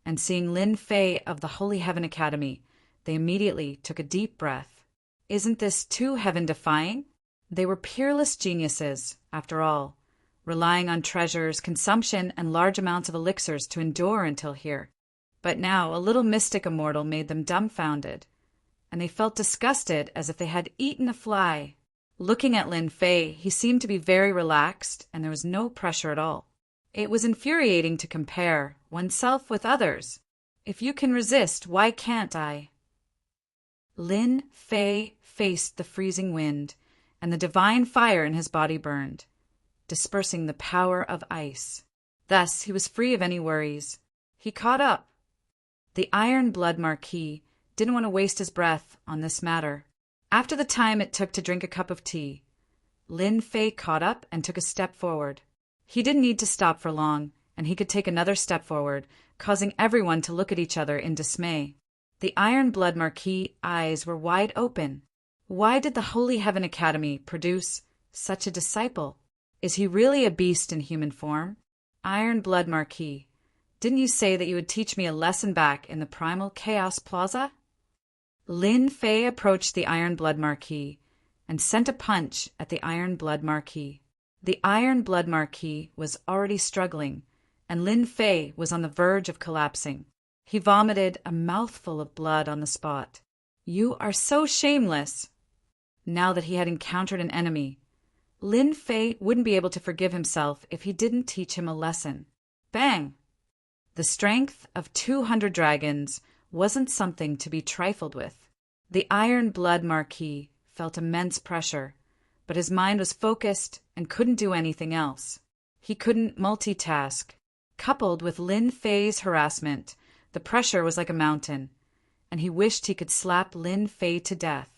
and seeing Lin Fei of the Holy Heaven Academy, they immediately took a deep breath. Isn't this too heaven-defying? They were peerless geniuses, after all. relying on treasures, consumption, and large amounts of elixirs to endure until here. But now a little mystic immortal made them dumbfounded, and they felt disgusted as if they had eaten a fly. Looking at Lin Fei, he seemed to be very relaxed, and there was no pressure at all. It was infuriating to compare oneself with others. If you can resist, why can't I? Lin Fei faced the freezing wind, and the divine fire in his body burned, dispersing the power of ice. Thus he was free of any worries. He caught up. The Iron Blood Marquis didn't want to waste his breath on this matter. After the time it took to drink a cup of tea, Lin Fei caught up and took a step forward. He didn't need to stop for long, and he could take another step forward, causing everyone to look at each other in dismay. The Iron Blood Marquis' eyes were wide open. Why did the Holy Heaven Academy produce such a disciple? Is he really a beast in human form? Iron Blood Marquis, didn't you say that you would teach me a lesson back in the Primal Chaos Plaza? Lin Fei approached the Iron Blood Marquis and sent a punch at the Iron Blood Marquis. The Iron Blood Marquis was already struggling, and Lin Fei was on the verge of collapsing. He vomited a mouthful of blood on the spot. You are so shameless! Now that he had encountered an enemy, Lin Fei wouldn't be able to forgive himself if he didn't teach him a lesson. Bang! The strength of 200 dragons wasn't something to be trifled with. The Iron Blood Marquis felt immense pressure, but his mind was focused and couldn't do anything else. He couldn't multitask. Coupled with Lin Fei's harassment, the pressure was like a mountain, and he wished he could slap Lin Fei to death.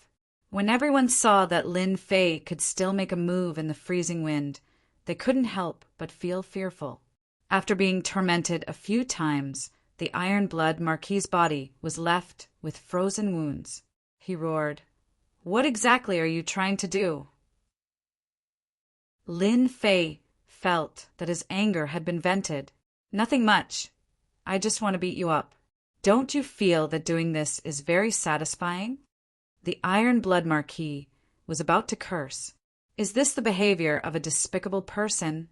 When everyone saw that Lin Fei could still make a move in the freezing wind, they couldn't help but feel fearful. After being tormented a few times, the Iron Blood Marquis' body was left with frozen wounds. He roared, "What exactly are you trying to do?" Lin Fei felt that his anger had been vented. "Nothing much. I just want to beat you up. Don't you feel that doing this is very satisfying?" The Iron Blood Marquis was about to curse. Is this the behavior of a despicable person?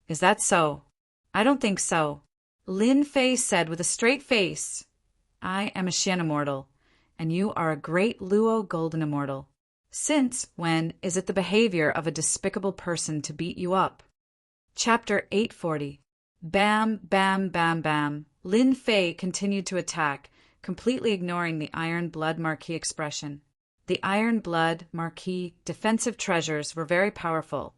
Is that so? I don't think so. Lin Fei said with a straight face, "I am a Shen Immortal, and you are a great Luo Golden Immortal. Since when is it the behavior of a despicable person to beat you up?" Chapter 840. Bam, bam, bam, bam. Lin Fei continued to attack, completely ignoring the Iron Blood Marquis expression. The Iron Blood Marquis defensive treasures were very powerful,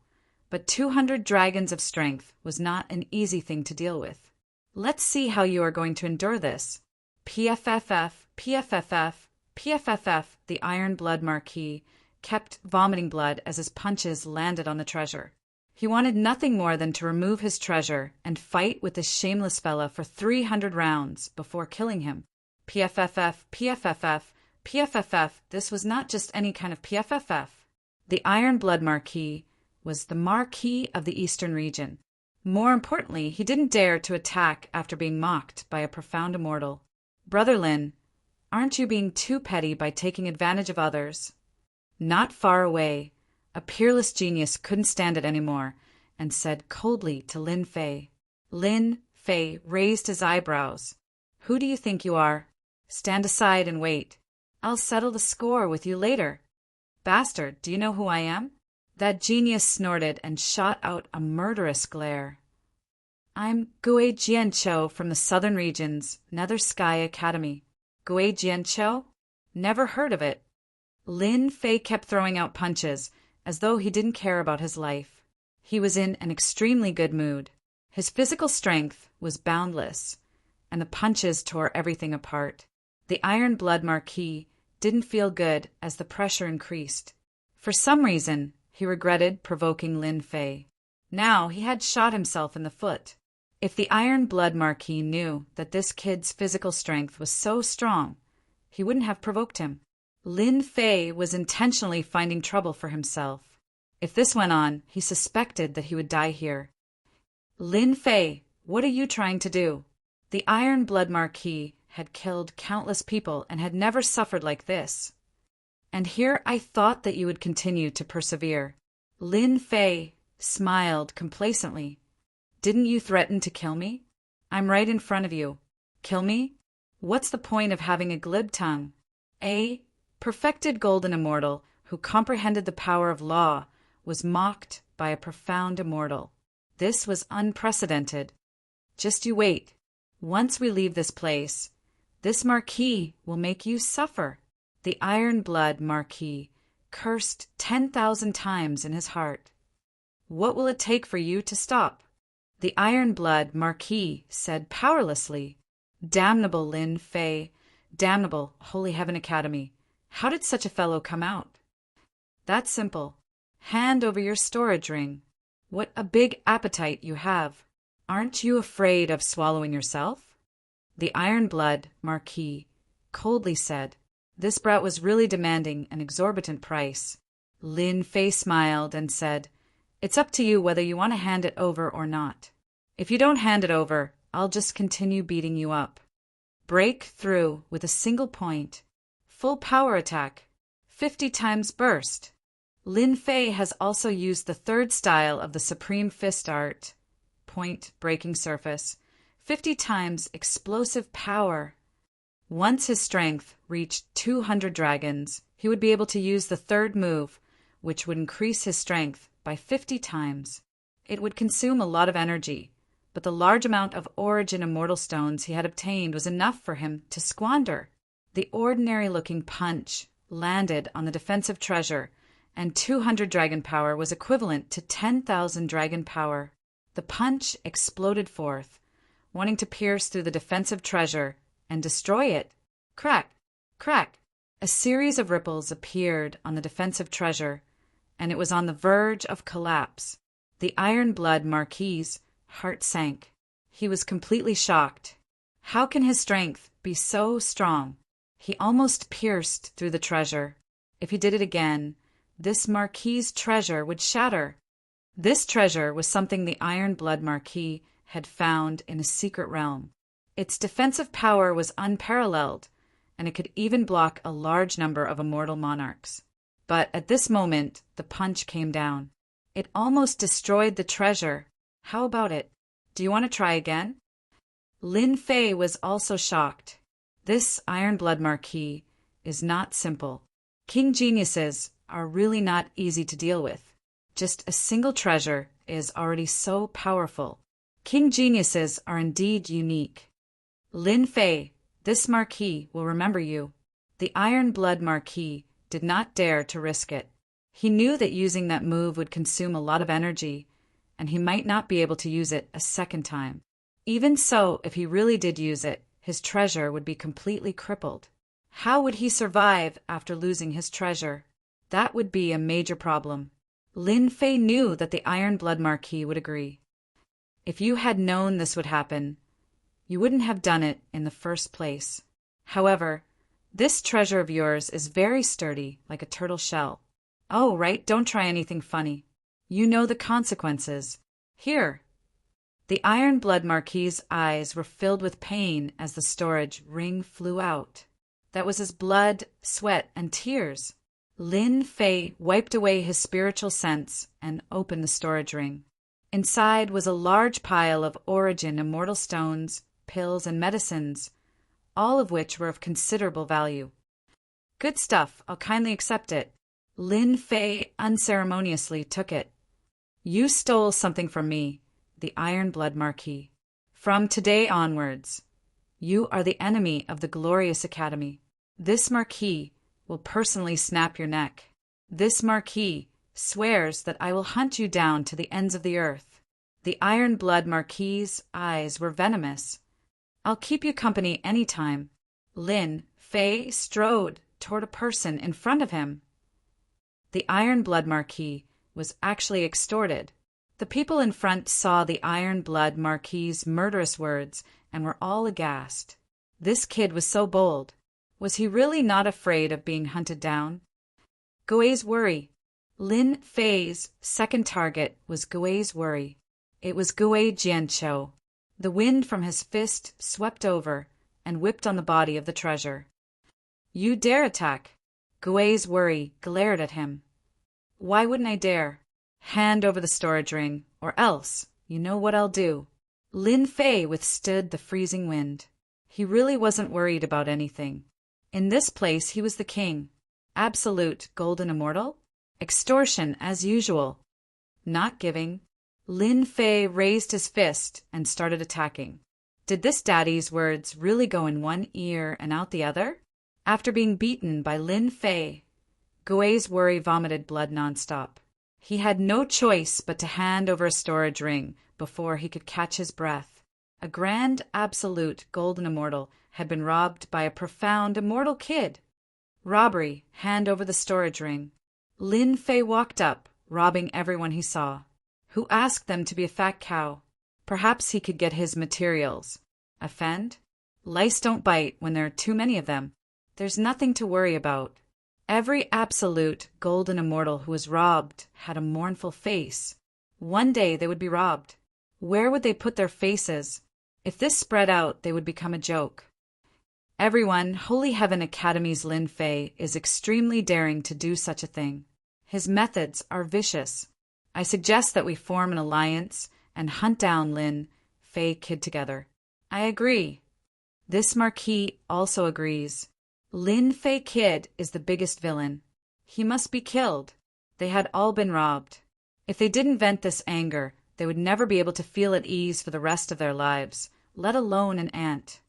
but 200 dragons of strength was not an easy thing to deal with. Let's see how you are going to endure this. PFFF, PFFF, PFFF, the Iron Blood Marquis kept vomiting blood as his punches landed on the treasure. He wanted nothing more than to remove his treasure and fight with this shameless fella for 300 rounds before killing him. PFFF, PFFF, PFFF, this was not just any kind of PFFF. The Iron Blood Marquis was the Marquis of the Eastern region. More importantly, he didn't dare to attack after being mocked by a profound immortal. Brother Lin, aren't you being too petty by taking advantage of others? Not far away, a peerless genius couldn't stand it anymore and said coldly to Lin Fei. Lin Fei raised his eyebrows. Who do you think you are? Stand aside and wait. I'll settle the score with you later. Bastard, do you know who I am? That genius snorted and shot out a murderous glare. I'm Gui Jianqiu from the Southern Regions, Nether Sky Academy. Gui Jianqiu? Never heard of it. Lin Fei kept throwing out punches, as though he didn't care about his life. He was in an extremely good mood. His physical strength was boundless, and the punches tore everything apart. The Iron Blood Marquis didn't feel good as the pressure increased. For some reason, he regretted provoking Lin Fei. Now he had shot himself in the foot. If the Iron Blood Marquis knew that this kid's physical strength was so strong, he wouldn't have provoked him. Lin Fei was intentionally finding trouble for himself. If this went on, he suspected that he would die here. Lin Fei, what are you trying to do? The Iron Blood Marquis had killed countless people and had never suffered like this. And here I thought that you would continue to persevere. Lin Fei, smiled complacently. Didn't you threaten to kill me? I'm right in front of you. Kill me? What's the point of having a glib tongue? A perfected golden immortal who comprehended the power of law was mocked by a profound immortal. This was unprecedented. Just you wait. Once we leave this place, this Marquis will make you suffer. The iron-blood Marquis cursed 10,000 times in his heart. What will it take for you to stop? The iron-blood Marquis said powerlessly. Damnable Lin Fei, damnable Holy Heaven Academy. How did such a fellow come out? That's simple. Hand over your storage ring. What a big appetite you have. Aren't you afraid of swallowing yourself? The iron-blood Marquis coldly said. This brat was really demanding an exorbitant price. Lin Fei smiled and said, It's up to you whether you want to hand it over or not. If you don't hand it over, I'll just continue beating you up. Break through with a single point. Full power attack. 50 times burst. Lin Fei has also used the third style of the Supreme Fist art, point breaking surface, 50 times explosive power. Once his strength reached 200 dragons, he would be able to use the third move, which would increase his strength by 50 times. It would consume a lot of energy, but the large amount of origin immortal stones he had obtained was enough for him to squander. The ordinary-looking punch landed on the defensive treasure, and 200 dragon power was equivalent to 10,000 dragon power. The punch exploded forth, wanting to pierce through the defensive treasure and destroy it. Crack! Crack! A series of ripples appeared on the defensive treasure, and it was on the verge of collapse. The iron-blood Marquis' heart sank. He was completely shocked. How can his strength be so strong? He almost pierced through the treasure. If he did it again, this Marquis' treasure would shatter. This treasure was something the iron-blood Marquis had found in a secret realm. Its defensive power was unparalleled, and it could even block a large number of immortal monarchs. But at this moment, the punch came down. It almost destroyed the treasure. How about it? Do you want to try again? Lin Fei was also shocked. This iron-blood Marquis is not simple. King geniuses are really not easy to deal with. Just a single treasure is already so powerful. King geniuses are indeed unique. Lin Fei, this Marquis will remember you. The iron-blood Marquis did not dare to risk it. He knew that using that move would consume a lot of energy, and he might not be able to use it a second time. Even so, if he really did use it, his treasure would be completely crippled. How would he survive after losing his treasure? That would be a major problem. Lin Fei knew that the iron-blood Marquis would agree. If you had known this would happen, you wouldn't have done it in the first place. However, this treasure of yours is very sturdy, like a turtle shell. Oh, right, don't try anything funny. You know the consequences. Here. The iron-blood Marquis' eyes were filled with pain as the storage ring flew out. That was his blood, sweat, and tears. Lin Fei wiped away his spiritual sense and opened the storage ring. Inside was a large pile of origin immortal stones, pills, and medicines, all of which were of considerable value. Good stuff, I'll kindly accept it. Lin Fei unceremoniously took it. You stole something from me, the iron-blood Marquis. From today onwards, you are the enemy of the glorious Academy. This Marquis will personally snap your neck. This Marquis swears that I will hunt you down to the ends of the earth. The iron-blood Marquis' eyes were venomous. I'll keep you company any time. Lin Fei strode toward a person in front of him. The iron-blood Marquis was actually extorted. The people in front saw the iron-blood Marquis' murderous words and were all aghast. This kid was so bold. Was he really not afraid of being hunted down? Gui's worry. Lin Fei's second target was Gui's worry. It was Gui Jianqiu. The wind from his fist swept over and whipped on the body of the treasure. You dare attack? Gui's worry glared at him. Why wouldn't I dare? Hand over the storage ring, or else, you know what I'll do. Lin Fei withstood the freezing wind. He really wasn't worried about anything. In this place he was the king. Absolute golden immortal? Extortion as usual. Not giving. Lin Fei raised his fist and started attacking. Did this daddy's words really go in one ear and out the other? After being beaten by Lin Fei, Gui's worry vomited blood nonstop. He had no choice but to hand over a storage ring before he could catch his breath. A grand, absolute, golden immortal had been robbed by a profound, immortal kid. Robbery, hand over the storage ring. Lin Fei walked up, robbing everyone he saw. Who asked them to be a fat cow? Perhaps he could get his materials. Offend? Lice don't bite when there are too many of them. There's nothing to worry about. Every absolute, golden immortal who was robbed had a mournful face. One day they would be robbed. Where would they put their faces? If this spread out, they would become a joke. Everyone, Holy Heaven Academy's Lin Fei is extremely daring to do such a thing. His methods are vicious. I suggest that we form an alliance and hunt down Lin Fei Kid together. I agree. This Marquis also agrees. Lin Fei Kid is the biggest villain. He must be killed. They had all been robbed. If they didn't vent this anger, they would never be able to feel at ease for the rest of their lives, let alone an ant.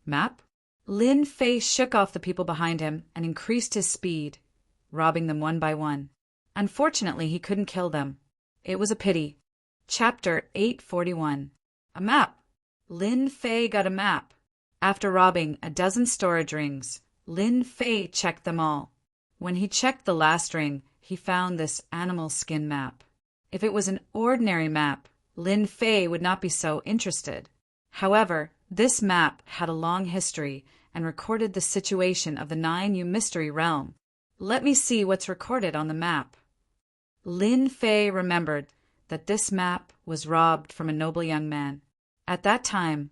Map? Lin Fei shook off the people behind him and increased his speed, robbing them one by one. Unfortunately, he couldn't kill them. It was a pity. Chapter 841. A map. Lin Fei got a map. After robbing a dozen storage rings, Lin Fei checked them all. When he checked the last ring, he found this animal skin map. If it was an ordinary map, Lin Fei would not be so interested. However, this map had a long history and recorded the situation of the 9U Mystery Realm. Let me see what's recorded on the map. Lin Fei remembered that this map was robbed from a noble young man. At that time,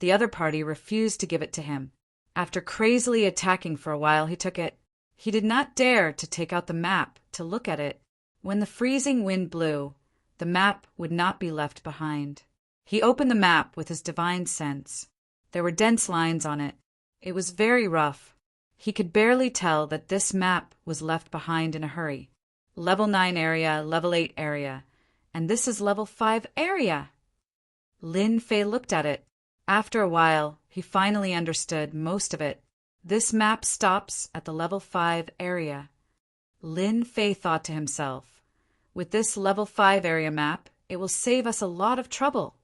the other party refused to give it to him. After crazily attacking for a while, he took it. He did not dare to take out the map to look at it. When the freezing wind blew, the map would not be left behind. He opened the map with his divine sense. There were dense lines on it. It was very rough. He could barely tell that this map was left behind in a hurry. Level 9 area, level 8 area, and this is level 5 area. Lin Fei looked at it. After a while, he finally understood most of it. This map stops at the level 5 area. Lin Fei thought to himself, with this level 5 area map, it will save us a lot of trouble.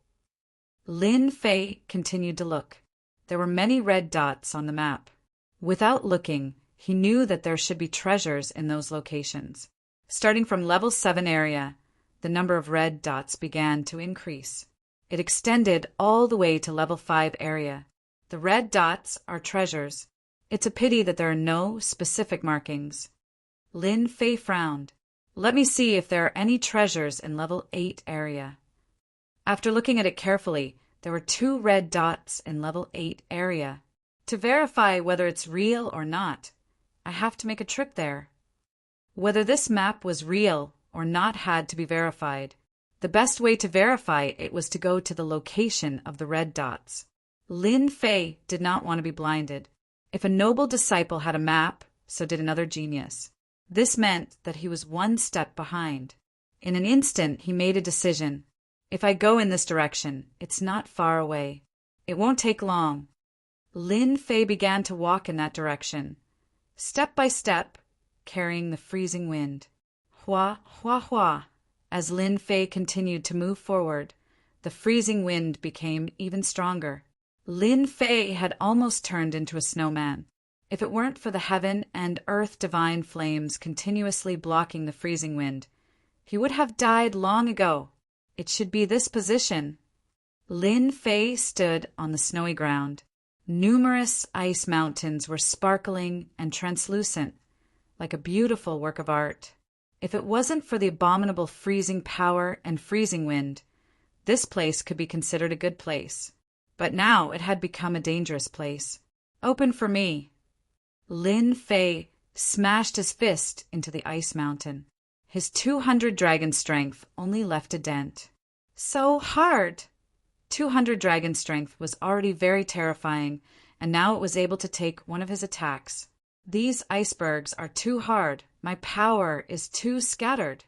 Lin Fei continued to look. There were many red dots on the map. Without looking, he knew that there should be treasures in those locations. Starting from level 7 area, the number of red dots began to increase. It extended all the way to level 5 area. The red dots are treasures. It's a pity that there are no specific markings. Lin Fei frowned. Let me see if there are any treasures in level 8 area. After looking at it carefully, there were 2 red dots in level 8 area. To verify whether it's real or not, I have to make a trip there. Whether this map was real or not had to be verified. The best way to verify it was to go to the location of the red dots. Lin Fei did not want to be blinded. If a noble disciple had a map, so did another genius. This meant that he was one step behind. In an instant, he made a decision. If I go in this direction, it's not far away. It won't take long. Lin Fei began to walk in that direction, step by step, carrying the freezing wind. Hua, hua, hua. As Lin Fei continued to move forward, the freezing wind became even stronger. Lin Fei had almost turned into a snowman. If it weren't for the heaven and earth divine flames continuously blocking the freezing wind, he would have died long ago. It should be this position. Lin Fei stood on the snowy ground. Numerous ice mountains were sparkling and translucent, like a beautiful work of art. If it wasn't for the abominable freezing power and freezing wind, this place could be considered a good place. But now it had become a dangerous place. Open for me. Lin Fei smashed his fist into the ice mountain. His 200 dragon strength only left a dent. So hard! 200 dragon strength was already very terrifying, and now it was able to take one of his attacks. These icebergs are too hard. My power is too scattered.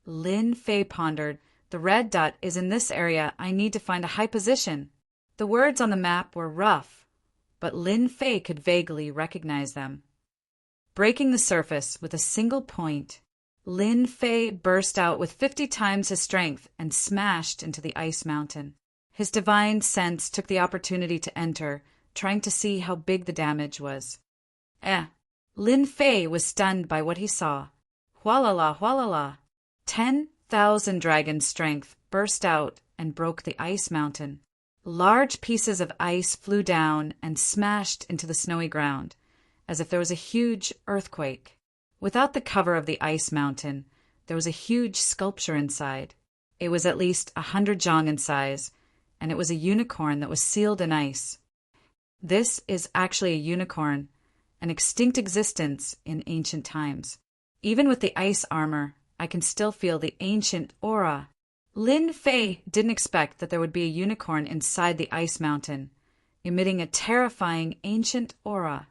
Lin Fei pondered. The red dot is in this area. I need to find a high position. The words on the map were rough, but Lin Fei could vaguely recognize them. Breaking the surface with a single point, Lin Fei burst out with 50 times his strength and smashed into the ice mountain. His divine sense took the opportunity to enter, trying to see how big the damage was. Lin Fei was stunned by what he saw. Hualala, hualala. 10,000 dragon strength burst out and broke the ice mountain. Large pieces of ice flew down and smashed into the snowy ground, as if there was a huge earthquake. Without the cover of the ice mountain, there was a huge sculpture inside. It was at least 100 zhang in size, and it was a unicorn that was sealed in ice. This is actually a unicorn, an extinct existence in ancient times. Even with the ice armor, I can still feel the ancient aura. Lin Fei didn't expect that there would be a unicorn inside the ice mountain, emitting a terrifying ancient aura.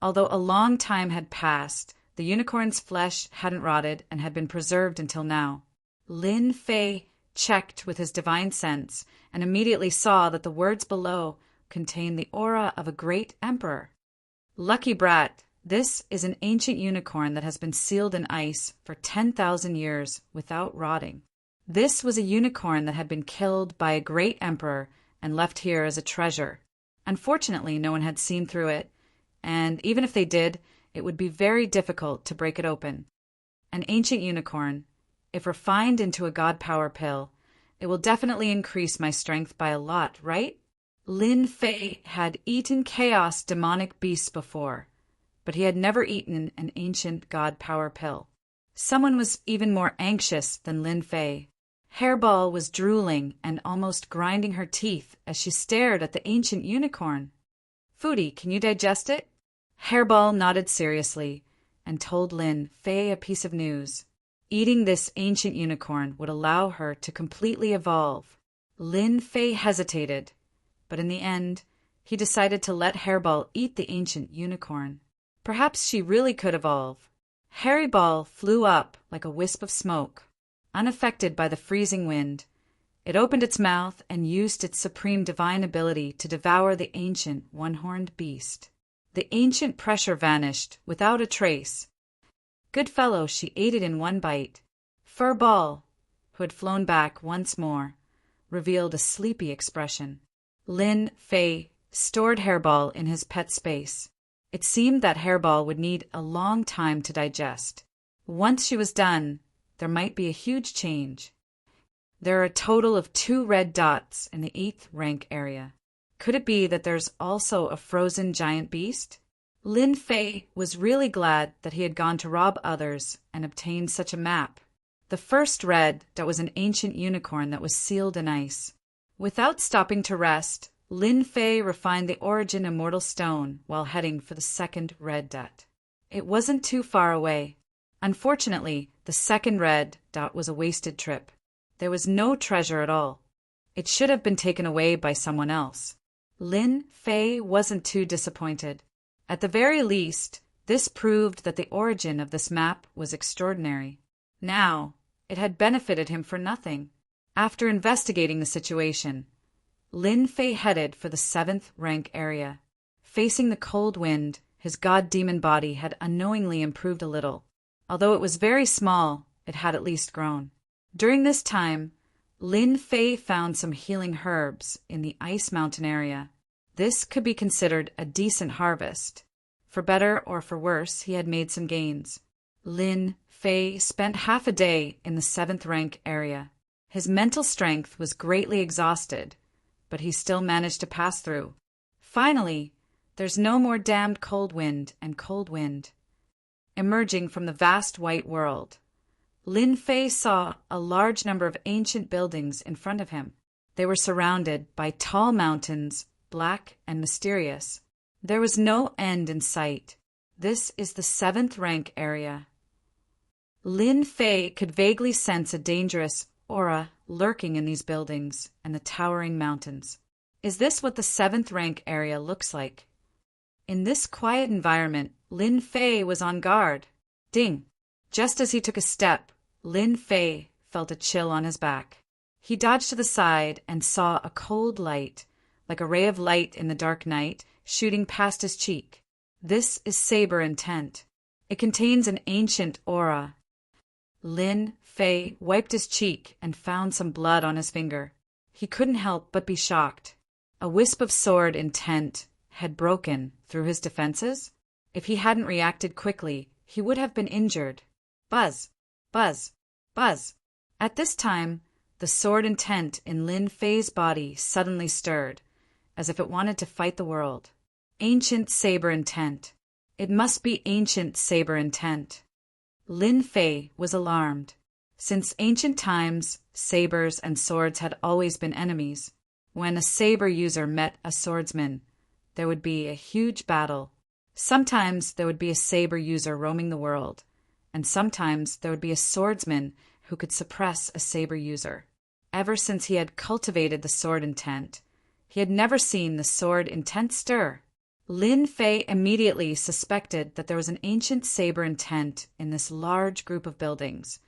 Although a long time had passed, the unicorn's flesh hadn't rotted and had been preserved until now. Lin Fei checked with his divine sense and immediately saw that the words below contained the aura of a great emperor. Lucky brat, this is an ancient unicorn that has been sealed in ice for 10,000 years without rotting. This was a unicorn that had been killed by a great emperor and left here as a treasure. Unfortunately, no one had seen through it, and even if they did, it would be very difficult to break it open. An ancient unicorn, if refined into a god power pill, it will definitely increase my strength by a lot, right? Lin Fei had eaten chaos demonic beasts before, but he had never eaten an ancient god power pill. Someone was even more anxious than Lin Fei. Hairball was drooling and almost grinding her teeth as she stared at the ancient unicorn. Foodie, can you digest it? Hairball nodded seriously and told Lin Fei a piece of news. Eating this ancient unicorn would allow her to completely evolve. Lin Fei hesitated, but in the end, he decided to let Hairball eat the ancient unicorn. Perhaps she really could evolve. Hairball flew up like a wisp of smoke, unaffected by the freezing wind. It opened its mouth and used its supreme divine ability to devour the ancient one-horned beast. The ancient pressure vanished without a trace. Good fellow, she ate it in one bite. Furball, who had flown back once more, revealed a sleepy expression. Lin Fei stored Hairball in his pet space. It seemed that Hairball would need a long time to digest. Once she was done, there might be a huge change. There are a total of 2 red dots in the 8th rank area. Could it be that there's also a frozen giant beast? Lin Fei was really glad that he had gone to rob others and obtained such a map. The first red dot was an ancient unicorn that was sealed in ice. Without stopping to rest, Lin Fei refined the origin immortal stone while heading for the second red dot. It wasn't too far away. Unfortunately, the second red dot was a wasted trip. There was no treasure at all. It should have been taken away by someone else. Lin Fei wasn't too disappointed. At the very least, this proved that the origin of this map was extraordinary. Now, it had benefited him for nothing. After investigating the situation, Lin Fei headed for the 7th rank area. Facing the cold wind, his god-demon body had unknowingly improved a little. Although it was very small, it had at least grown. During this time, Lin Fei found some healing herbs in the Ice Mountain area. This could be considered a decent harvest. For better or for worse, he had made some gains. Lin Fei spent half a day in the 7th rank area. His mental strength was greatly exhausted, but he still managed to pass through. Finally, there's no more damned cold wind and cold wind. Emerging from the vast white world, Lin Fei saw a large number of ancient buildings in front of him. They were surrounded by tall mountains, black and mysterious. There was no end in sight. This is the 7th rank area. Lin Fei could vaguely sense a dangerous aura lurking in these buildings and the towering mountains. Is this what the 7th rank area looks like? In this quiet environment, Lin Fei was on guard. Ding! Just as he took a step, Lin Fei felt a chill on his back. He dodged to the side and saw a cold light, like a ray of light in the dark night, shooting past his cheek. This is saber intent. It contains an ancient aura. Lin Fei wiped his cheek and found some blood on his finger. He couldn't help but be shocked. A wisp of sword intent had broken through his defenses. If he hadn't reacted quickly, he would have been injured. Buzz! Buzz! Buzz! At this time, the sword intent in Lin Fei's body suddenly stirred, as if it wanted to fight the world. Ancient saber intent. It must be ancient saber intent. Lin Fei was alarmed. Since ancient times, sabers and swords had always been enemies. When a saber user met a swordsman, there would be a huge battle. Sometimes there would be a saber user roaming the world, and sometimes there would be a swordsman who could suppress a saber user. Ever since he had cultivated the sword intent, he had never seen the sword intent stir. Lin Fei immediately suspected that there was an ancient saber intent in this large group of buildings,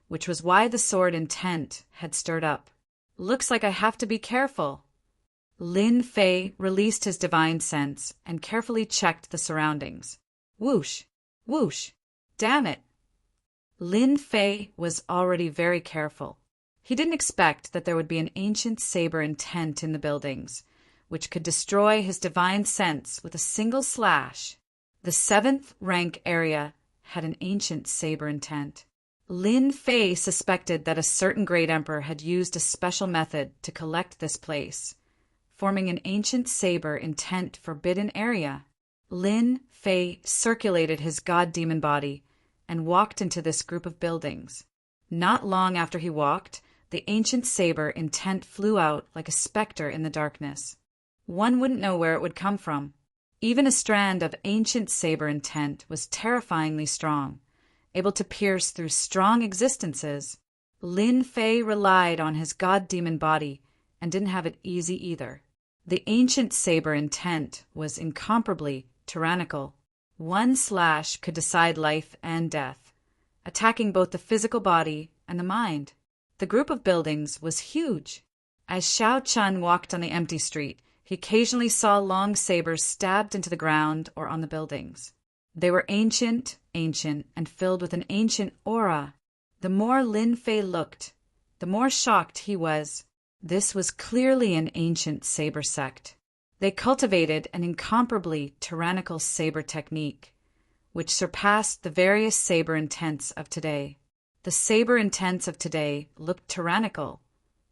which was why the sword intent had stirred up. Looks like I have to be careful. Lin Fei released his divine sense and carefully checked the surroundings. Whoosh! Whoosh! Damn it! Lin Fei was already very careful. He didn't expect that there would be an ancient saber intent in the buildings, which could destroy his divine sense with a single slash. The 7th rank area had an ancient saber intent. Lin Fei suspected that a certain great emperor had used a special method to collect this place, forming an ancient saber intent forbidden area. Lin Fei circulated his god-demon body and walked into this group of buildings. Not long after he walked, the ancient saber intent flew out like a specter in the darkness. One wouldn't know where it would come from. Even a strand of ancient saber intent was terrifyingly strong, able to pierce through strong existences. Lin Fei relied on his god-demon body and didn't have it easy either. The ancient saber intent was incomparably tyrannical. One slash could decide life and death, attacking both the physical body and the mind. The group of buildings was huge. As Xiao Chun walked on the empty street, he occasionally saw long sabers stabbed into the ground or on the buildings. They were ancient, and filled with an ancient aura. The more Lin Fei looked, the more shocked he was. This was clearly an ancient saber sect. They cultivated an incomparably tyrannical saber technique, which surpassed the various saber intents of today. The saber intents of today looked tyrannical,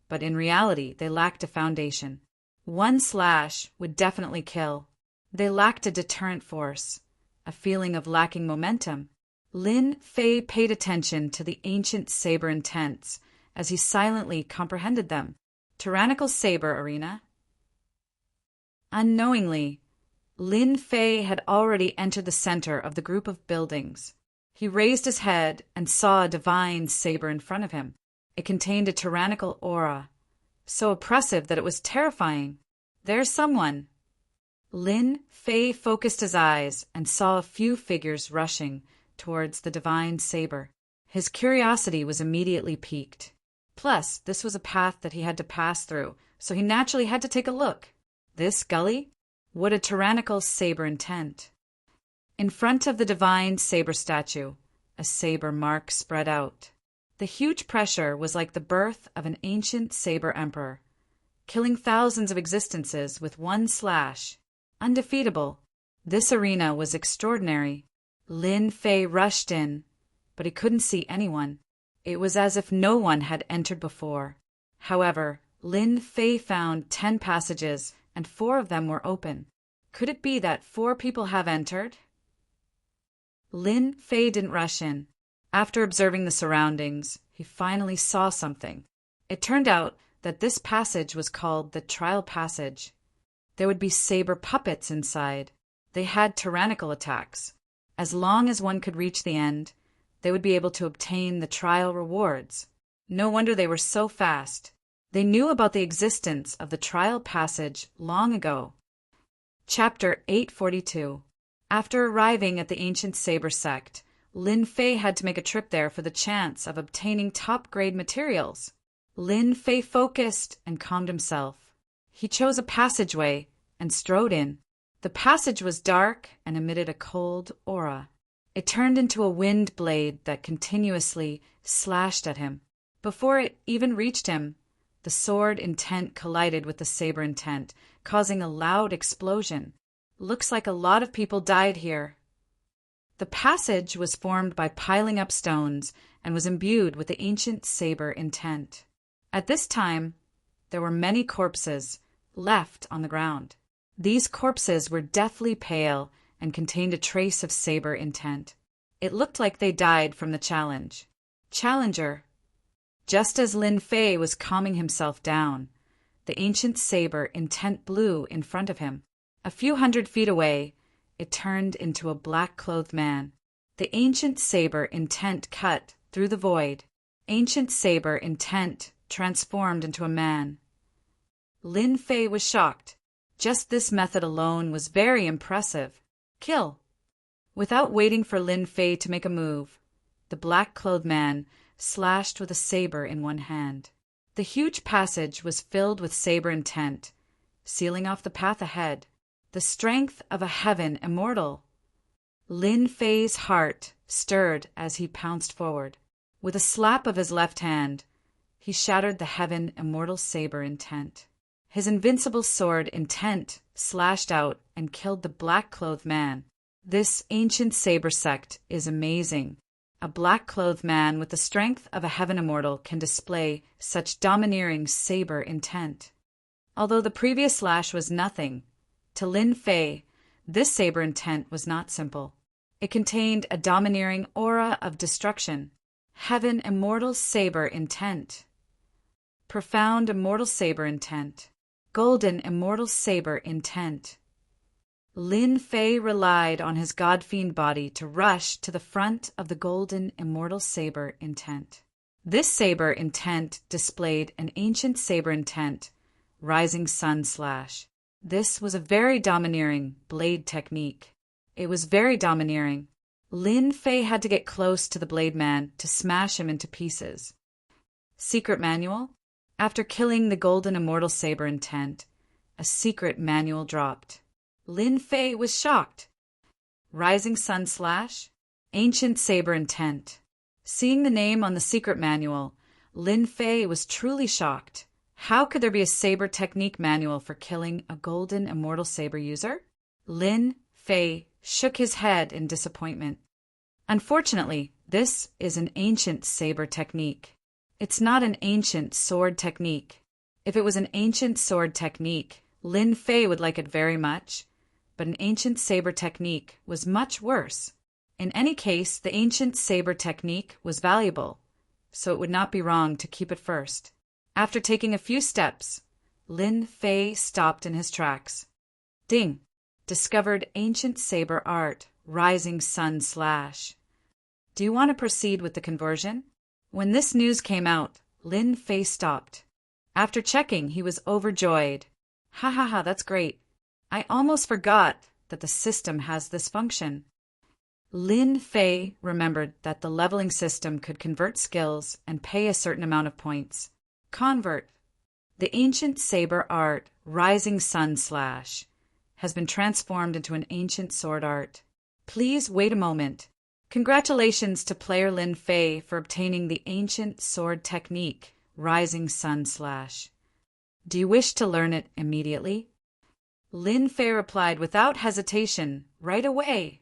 but in reality they lacked a foundation. One slash would definitely kill. They lacked a deterrent force, a feeling of lacking momentum. Lin Fei paid attention to the ancient saber intents as he silently comprehended them. Tyrannical saber arena. Unknowingly, Lin Fei had already entered the center of the group of buildings. He raised his head and saw a divine saber in front of him. It contained a tyrannical aura, so oppressive that it was terrifying. There's someone. Lin Fei focused his eyes and saw a few figures rushing towards the divine saber. His curiosity was immediately piqued. Plus, this was a path that he had to pass through, so he naturally had to take a look. This gully? What a tyrannical saber intent. In front of the divine saber statue, a saber mark spread out. The huge pressure was like the birth of an ancient saber emperor, killing thousands of existences with one slash. Undefeatable. This arena was extraordinary. Lin Fei rushed in, but he couldn't see anyone. It was as if no one had entered before. However, Lin Fei found 10 passages, and 4 of them were open. Could it be that 4 people have entered? Lin Fei didn't rush in. After observing the surroundings, he finally saw something. It turned out that this passage was called the Trial Passage. There would be saber puppets inside. They had tyrannical attacks. As long as one could reach the end, they would be able to obtain the trial rewards. No wonder they were so fast. They knew about the existence of the trial passage long ago. Chapter 842. After arriving at the ancient saber sect, Lin Fei had to make a trip there for the chance of obtaining top-grade materials. Lin Fei focused and calmed himself. He chose a passageway and strode in. The passage was dark and emitted a cold aura. It turned into a wind blade that continuously slashed at him. Before it even reached him, the sword intent collided with the saber intent, causing a loud explosion. Looks like a lot of people died here. The passage was formed by piling up stones and was imbued with the ancient saber intent. At this time, there were many corpses left on the ground. These corpses were deathly pale and contained a trace of saber intent. It looked like they died from the challenge. Challenger. Just as Lin Fei was calming himself down, the ancient saber intent blew in front of him. A few hundred feet away, it turned into a black-clothed man. The ancient saber intent cut through the void. Ancient saber intent transformed into a man. Lin Fei was shocked. Just this method alone was very impressive. Kill. Without waiting for Lin Fei to make a move, the black-clothed man slashed with a saber in one hand. The huge passage was filled with saber intent, sealing off the path ahead. The strength of a heaven immortal. Lin Fei's heart stirred as he pounced forward. With a slap of his left hand, he shattered the heaven immortal saber intent. His invincible sword intent slashed out and killed the black-clothed man. This ancient saber sect is amazing. A black-clothed man with the strength of a heaven immortal can display such domineering saber intent. Although the previous slash was nothing, to Lin Fei, this saber intent was not simple. It contained a domineering aura of destruction. Heaven immortal saber intent. Profound immortal saber intent. Golden immortal saber intent. Lin Fei relied on his god-fiend body to rush to the front of the golden immortal saber intent. This saber intent displayed an ancient saber intent, rising sun slash. This was a very domineering blade technique. It was very domineering. Lin Fei had to get close to the blade man to smash him into pieces. Secret manual? After killing the golden immortal saber intent, a secret manual dropped. Lin Fei was shocked. Rising sun slash? Ancient saber intent. Seeing the name on the secret manual, Lin Fei was truly shocked. How could there be a saber technique manual for killing a golden immortal saber user? Lin Fei shook his head in disappointment. Unfortunately, this is an ancient saber technique. It's not an ancient sword technique. If it was an ancient sword technique, Lin Fei would like it very much, but an ancient saber technique was much worse. In any case, the ancient saber technique was valuable, so it would not be wrong to keep it first. After taking a few steps, Lin Fei stopped in his tracks. Ding! Discovered ancient saber art, rising sun slash. Do you want to proceed with the conversion? When this news came out, Lin Fei stopped. After checking, he was overjoyed. Ha ha ha, that's great. I almost forgot that the system has this function. Lin Fei remembered that the leveling system could convert skills and pay a certain amount of points. Convert. The ancient saber art, rising sun slash, has been transformed into an ancient sword art. Please wait a moment. Congratulations to player Lin Fei for obtaining the ancient sword technique, rising sun slash. Do you wish to learn it immediately? Lin Fei replied without hesitation, right away.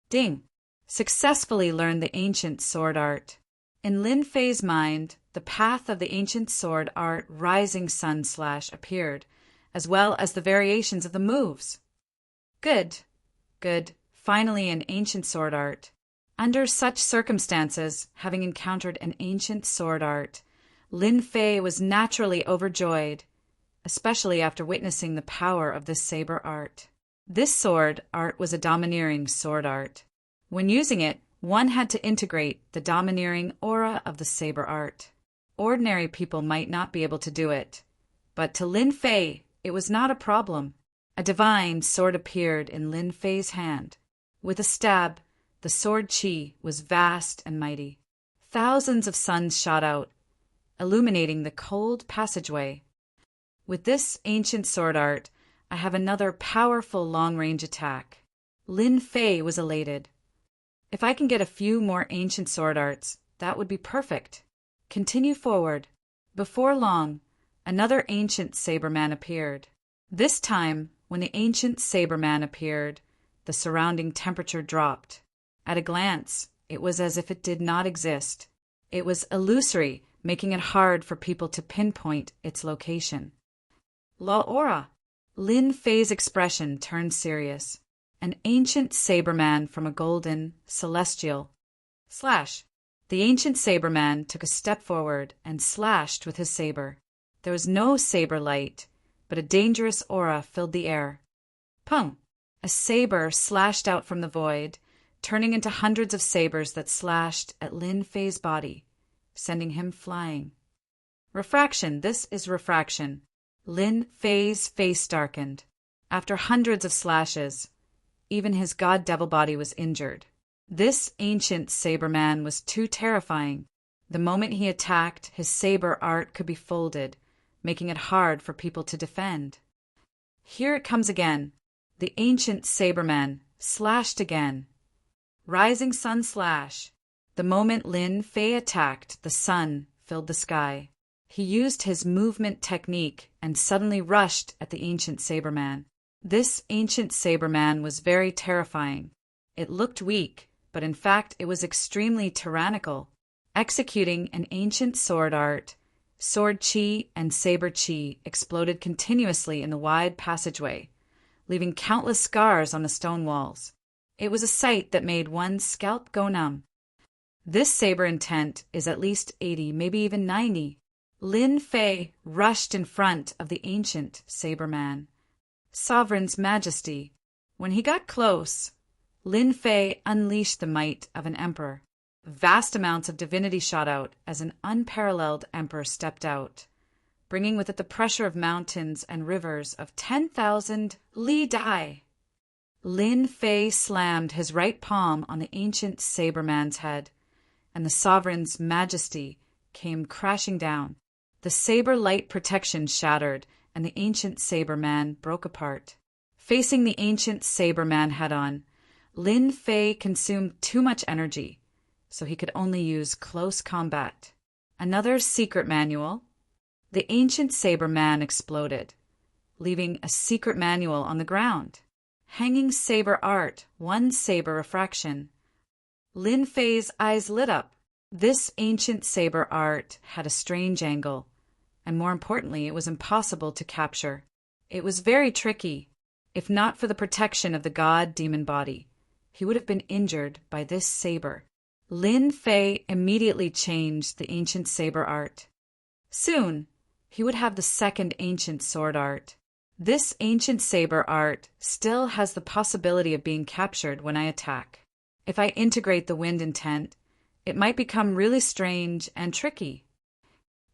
Ding! Successfully learned the ancient sword art. In Lin Fei's mind, the path of the ancient sword art rising sun slash appeared, as well as the variations of the moves. Good. Good. Finally an ancient sword art. Under such circumstances, having encountered an ancient sword art, Lin Fei was naturally overjoyed, especially after witnessing the power of this saber art. This sword art was a domineering sword art. When using it, One had to integrate the domineering aura of the saber art. Ordinary people might not be able to do it, but to Lin Fei, it was not a problem. A divine sword appeared in Lin Fei's hand. With a stab, the sword chi was vast and mighty. Thousands of suns shot out, illuminating the cold passageway. With this ancient sword art, I have another powerful long-range attack. Lin Fei was elated. If I can get a few more ancient sword arts, that would be perfect. Continue forward. Before long, another ancient saberman appeared. This time, when the ancient saberman appeared, the surrounding temperature dropped. At a glance, it was as if it did not exist. It was illusory, making it hard for people to pinpoint its location. La Aura! Lin Fei's expression turned serious. An ancient saberman from a golden, celestial. Slash! The ancient saberman took a step forward and slashed with his saber. There was no saber light, but a dangerous aura filled the air. Pung! A saber slashed out from the void, turning into hundreds of sabers that slashed at Lin Fei's body, sending him flying. Refraction, this is refraction. Lin Fei's face darkened. After hundreds of slashes, even his god-devil body was injured. This ancient saberman was too terrifying. The moment he attacked, his saber art could be folded, making it hard for people to defend. Here it comes again. The ancient saberman slashed again. Rising sun slash. The moment Lin Fei attacked, the sun filled the sky. He used his movement technique and suddenly rushed at the ancient saberman. This ancient saberman was very terrifying. It looked weak, but in fact it was extremely tyrannical. Executing an ancient sword art, sword chi and saber chi exploded continuously in the wide passageway, leaving countless scars on the stone walls. It was a sight that made one's scalp go numb. This saber intent is at least 80, maybe even 90. Lin Fei rushed in front of the ancient saberman. Sovereign's Majesty. When he got close, Lin Fei unleashed the might of an emperor. Vast amounts of divinity shot out as an unparalleled emperor stepped out, bringing with it the pressure of mountains and rivers of 10,000 li dai. Lin Fei slammed his right palm on the ancient saberman's head, and the sovereign's majesty came crashing down. The saber light protection shattered, and the ancient saberman broke apart. Facing the ancient saberman head-on, Lin Fei consumed too much energy, so he could only use close combat. Another secret manual. The ancient saberman exploded, leaving a secret manual on the ground. Hanging saber art, one saber refraction. Lin Fei's eyes lit up. This ancient saber art had a strange angle, and more importantly, it was impossible to capture. It was very tricky. If not for the protection of the god-demon body, he would have been injured by this saber. Lin Fei immediately changed the ancient saber art. Soon, he would have the second ancient sword art. This ancient saber art still has the possibility of being captured when I attack. If I integrate the wind intent, it might become really strange and tricky.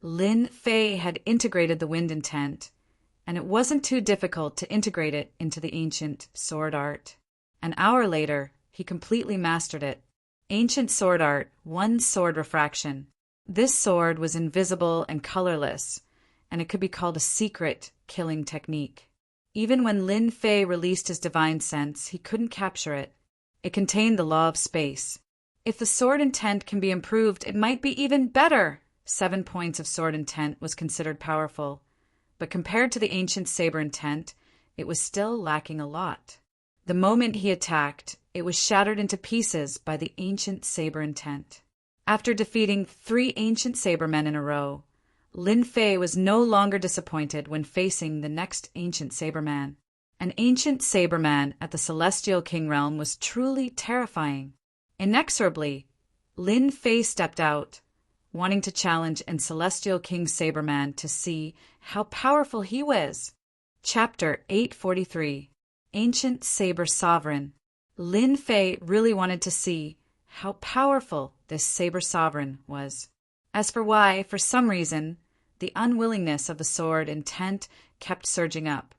Lin Fei had integrated the wind intent, and it wasn't too difficult to integrate it into the ancient sword art. An hour later, he completely mastered it. Ancient sword art, one sword refraction. This sword was invisible and colorless, and it could be called a secret killing technique. Even when Lin Fei released his divine sense, he couldn't capture it. It contained the law of space. If the sword intent can be improved, it might be even better. 7 points of sword intent was considered powerful, but compared to the ancient saber intent, it was still lacking a lot. The moment he attacked, it was shattered into pieces by the ancient saber intent. After defeating 3 ancient sabermen in a row, Lin Fei was no longer disappointed when facing the next ancient saberman. An ancient saberman at the Celestial King realm was truly terrifying. Inexorably, Lin Fei stepped out, wanting to challenge an Celestial King saberman to see how powerful he was. Chapter 843. Ancient Saber Sovereign. Lin Fei really wanted to see how powerful this saber sovereign was. As for why, for some reason, the unwillingness of the sword intent kept surging up,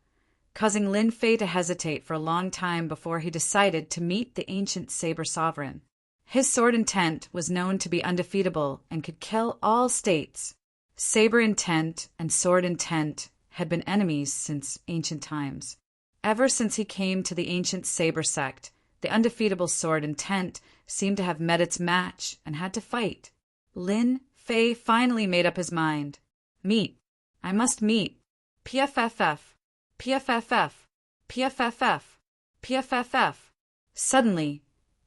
causing Lin Fei to hesitate for a long time before he decided to meet the ancient saber sovereign. His sword intent was known to be undefeatable and could kill all states. Saber intent and sword intent had been enemies since ancient times. Ever since he came to the ancient saber sect, the undefeatable sword intent seemed to have met its match and had to fight. Lin Fei finally made up his mind. Meet. I must meet. PFFF. PFFF. PFFF. PFFF. Suddenly,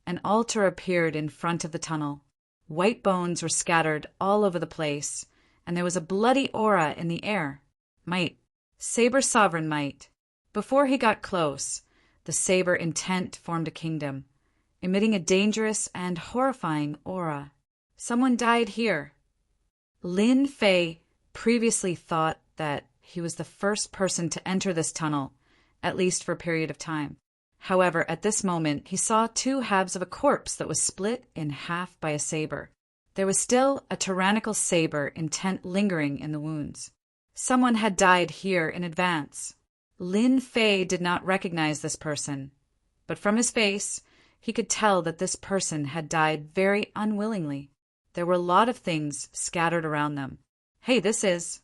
an altar appeared in front of the tunnel. White bones were scattered all over the place, and there was a bloody aura in the air. Might. Saber sovereign might. Before he got close, the saber intent formed a kingdom, emitting a dangerous and horrifying aura. Someone died here. Lin Fei previously thought that he was the first person to enter this tunnel, at least for a period of time. However, at this moment, he saw two halves of a corpse that was split in half by a saber. There was still a tyrannical saber intent lingering in the wounds. Someone had died here in advance. Lin Fei did not recognize this person, but from his face, he could tell that this person had died very unwillingly. There were a lot of things scattered around them. Hey, this is...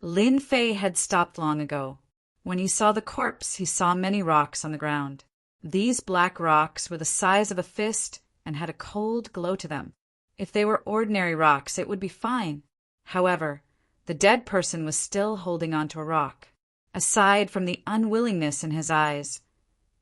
Lin Fei had stopped long ago. When he saw the corpse, he saw many rocks on the ground. These black rocks were the size of a fist and had a cold glow to them. If they were ordinary rocks, it would be fine. However, the dead person was still holding onto a rock. Aside from the unwillingness in his eyes,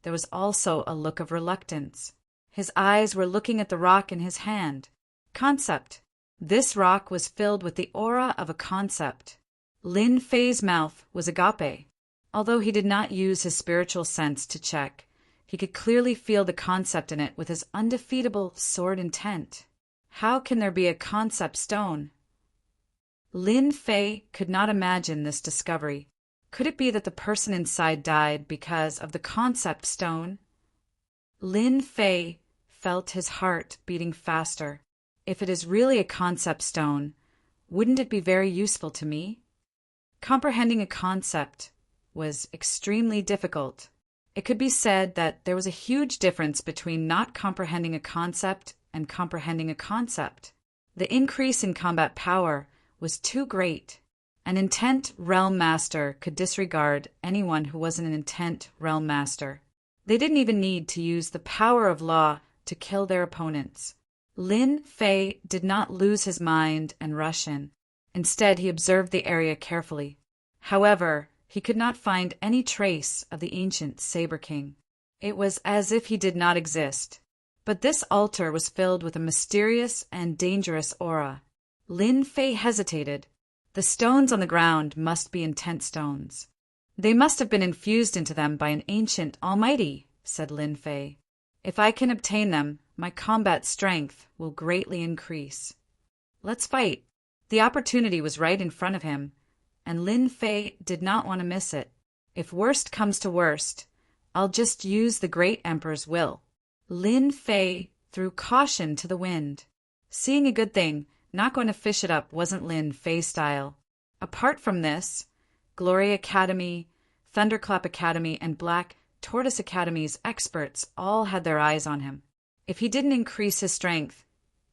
there was also a look of reluctance. His eyes were looking at the rock in his hand. Concept. This rock was filled with the aura of a concept. Lin Fei's mouth was agape. Although he did not use his spiritual sense to check, he could clearly feel the concept in it with his undefeatable sword intent. How can there be a concept stone? Lin Fei could not imagine this discovery. Could it be that the person inside died because of the concept stone? Lin Fei felt his heart beating faster. If it is really a concept stone, wouldn't it be very useful to me? Comprehending a concept was extremely difficult. It could be said that there was a huge difference between not comprehending a concept and comprehending a concept. The increase in combat power was too great. An intent realm master could disregard anyone who wasn't an intent realm master. They didn't even need to use the power of law to kill their opponents. Lin Fei did not lose his mind and rush in. Instead, he observed the area carefully. However, he could not find any trace of the ancient Saber King. It was as if he did not exist. But this altar was filled with a mysterious and dangerous aura. Lin Fei hesitated. The stones on the ground must be intent stones. They must have been infused into them by an ancient almighty, said Lin Fei. If I can obtain them, my combat strength will greatly increase. Let's fight. The opportunity was right in front of him, and Lin Fei did not want to miss it. If worst comes to worst, I'll just use the great emperor's will. Lin Fei threw caution to the wind. Seeing a good thing, not going to fish it up wasn't Lin Fei's style. Apart from this, Glory Academy, Thunderclap Academy, and Black Tortoise Academy's experts all had their eyes on him. If he didn't increase his strength,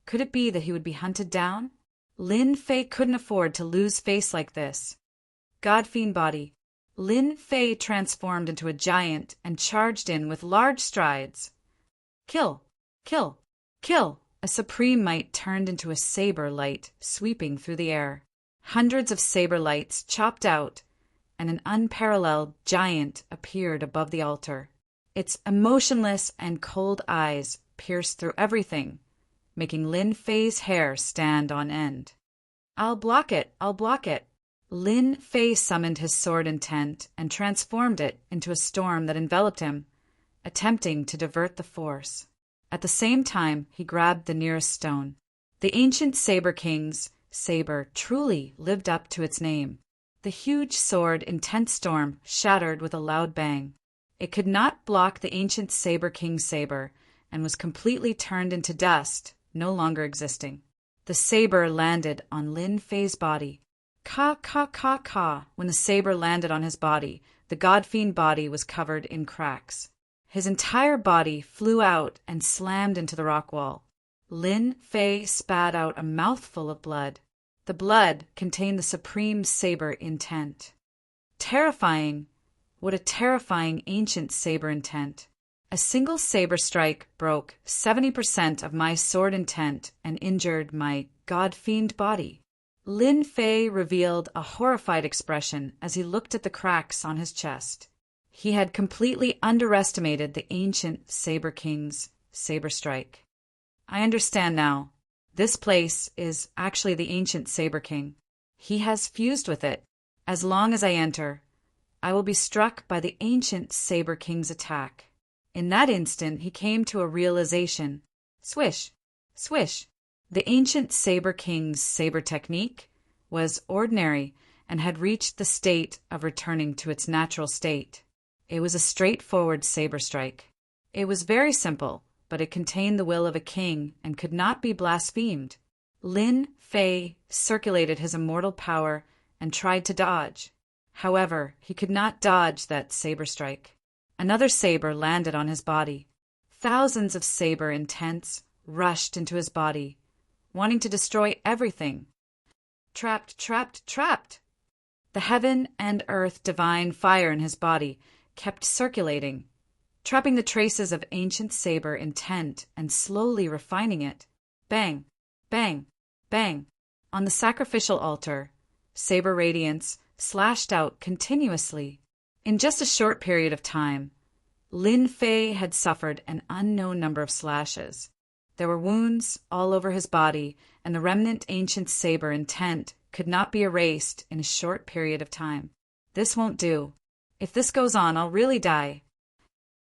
could it be that he would be hunted down? Lin Fei couldn't afford to lose face like this. Godfiend body. Lin Fei transformed into a giant and charged in with large strides. Kill! Kill! Kill! A supreme might turned into a saber light sweeping through the air. Hundreds of saber lights chopped out, and an unparalleled giant appeared above the altar. Its emotionless and cold eyes pierced through everything, making Lin Fei's hair stand on end. I'll block it! I'll block it! Lin Fei summoned his sword intent and transformed it into a storm that enveloped him, attempting to divert the force. At the same time, he grabbed the nearest stone. The ancient Saber King's saber truly lived up to its name. The huge sword intent storm shattered with a loud bang. It could not block the ancient Saber King's saber, and was completely turned into dust, no longer existing. The saber landed on Lin Fei's body. Ka, ka, ka, ka. When the saber landed on his body, the god-fiend body was covered in cracks. His entire body flew out and slammed into the rock wall. Lin Fei spat out a mouthful of blood. The blood contained the supreme saber intent. Terrifying! What a terrifying ancient saber intent! A single saber strike broke 70% of my sword intent and injured my god-fiend body. Lin Fei revealed a horrified expression as he looked at the cracks on his chest. He had completely underestimated the ancient Saber King's saber strike. I understand now. This place is actually the ancient Saber King. He has fused with it. As long as I enter, I will be struck by the ancient Saber King's attack. In that instant, he came to a realization. Swish, swish. The ancient Saber King's saber technique was ordinary and had reached the state of returning to its natural state. It was a straightforward saber strike. It was very simple, but it contained the will of a king and could not be blasphemed. Lin Fei circulated his immortal power and tried to dodge. However, he could not dodge that saber strike. Another saber landed on his body. Thousands of saber intents rushed into his body, wanting to destroy everything. Trapped, trapped, trapped! The heaven and earth divine fire in his body kept circulating, trapping the traces of ancient saber intent and slowly refining it. Bang, bang, bang. On the sacrificial altar, saber radiance slashed out continuously. In just a short period of time, Lin Fei had suffered an unknown number of slashes. There were wounds all over his body, and the remnant ancient saber intent could not be erased in a short period of time. This won't do. If this goes on, I'll really die.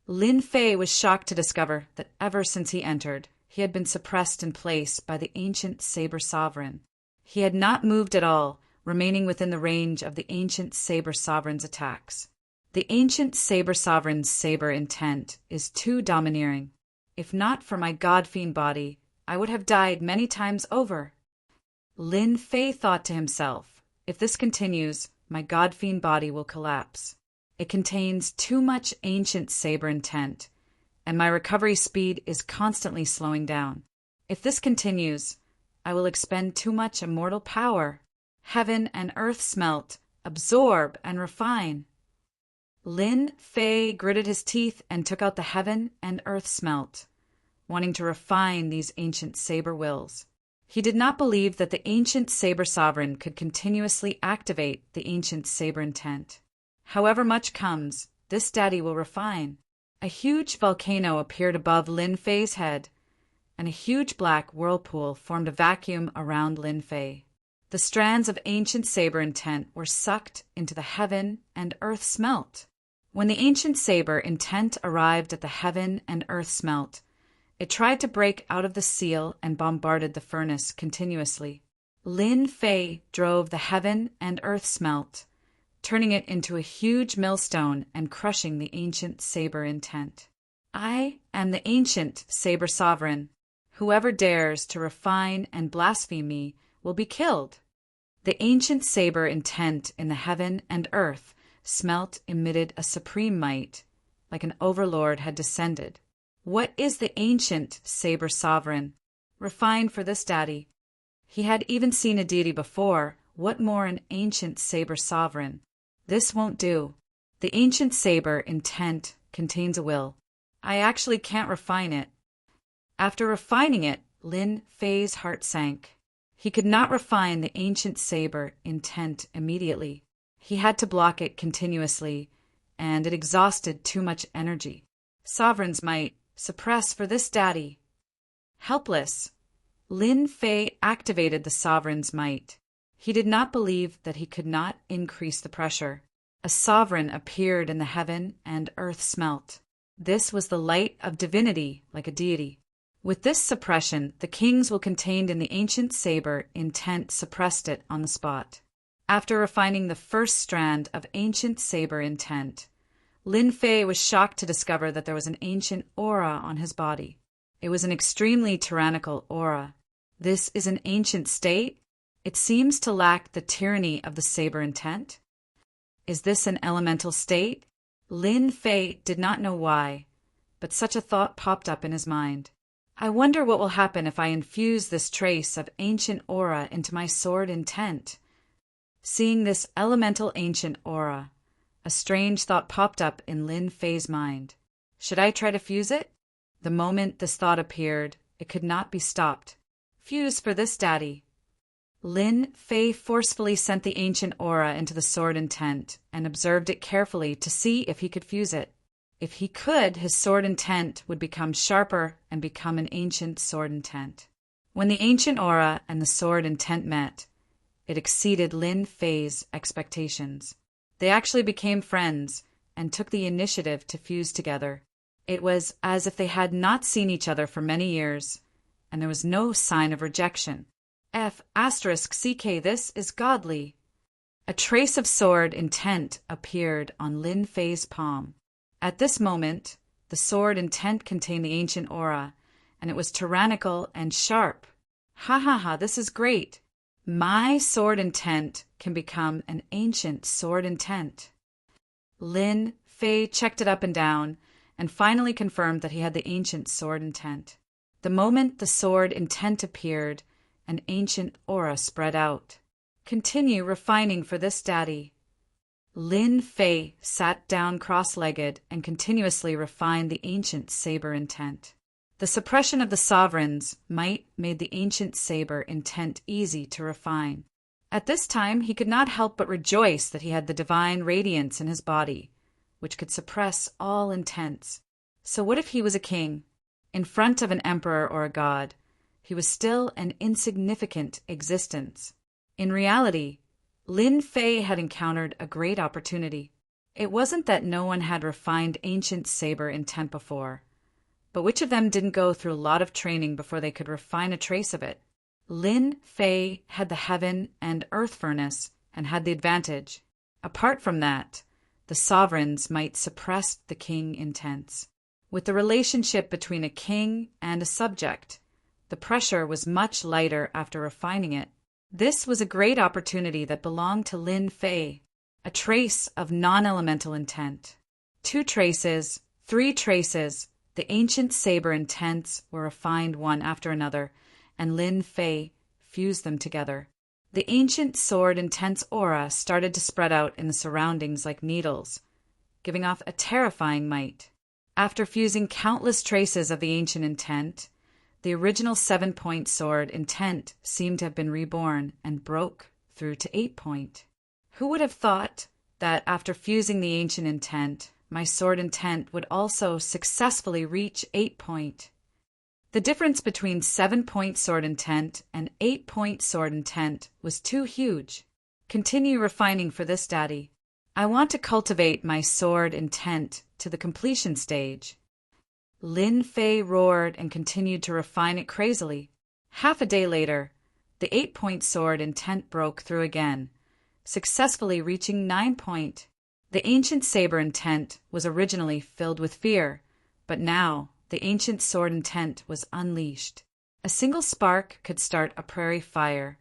Lin Fei was shocked to discover that ever since he entered, he had been suppressed in place by the ancient saber sovereign. He had not moved at all, remaining within the range of the ancient saber sovereign's attacks. The ancient saber sovereign's saber intent is too domineering. If not for my god-fiend body, I would have died many times over. Lin Fei thought to himself, if this continues, my god-fiend body will collapse. It contains too much ancient saber intent, and my recovery speed is constantly slowing down. If this continues, I will expend too much immortal power. Heaven and earth smelt, absorb and refine. Lin Fei gritted his teeth and took out the heaven and earth smelt, wanting to refine these ancient saber wills. He did not believe that the ancient saber sovereign could continuously activate the ancient saber intent. However much comes, this daddy will refine. A huge volcano appeared above Lin Fei's head, and a huge black whirlpool formed a vacuum around Lin Fei. The strands of ancient saber intent were sucked into the heaven and earth smelt. When the ancient saber intent arrived at the heaven and earth smelt, it tried to break out of the seal and bombarded the furnace continuously. Lin Fei drove the heaven and earth smelt, turning it into a huge millstone and crushing the ancient saber intent. I am the ancient saber sovereign. Whoever dares to refine and blaspheme me will be killed. The ancient saber intent in the heaven and earth smelt emitted a supreme might, like an overlord had descended. What is the ancient saber sovereign? Refined for this daddy. He had even seen a deity before. What more an ancient saber sovereign? This won't do. The ancient saber intent contains a will. I actually can't refine it. After refining it, Lin Fei's heart sank. He could not refine the ancient saber intent immediately. He had to block it continuously, and it exhausted too much energy. Sovereign's might, suppress for this daddy. Helpless, Lin Fei activated the sovereign's might. He did not believe that he could not increase the pressure. A sovereign appeared in the heaven and earth smelt. This was the light of divinity, like a deity. With this suppression, the kings will contained in the ancient saber intent suppressed it on the spot. After refining the first strand of ancient saber intent, Lin Fei was shocked to discover that there was an ancient aura on his body. It was an extremely tyrannical aura. This is an ancient state? It seems to lack the tyranny of the saber intent. Is this an elemental state? Lin Fei did not know why, but such a thought popped up in his mind. I wonder what will happen if I infuse this trace of ancient aura into my sword intent. Seeing this elemental ancient aura, a strange thought popped up in Lin Fei's mind. Should I try to fuse it? The moment this thought appeared, it could not be stopped. Fuse for this, Daddy. Lin Fei forcefully sent the ancient aura into the sword intent and observed it carefully to see if he could fuse it. If he could, his sword intent would become sharper and become an ancient sword intent. When the ancient aura and the sword intent met, it exceeded Lin Fei's expectations. They actually became friends and took the initiative to fuse together. It was as if they had not seen each other for many years, and there was no sign of rejection. F***CK, this is godly. A trace of sword intent appeared on Lin Fei's palm. At this moment, the sword intent contained the ancient aura, and it was tyrannical and sharp. Ha ha ha, this is great. My sword intent can become an ancient sword intent. Lin Fei checked it up and down, and finally confirmed that he had the ancient sword intent. The moment the sword intent appeared, an ancient aura spread out. Continue refining for this, Daddy. Lin Fei sat down cross-legged and continuously refined the ancient saber intent. The suppression of the sovereign's might made the ancient saber intent easy to refine. At this time, he could not help but rejoice that he had the divine radiance in his body, which could suppress all intents. So what if he was a king? In front of an emperor or a god, he was still an insignificant existence. In reality, Lin Fei had encountered a great opportunity. It wasn't that no one had refined ancient saber intent before, but which of them didn't go through a lot of training before they could refine a trace of it? Lin Fei had the heaven and earth furnace and had the advantage. Apart from that, the sovereigns might suppress the king intents. With the relationship between a king and a subject, the pressure was much lighter after refining it. This was a great opportunity that belonged to Lin Fei, a trace of non-elemental intent. 2 traces, 3 traces, the ancient saber intents were refined one after another, and Lin Fei fused them together. The ancient sword intents aura started to spread out in the surroundings like needles, giving off a terrifying might. After fusing countless traces of the ancient intent, the original 7-point sword intent seemed to have been reborn and broke through to 8-point. Who would have thought that after fusing the ancient intent, my sword intent would also successfully reach 8-point? The difference between 7-point sword intent and 8-point sword intent was too huge. Continue refining for this, Daddy. I want to cultivate my sword intent to the completion stage. Lin Fei roared and continued to refine it crazily. Half a day later, the 8-point sword intent broke through again, successfully reaching 9-point. The ancient saber intent was originally filled with fear, but now the ancient sword intent was unleashed. A single spark could start a prairie fire,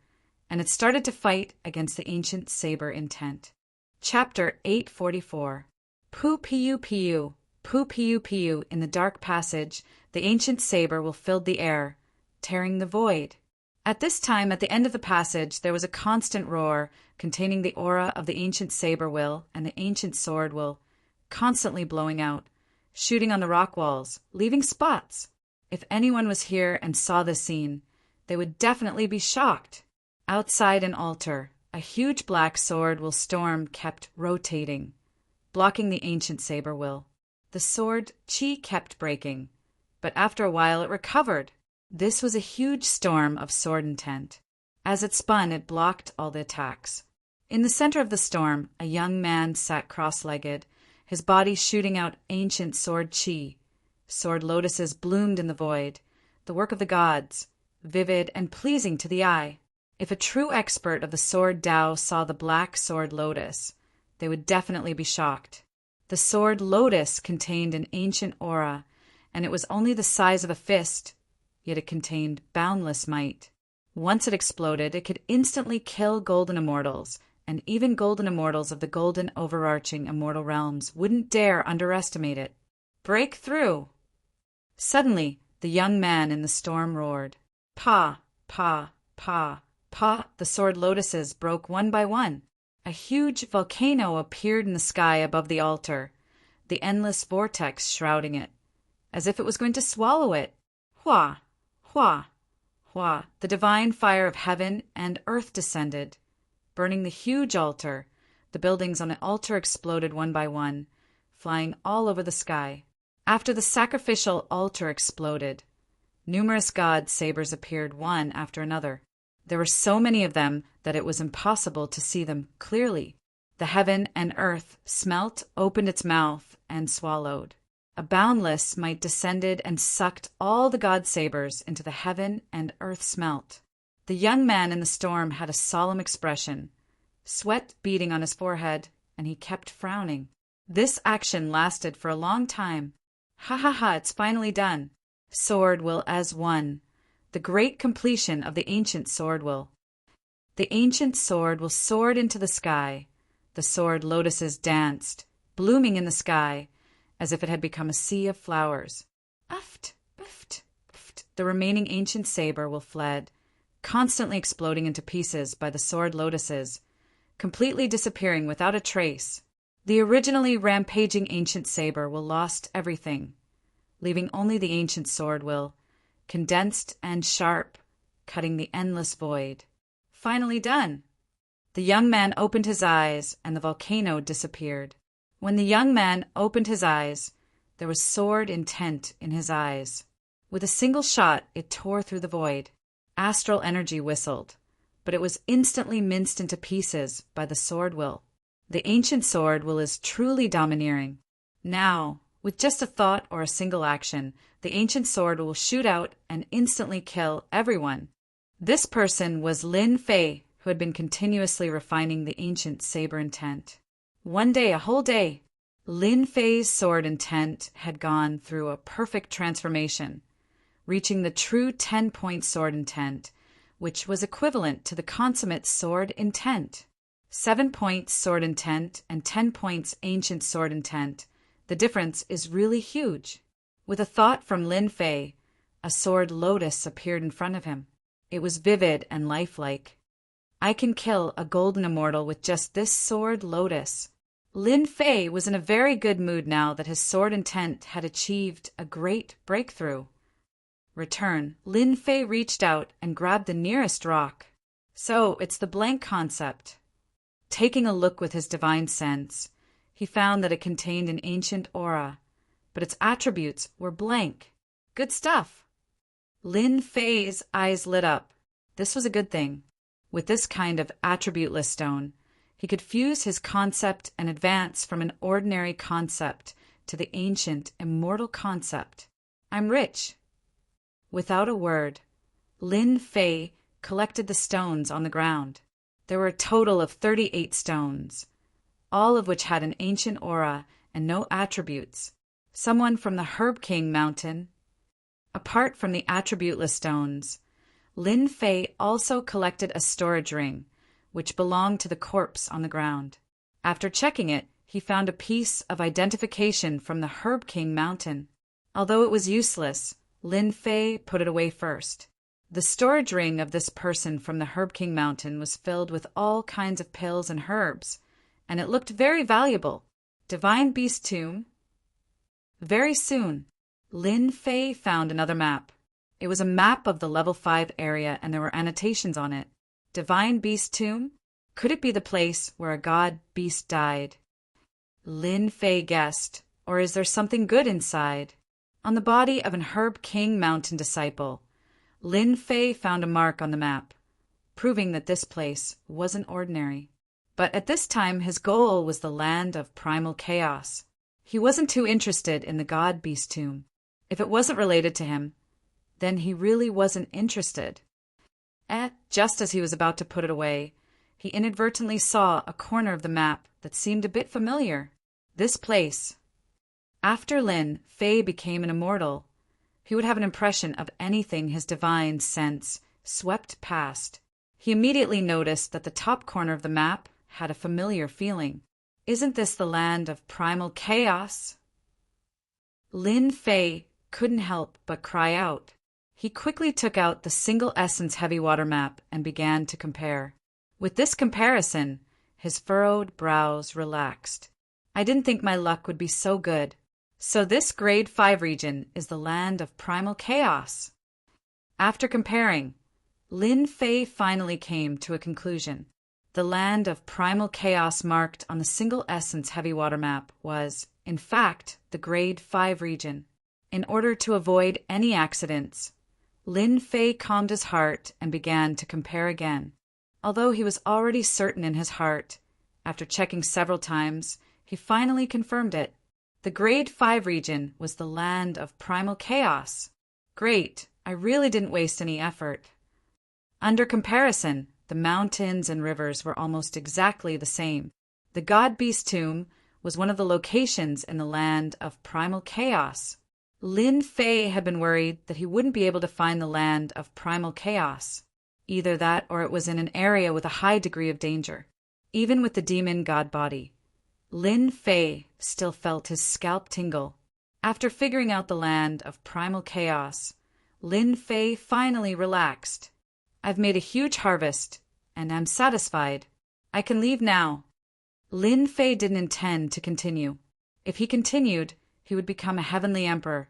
and it started to fight against the ancient saber intent. Chapter 844. Pu Piu Piu, Pu Piu Piu. In the dark passage, the ancient saber will fill the air, tearing the void. At this time, at the end of the passage, there was a constant roar containing the aura of the ancient saber will and the ancient sword will, constantly blowing out, shooting on the rock walls, leaving spots. If anyone was here and saw this scene, they would definitely be shocked. Outside an altar, a huge black sword will storm kept rotating, blocking the ancient saber will. The sword chi kept breaking, but after a while it recovered. This was a huge storm of sword intent. As it spun, it blocked all the attacks. In the center of the storm, a young man sat cross-legged, his body shooting out ancient sword chi. Sword lotuses bloomed in the void, the work of the gods, vivid and pleasing to the eye. If a true expert of the sword Tao saw the black sword lotus, they would definitely be shocked. The sword lotus contained an ancient aura, and it was only the size of a fist, yet it contained boundless might. Once it exploded, it could instantly kill golden immortals, and even golden immortals of the golden overarching immortal realms wouldn't dare underestimate it. Break through! Suddenly, the young man in the storm roared. Pa, pa, pa, pa, the sword lotuses broke one by one. A huge volcano appeared in the sky above the altar, the endless vortex shrouding it, as if it was going to swallow it. Hua, hua, hua, the divine fire of heaven and earth descended, burning the huge altar. The buildings on the altar exploded one by one, flying all over the sky. After the sacrificial altar exploded, numerous god sabers appeared one after another. There were so many of them that it was impossible to see them clearly. The heaven and earth smelt, opened its mouth, and swallowed. A boundless might descended and sucked all the god sabers into the heaven and earth smelt. The young man in the storm had a solemn expression, sweat beading on his forehead, and he kept frowning. This action lasted for a long time. Ha ha ha, it's finally done. Sword will as one. The great completion of the ancient sword will. The ancient sword will soared into the sky. The sword lotuses danced, blooming in the sky, as if it had become a sea of flowers. Uft, uft, uft. The remaining ancient saber will fled, constantly exploding into pieces by the sword lotuses, completely disappearing without a trace. The originally rampaging ancient saber will lost everything, leaving only the ancient sword will, condensed and sharp, cutting the endless void. Finally done! The young man opened his eyes, and the volcano disappeared. When the young man opened his eyes, there was sword intent in his eyes. With a single shot, it tore through the void. Astral energy whistled, but it was instantly minced into pieces by the sword will. The ancient sword will is truly domineering. Now, with just a thought or a single action, the ancient sword will shoot out and instantly kill everyone. This person was Lin Fei, who had been continuously refining the ancient saber intent. One day, a whole day, Lin Fei's sword intent had gone through a perfect transformation, reaching the true 10-point sword intent, which was equivalent to the consummate sword intent. 7 points sword intent and 10 points ancient sword intent. The difference is really huge. With a thought from Lin Fei, a sword lotus appeared in front of him. It was vivid and lifelike. I can kill a golden immortal with just this sword lotus. Lin Fei was in a very good mood now that his sword intent had achieved a great breakthrough. Return. Lin Fei reached out and grabbed the nearest rock. So, it's the blank concept. Taking a look with his divine sense, he found that it contained an ancient aura, but its attributes were blank. Good stuff. Lin Fei's eyes lit up. This was a good thing. With this kind of attributeless stone, he could fuse his concept and advance from an ordinary concept to the ancient, immortal concept. I'm rich. Without a word, Lin Fei collected the stones on the ground. There were a total of 38 stones, all of which had an ancient aura and no attributes. Someone from the Herb King mountain. Apart from the attributeless stones, Lin Fei also collected a storage ring, which belonged to the corpse on the ground. After checking it, he found a piece of identification from the Herb King mountain. Although it was useless, Lin Fei put it away first. The storage ring of this person from the Herb King mountain was filled with all kinds of pills and herbs, and it looked very valuable. Divine Beast Tomb. Very soon, Lin Fei found another map. It was a map of the level 5 area, and there were annotations on it. Divine Beast Tomb? Could it be the place where a god beast died? Lin Fei guessed. Or is there something good inside? On the body of an Herb King mountain disciple, Lin Fei found a mark on the map, proving that this place wasn't ordinary. But at this time, his goal was the land of primal chaos. He wasn't too interested in the god beast tomb. If it wasn't related to him, then he really wasn't interested. Just as he was about to put it away, he inadvertently saw a corner of the map that seemed a bit familiar. This place. After Lin Fei became an immortal, he would have an impression of anything his divine sense swept past. He immediately noticed that the top corner of the map had a familiar feeling. Isn't this the land of primal chaos? Lin Fei couldn't help but cry out. He quickly took out the single essence heavy water map and began to compare. With this comparison, his furrowed brows relaxed. I didn't think my luck would be so good. So this grade 5 region is the land of primal chaos. After comparing, Lin Fei finally came to a conclusion. The land of primal chaos marked on the single essence heavy water map was, in fact, the grade 5 region. In order to avoid any accidents, Lin Fei calmed his heart and began to compare again. Although he was already certain in his heart, after checking several times, he finally confirmed it. The grade 5 region was the land of primal chaos. Great, I really didn't waste any effort. Under comparison, the mountains and rivers were almost exactly the same. The God Beast tomb was one of the locations in the land of primal chaos. Lin Fei had been worried that he wouldn't be able to find the land of primal chaos. Either that or it was in an area with a high degree of danger. Even with the demon god body, Lin Fei still felt his scalp tingle. After figuring out the land of primal chaos, Lin Fei finally relaxed. I've made a huge harvest, and am satisfied. I can leave now. Lin Fei didn't intend to continue. If he continued, he would become a heavenly emperor,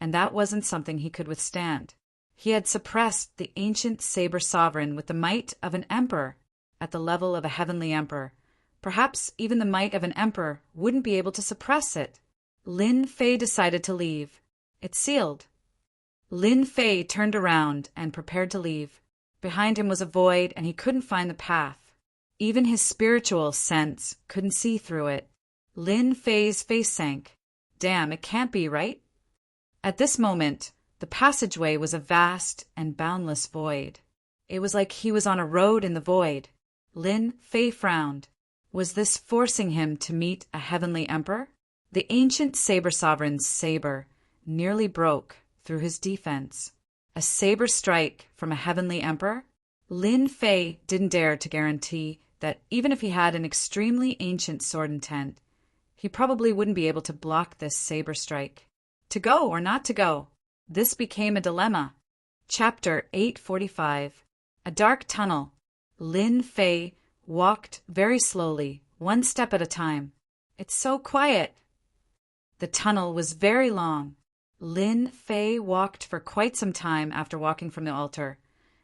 and that wasn't something he could withstand. He had suppressed the ancient saber sovereign with the might of an emperor at the level of a heavenly emperor. Perhaps even the might of an emperor wouldn't be able to suppress it. Lin Fei decided to leave. It's sealed. Lin Fei turned around and prepared to leave. Behind him was a void, and he couldn't find the path. Even his spiritual sense couldn't see through it. Lin Fei's face sank. Damn, it can't be, right? At this moment, the passageway was a vast and boundless void. It was like he was on a road in the void. Lin Fei frowned. Was this forcing him to meet a heavenly emperor? The ancient saber sovereign's saber nearly broke through his defense. A saber strike from a heavenly emperor? Lin Fei didn't dare to guarantee that even if he had an extremely ancient sword intent, he probably wouldn't be able to block this saber strike. To go or not to go? This became a dilemma. Chapter 845. A dark tunnel. Lin Fei walked very slowly, one step at a time. It's so quiet. The tunnel was very long. Lin Fei walked for quite some time after walking from the altar,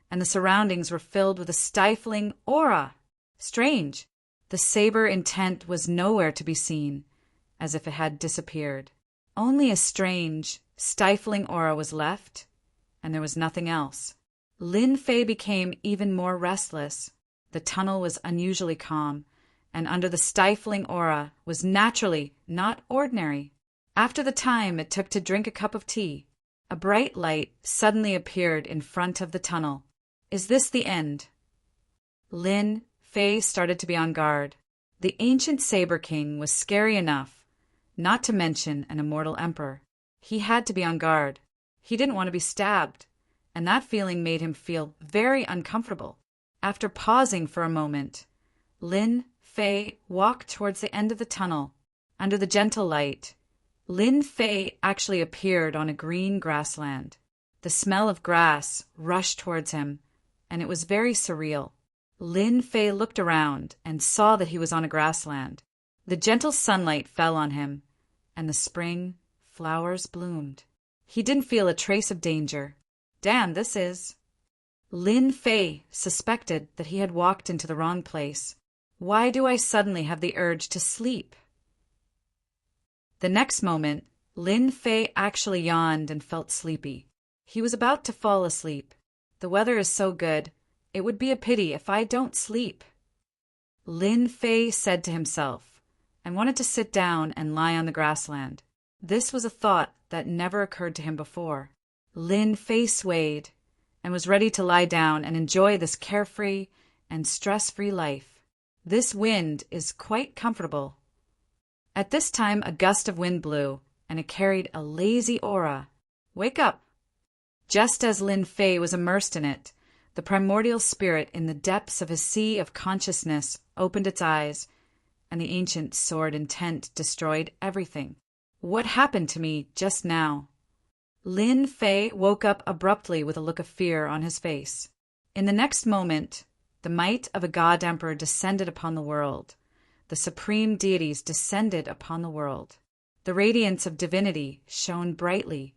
and the surroundings were filled with a stifling aura. Strange. The saber intent was nowhere to be seen, as if it had disappeared. Only a strange, stifling aura was left, and there was nothing else. Lin Fei became even more restless. The tunnel was unusually calm, and under the stifling aura was naturally not ordinary. After the time it took to drink a cup of tea, a bright light suddenly appeared in front of the tunnel. Is this the end? Lin Fei started to be on guard. The ancient Saber King was scary enough, not to mention an immortal emperor. He had to be on guard. He didn't want to be stabbed, and that feeling made him feel very uncomfortable. After pausing for a moment, Lin Fei walked towards the end of the tunnel. Under the gentle light, Lin Fei actually appeared on a green grassland. The smell of grass rushed towards him, and it was very surreal. Lin Fei looked around and saw that he was on a grassland. The gentle sunlight fell on him, and the spring flowers bloomed. He didn't feel a trace of danger. Damn, this is... Lin Fei suspected that he had walked into the wrong place. Why do I suddenly have the urge to sleep? The next moment, Lin Fei actually yawned and felt sleepy. He was about to fall asleep. The weather is so good, it would be a pity if I don't sleep. Lin Fei said to himself, and wanted to sit down and lie on the grassland. This was a thought that never occurred to him before. Lin Fei swayed and was ready to lie down and enjoy this carefree and stress-free life. This wind is quite comfortable. At this time, a gust of wind blew, and it carried a lazy aura. Wake up! Just as Lin Fei was immersed in it, the primordial spirit in the depths of his sea of consciousness opened its eyes, and the ancient sword intent destroyed everything. What happened to me just now? Lin Fei woke up abruptly with a look of fear on his face. In the next moment, the might of a god emperor descended upon the world. The supreme deities descended upon the world. The radiance of divinity shone brightly.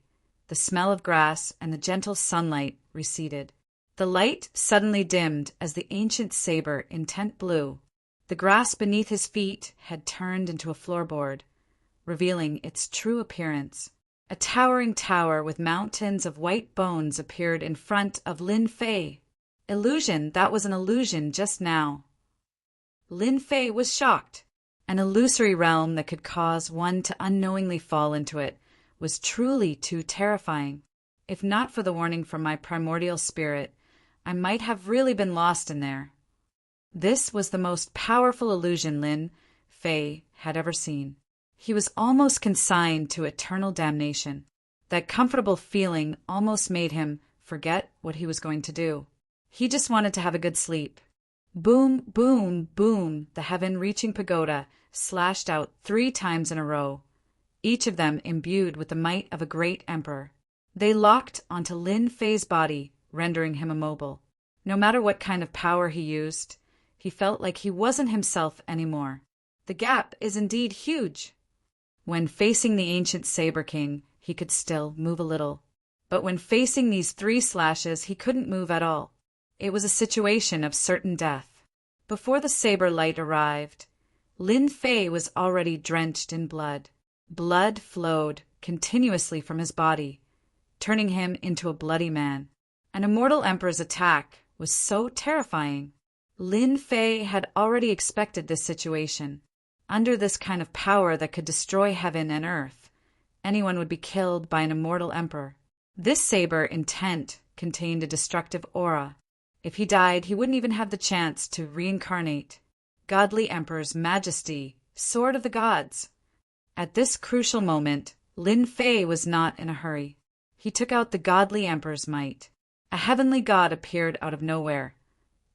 The smell of grass and the gentle sunlight receded. The light suddenly dimmed as the ancient saber intent blew. The grass beneath his feet had turned into a floorboard, revealing its true appearance. A towering tower with mountains of white bones appeared in front of Lin Fei. Illusion that was an illusion just now. Lin Fei was shocked. An illusory realm that could cause one to unknowingly fall into it was truly too terrifying. If not for the warning from my primordial spirit, I might have really been lost in there. This was the most powerful illusion Lin Fei had ever seen. He was almost consigned to eternal damnation. That comfortable feeling almost made him forget what he was going to do. He just wanted to have a good sleep. Boom, boom, boom, the heaven-reaching pagoda slashed out 3 times in a row, each of them imbued with the might of a great emperor. They locked onto Lin Fei's body, rendering him immobile. No matter what kind of power he used, he felt like he wasn't himself anymore. The gap is indeed huge. When facing the ancient Saber King, he could still move a little. But when facing these 3 slashes, he couldn't move at all. It was a situation of certain death. Before the saber light arrived, Lin Fei was already drenched in blood. Blood flowed continuously from his body, turning him into a bloody man. An immortal emperor's attack was so terrifying. Lin Fei had already expected this situation. Under this kind of power that could destroy heaven and earth, anyone would be killed by an immortal emperor. This saber intent contained a destructive aura. If he died, he wouldn't even have the chance to reincarnate. Godly Emperor's Majesty, Sword of the Gods. At this crucial moment, Lin Fei was not in a hurry. He took out the Godly Emperor's might. A heavenly god appeared out of nowhere,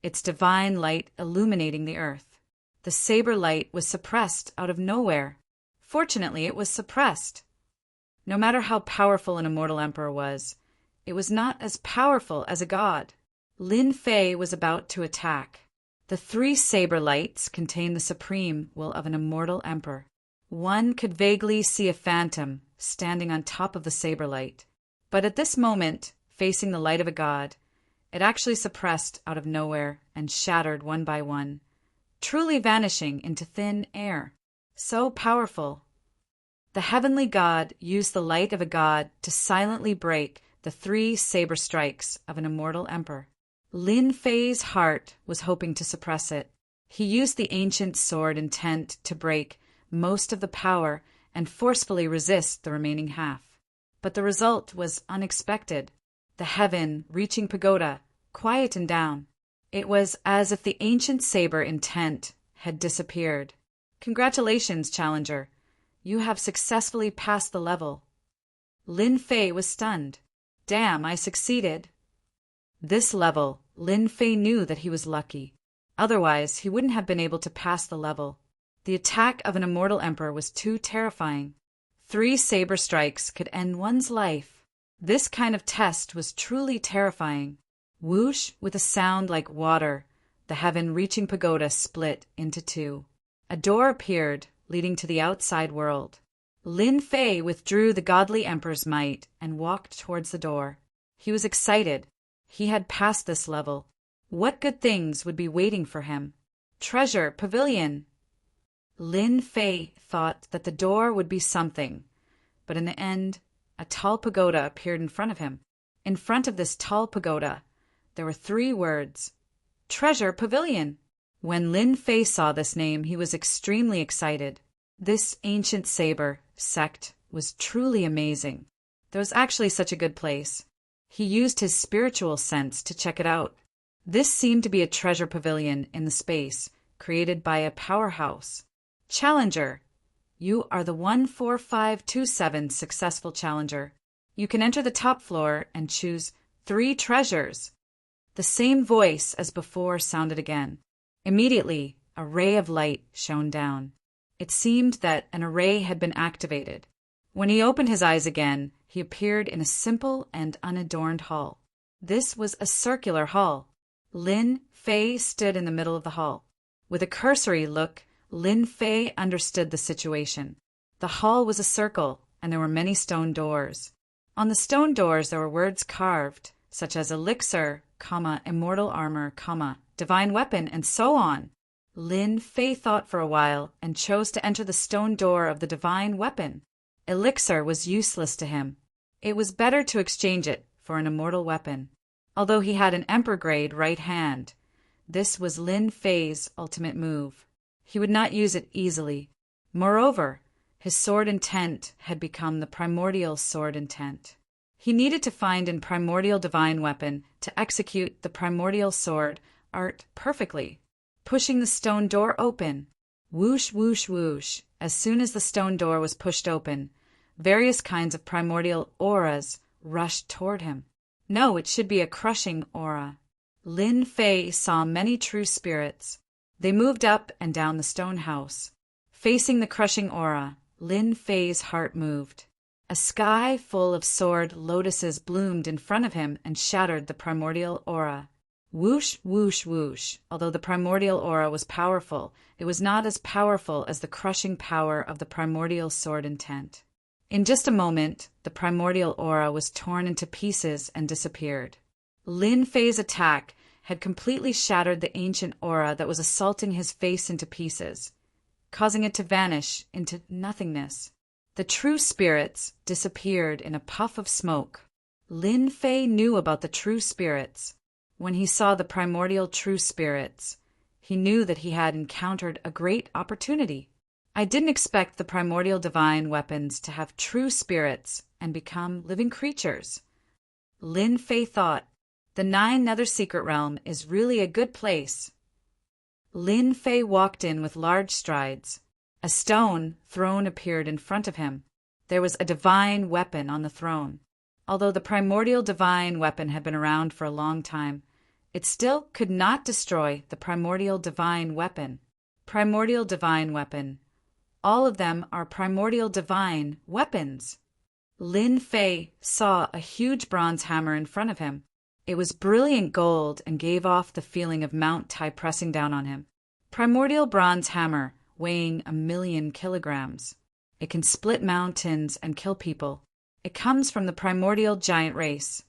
its divine light illuminating the earth. The saber light was suppressed out of nowhere. Fortunately, it was suppressed. No matter how powerful an immortal emperor was, it was not as powerful as a god. Lin Fei was about to attack. The 3 saber lights contained the supreme will of an immortal emperor. One could vaguely see a phantom standing on top of the saber light. But at this moment, facing the light of a god, it actually suppressed out of nowhere and shattered one by one, truly vanishing into thin air. So powerful. The heavenly god used the light of a god to silently break the 3 saber strikes of an immortal emperor. Lin Fei's heart was hoping to suppress it. He used the ancient sword intent to break most of the power and forcefully resist the remaining half. But the result was unexpected. The heaven-reaching pagoda quietened down. It was as if the ancient saber intent had disappeared. Congratulations, challenger. You have successfully passed the level. Lin Fei was stunned. Damn, I succeeded. This level, Lin Fei knew that he was lucky. Otherwise, he wouldn't have been able to pass the level. The attack of an immortal emperor was too terrifying. 3 saber strikes could end one's life. This kind of test was truly terrifying. Whoosh, with a sound like water, the heaven-reaching pagoda split into 2. A door appeared, leading to the outside world. Lin Fei withdrew the godly emperor's might and walked towards the door. He was excited. He had passed this level. What good things would be waiting for him? Treasure pavilion. Lin Fei thought that the door would be something, but in the end, a tall pagoda appeared in front of him. In front of this tall pagoda, there were 3 words. Treasure pavilion. When Lin Fei saw this name, he was extremely excited. This ancient saber sect was truly amazing. There was actually such a good place. He used his spiritual sense to check it out. This seemed to be a treasure pavilion in the space created by a powerhouse. Challenger, You are the 14527 successful challenger. You can enter the top floor and choose 3 treasures. The same voice as before sounded again. Immediately, a ray of light shone down. It seemed that an array had been activated. When he opened his eyes again, he appeared in a simple and unadorned hall. This was a circular hall. Lin Fei stood in the middle of the hall. With a cursory look, Lin Fei understood the situation. The hall was a circle, and there were many stone doors. On the stone doors there were words carved, such as elixir, immortal armor, divine weapon, and so on. Lin Fei thought for a while and chose to enter the stone door of the divine weapon. Elixir was useless to him. It was better to exchange it for an immortal weapon. Although he had an emperor-grade right hand, this was Lin Fei's ultimate move. He would not use it easily. Moreover, his sword intent had become the primordial sword intent. He needed to find a primordial divine weapon to execute the primordial sword art perfectly. Pushing the stone door open. Whoosh, whoosh, whoosh. As soon as the stone door was pushed open, various kinds of primordial auras rushed toward him. No, it should be a crushing aura. Lin Fei saw many true spirits. They moved up and down the stone house. Facing the crushing aura, Lin Fei's heart moved. A sky full of sword lotuses bloomed in front of him and shattered the primordial aura. Whoosh, whoosh, whoosh. Although the primordial aura was powerful, it was not as powerful as the crushing power of the primordial sword intent. In just a moment, the primordial aura was torn into pieces and disappeared. Lin Fei's attack had completely shattered the ancient aura that was assaulting his face into pieces, causing it to vanish into nothingness. The true spirits disappeared in a puff of smoke. Lin Fei knew about the true spirits. When he saw the primordial true spirits, he knew that he had encountered a great opportunity. I didn't expect the primordial divine weapons to have true spirits and become living creatures. Lin Fei thought, the 9 Nether Secret Realm is really a good place. Lin Fei walked in with large strides. A stone throne appeared in front of him. There was a divine weapon on the throne. Although the primordial divine weapon had been around for a long time, it still could not destroy the primordial divine weapon. Primordial divine weapon. All of them are primordial divine weapons. Lin Fei saw a huge bronze hammer in front of him. It was brilliant gold and gave off the feeling of Mount Tai pressing down on him. Primordial bronze hammer, weighing 1,000,000 kilograms. It can split mountains and kill people. It comes from the primordial giant race.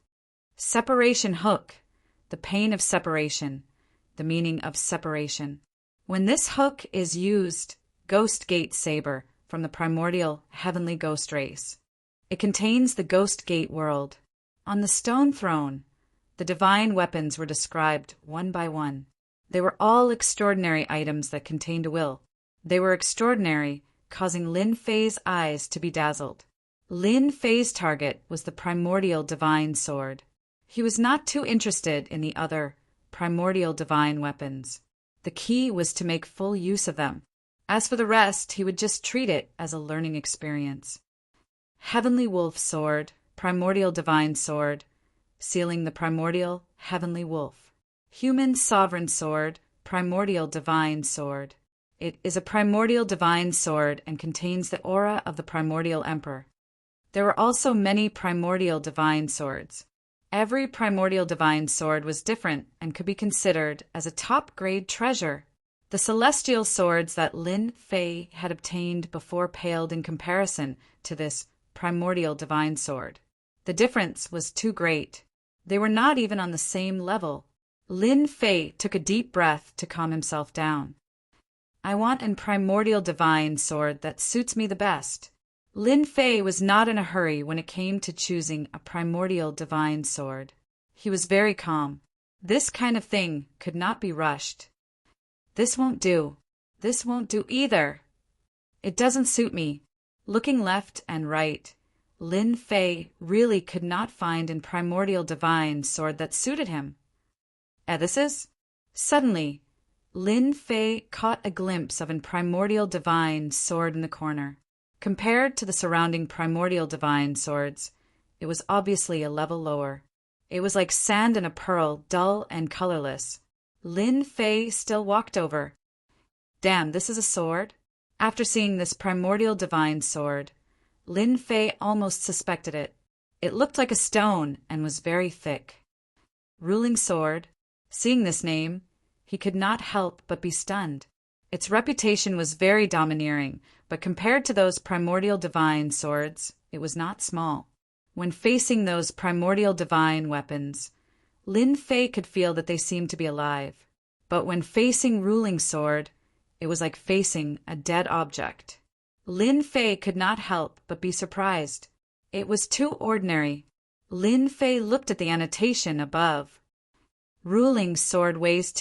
Separation hook, the pain of separation, the meaning of separation. When this hook is used, Ghost Gate Saber from the primordial heavenly ghost race. It contains the Ghost Gate world. On the stone throne, the divine weapons were described one by one. They were all extraordinary items that contained a will. They were extraordinary, causing Lin Fei's eyes to be dazzled. Lin Fei's target was the primordial divine sword. He was not too interested in the other primordial divine weapons. The key was to make full use of them. As for the rest, he would just treat it as a learning experience. Heavenly Wolf Sword, Primordial Divine Sword, sealing the primordial Heavenly Wolf. Human Sovereign Sword, Primordial Divine Sword. It is a primordial divine sword and contains the aura of the primordial emperor. There were also many primordial divine swords. Every primordial divine sword was different and could be considered as a top-grade treasure. The celestial swords that Lin Fei had obtained before paled in comparison to this primordial divine sword. The difference was too great. They were not even on the same level. Lin Fei took a deep breath to calm himself down. I want a primordial divine sword that suits me the best. Lin Fei was not in a hurry when it came to choosing a primordial divine sword. He was very calm. This kind of thing could not be rushed. This won't do. This won't do either. It doesn't suit me. Looking left and right, Lin Fei really could not find a primordial divine sword that suited him. This is? Suddenly, Lin Fei caught a glimpse of a primordial divine sword in the corner. Compared to the surrounding primordial divine swords, it was obviously a level lower. It was like sand in a pearl, dull and colorless. Lin Fei still walked over. Damn, this is a sword? After seeing this primordial divine sword, Lin Fei almost suspected it. It looked like a stone and was very thick. Ruling sword. Seeing this name, he could not help but be stunned. Its reputation was very domineering, but compared to those primordial divine swords, it was not small. When facing those primordial divine weapons, Lin Fei could feel that they seemed to be alive. But when facing ruling sword, it was like facing a dead object. Lin Fei could not help but be surprised. It was too ordinary. Lin Fei looked at the annotation above. Ruling sword weighs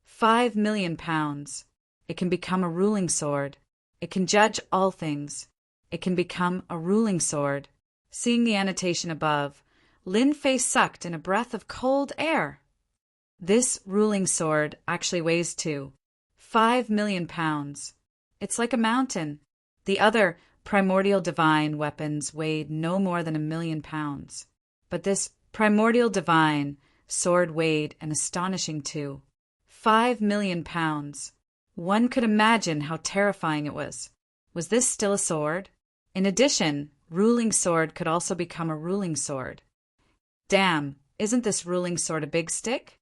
5 million pounds. It can become a ruling sword. It can judge all things. It can become a ruling sword. Seeing the annotation above, Lin Fei sucked in a breath of cold air. This ruling sword actually weighs 5 million pounds. It's like a mountain. The other primordial divine weapons weighed no more than 1,000,000 pounds. But this primordial divine sword weighed an astonishing 5 million pounds. One could imagine how terrifying it was. Was this still a sword? In addition, ruling sword could also become a ruling sword. Damn, isn't this ruling sword a big stick?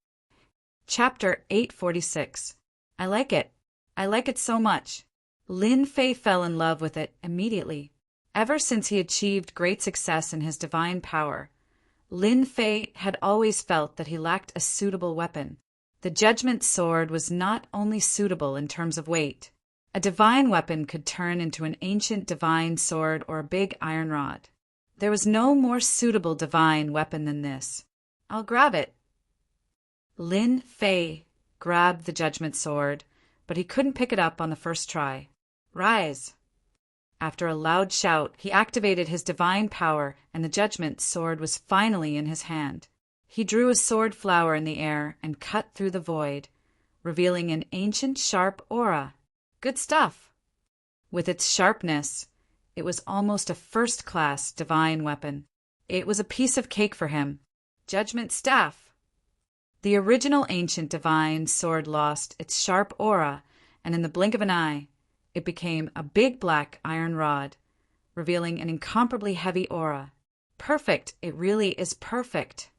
Chapter 846. I like it. I like it so much. Lin Fei fell in love with it immediately. Ever since he achieved great success in his divine power, Lin Fei had always felt that he lacked a suitable weapon. The Judgment Sword was not only suitable in terms of weight. A divine weapon could turn into an ancient divine sword or a big iron rod. There was no more suitable divine weapon than this. I'll grab it. Lin Fei grabbed the Judgment Sword, but he couldn't pick it up on the first try. Rise! After a loud shout, he activated his divine power, and the Judgment Sword was finally in his hand. He drew a sword flower in the air and cut through the void, revealing an ancient sharp aura. Good stuff! With its sharpness, it was almost a first-class divine weapon. It was a piece of cake for him. Judgment Staff! The original ancient divine sword lost its sharp aura, and in the blink of an eye, it became a big black iron rod, revealing an incomparably heavy aura. Perfect! It really is perfect!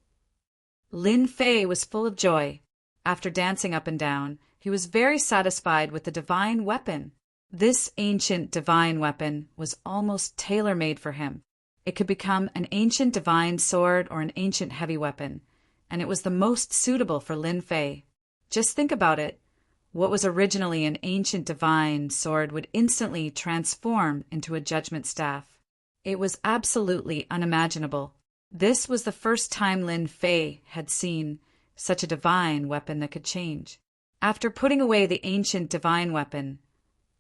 Lin Fei was full of joy. After dancing up and down, he was very satisfied with the divine weapon. This ancient divine weapon was almost tailor-made for him. It could become an ancient divine sword or an ancient heavy weapon, and it was the most suitable for Lin Fei. Just think about it. What was originally an ancient divine sword would instantly transform into a judgment staff. It was absolutely unimaginable. This was the first time Lin Fei had seen such a divine weapon that could change. After putting away the ancient divine weapon,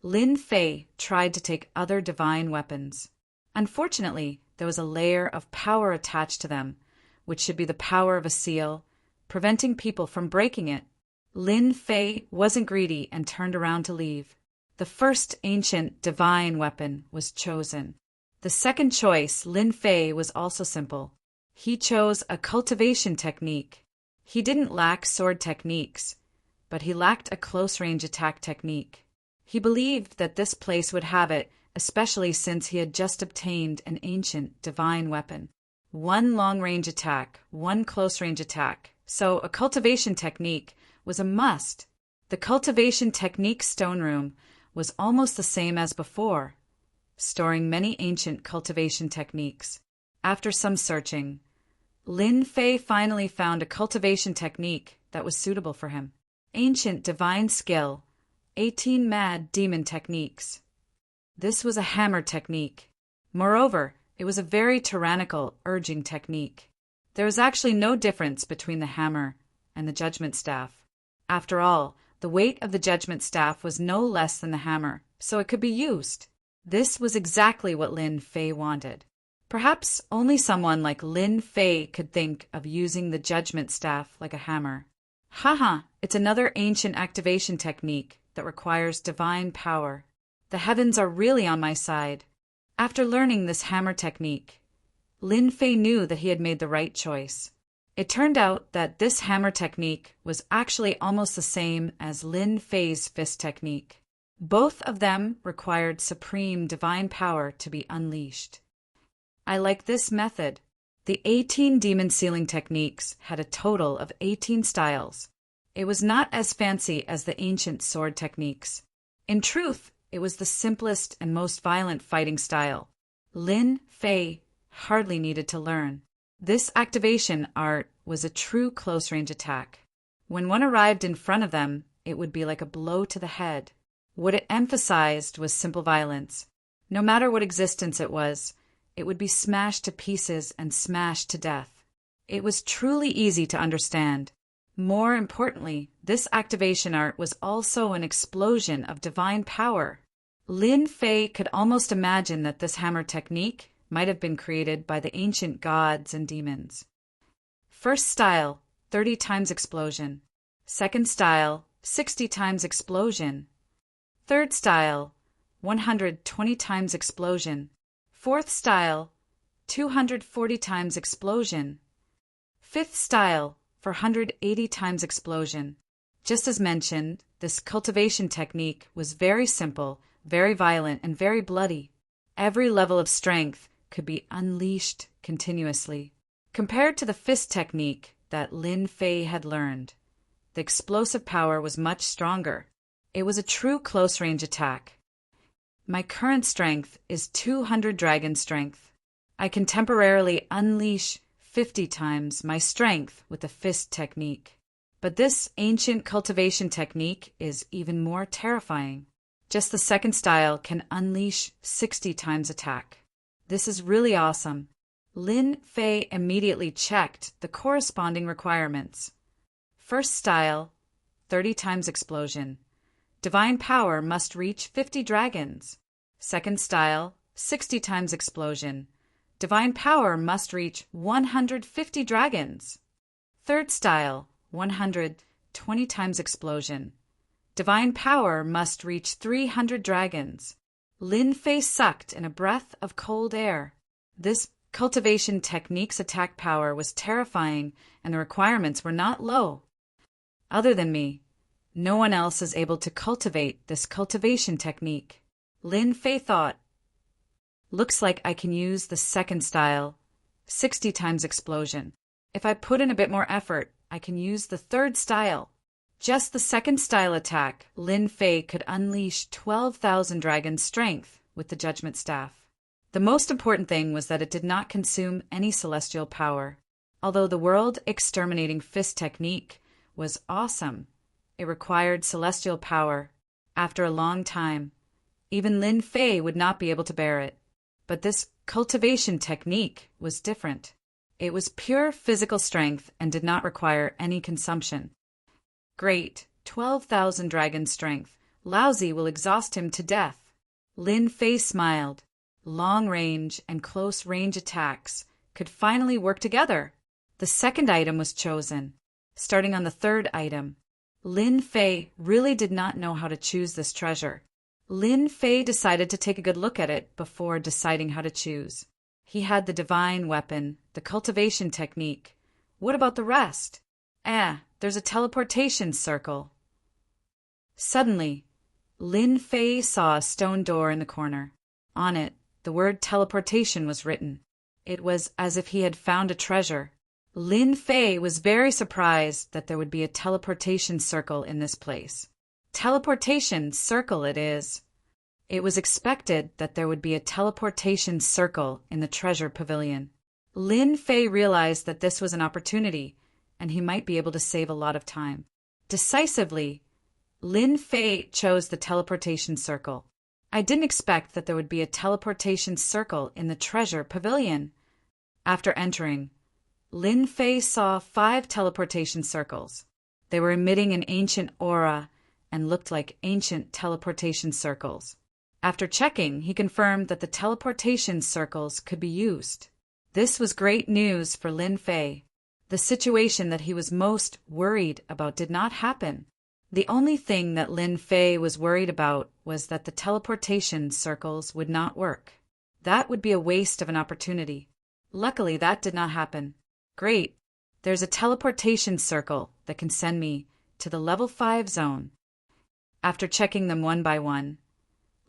Lin Fei tried to take other divine weapons. Unfortunately, there was a layer of power attached to them, which should be the power of a seal, preventing people from breaking it. Lin Fei wasn't greedy and turned around to leave. The first ancient divine weapon was chosen. The second choice, Lin Fei, was also simple. He chose a cultivation technique. He didn't lack sword techniques, but he lacked a close-range attack technique. He believed that this place would have it, especially since he had just obtained an ancient divine weapon. One long-range attack, one close-range attack. So a cultivation technique was a must. The cultivation technique stone room was almost the same as before, storing many ancient cultivation techniques. After some searching, Lin Fei finally found a cultivation technique that was suitable for him. Ancient divine skill, 18 mad demon techniques. This was a hammer technique. Moreover, it was a very tyrannical, urging technique. There was actually no difference between the hammer and the judgment staff. After all, the weight of the judgment staff was no less than the hammer, so it could be used. This was exactly what Lin Fei wanted. Perhaps only someone like Lin Fei could think of using the judgment staff like a hammer. Haha, it's another ancient activation technique that requires divine power. The heavens are really on my side. After learning this hammer technique, Lin Fei knew that he had made the right choice. It turned out that this hammer technique was actually almost the same as Lin Fei's fist technique. Both of them required supreme divine power to be unleashed. I like this method. The 18 demon sealing techniques had a total of 18 styles. It was not as fancy as the ancient sword techniques. In truth, it was the simplest and most violent fighting style. Lin Fei hardly needed to learn. This activation art was a true close-range attack. When one arrived in front of them, it would be like a blow to the head. What it emphasized was simple violence. No matter what existence it would be smashed to pieces and smashed to death. It was truly easy to understand. More importantly, this activation art was also an explosion of divine power. Lin Fei could almost imagine that this hammer technique might have been created by the ancient gods and demons. First style, 30 times explosion. Second style, 60 times explosion. Third style, 120 times explosion. Fourth style, 240 times explosion. Fifth style, 480 times explosion. Just as mentioned, this cultivation technique was very simple, very violent, and very bloody. Every level of strength could be unleashed continuously. Compared to the fist technique that Lin Fei had learned, the explosive power was much stronger. It was a true close-range attack. My current strength is 200 dragon strength. I can temporarily unleash 50 times my strength with the fist technique. But this ancient cultivation technique is even more terrifying. Just the second style can unleash 60 times attack. This is really awesome. Lin Fei immediately checked the corresponding requirements. First style, 30 times explosion. Divine power must reach 50 dragons. Second style, 60 times explosion. Divine power must reach 150 dragons. Third style, 120 times explosion. Divine power must reach 300 dragons. Lin Fei sucked in a breath of cold air. This cultivation technique's attack power was terrifying, and the requirements were not low. Other than me, no one else is able to cultivate this cultivation technique. Lin Fei thought, looks like I can use the second style, 60 times explosion. If I put in a bit more effort, I can use the third style. Just the second style attack, Lin Fei could unleash 12,000 dragon strength with the Judgment Staff. The most important thing was that it did not consume any celestial power. Although the world-exterminating fist technique was awesome, it required celestial power. After a long time, even Lin Fei would not be able to bear it. But this cultivation technique was different. It was pure physical strength and did not require any consumption. Great, 12,000 dragon strength. Lousy will exhaust him to death. Lin Fei smiled. Long-range and close-range attacks could finally work together. The second item was chosen. Starting on the third item, Lin Fei really did not know how to choose this treasure. Lin Fei decided to take a good look at it before deciding how to choose. He had the divine weapon, the cultivation technique. What about the rest? There's a teleportation circle. Suddenly, Lin Fei saw a stone door in the corner. On it, the word teleportation was written. It was as if he had found a treasure. Lin Fei was very surprised that there would be a teleportation circle in this place. Teleportation circle it is. It was expected that there would be a teleportation circle in the treasure pavilion. Lin Fei realized that this was an opportunity, and he might be able to save a lot of time. Decisively, Lin Fei chose the teleportation circle. I didn't expect that there would be a teleportation circle in the treasure pavilion. After entering, Lin Fei saw 5 teleportation circles. They were emitting an ancient aura and looked like ancient teleportation circles. After checking, he confirmed that the teleportation circles could be used. This was great news for Lin Fei. The situation that he was most worried about did not happen. The only thing that Lin Fei was worried about was that the teleportation circles would not work. That would be a waste of an opportunity. Luckily, that did not happen. Great. There's a teleportation circle that can send me to the level 5 zone. After checking them one by one,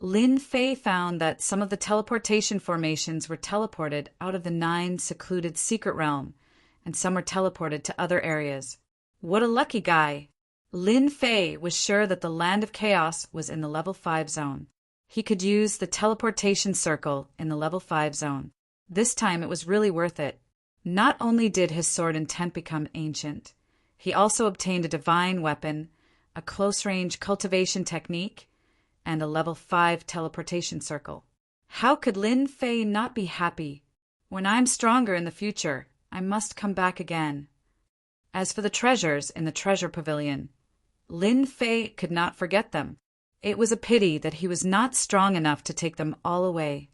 Lin Fei found that some of the teleportation formations were teleported out of the 9 secluded secret realm, and some were teleported to other areas. What a lucky guy! Lin Fei was sure that the Land of Chaos was in the level 5 zone. He could use the teleportation circle in the level 5 zone. This time it was really worth it. Not only did his sword intent become ancient, he also obtained a divine weapon, a close-range cultivation technique, and a level 5 teleportation circle. How could Lin Fei not be happy? When I'm stronger in the future, I must come back again. As for the treasures in the treasure pavilion, Lin Fei could not forget them. It was a pity that he was not strong enough to take them all away.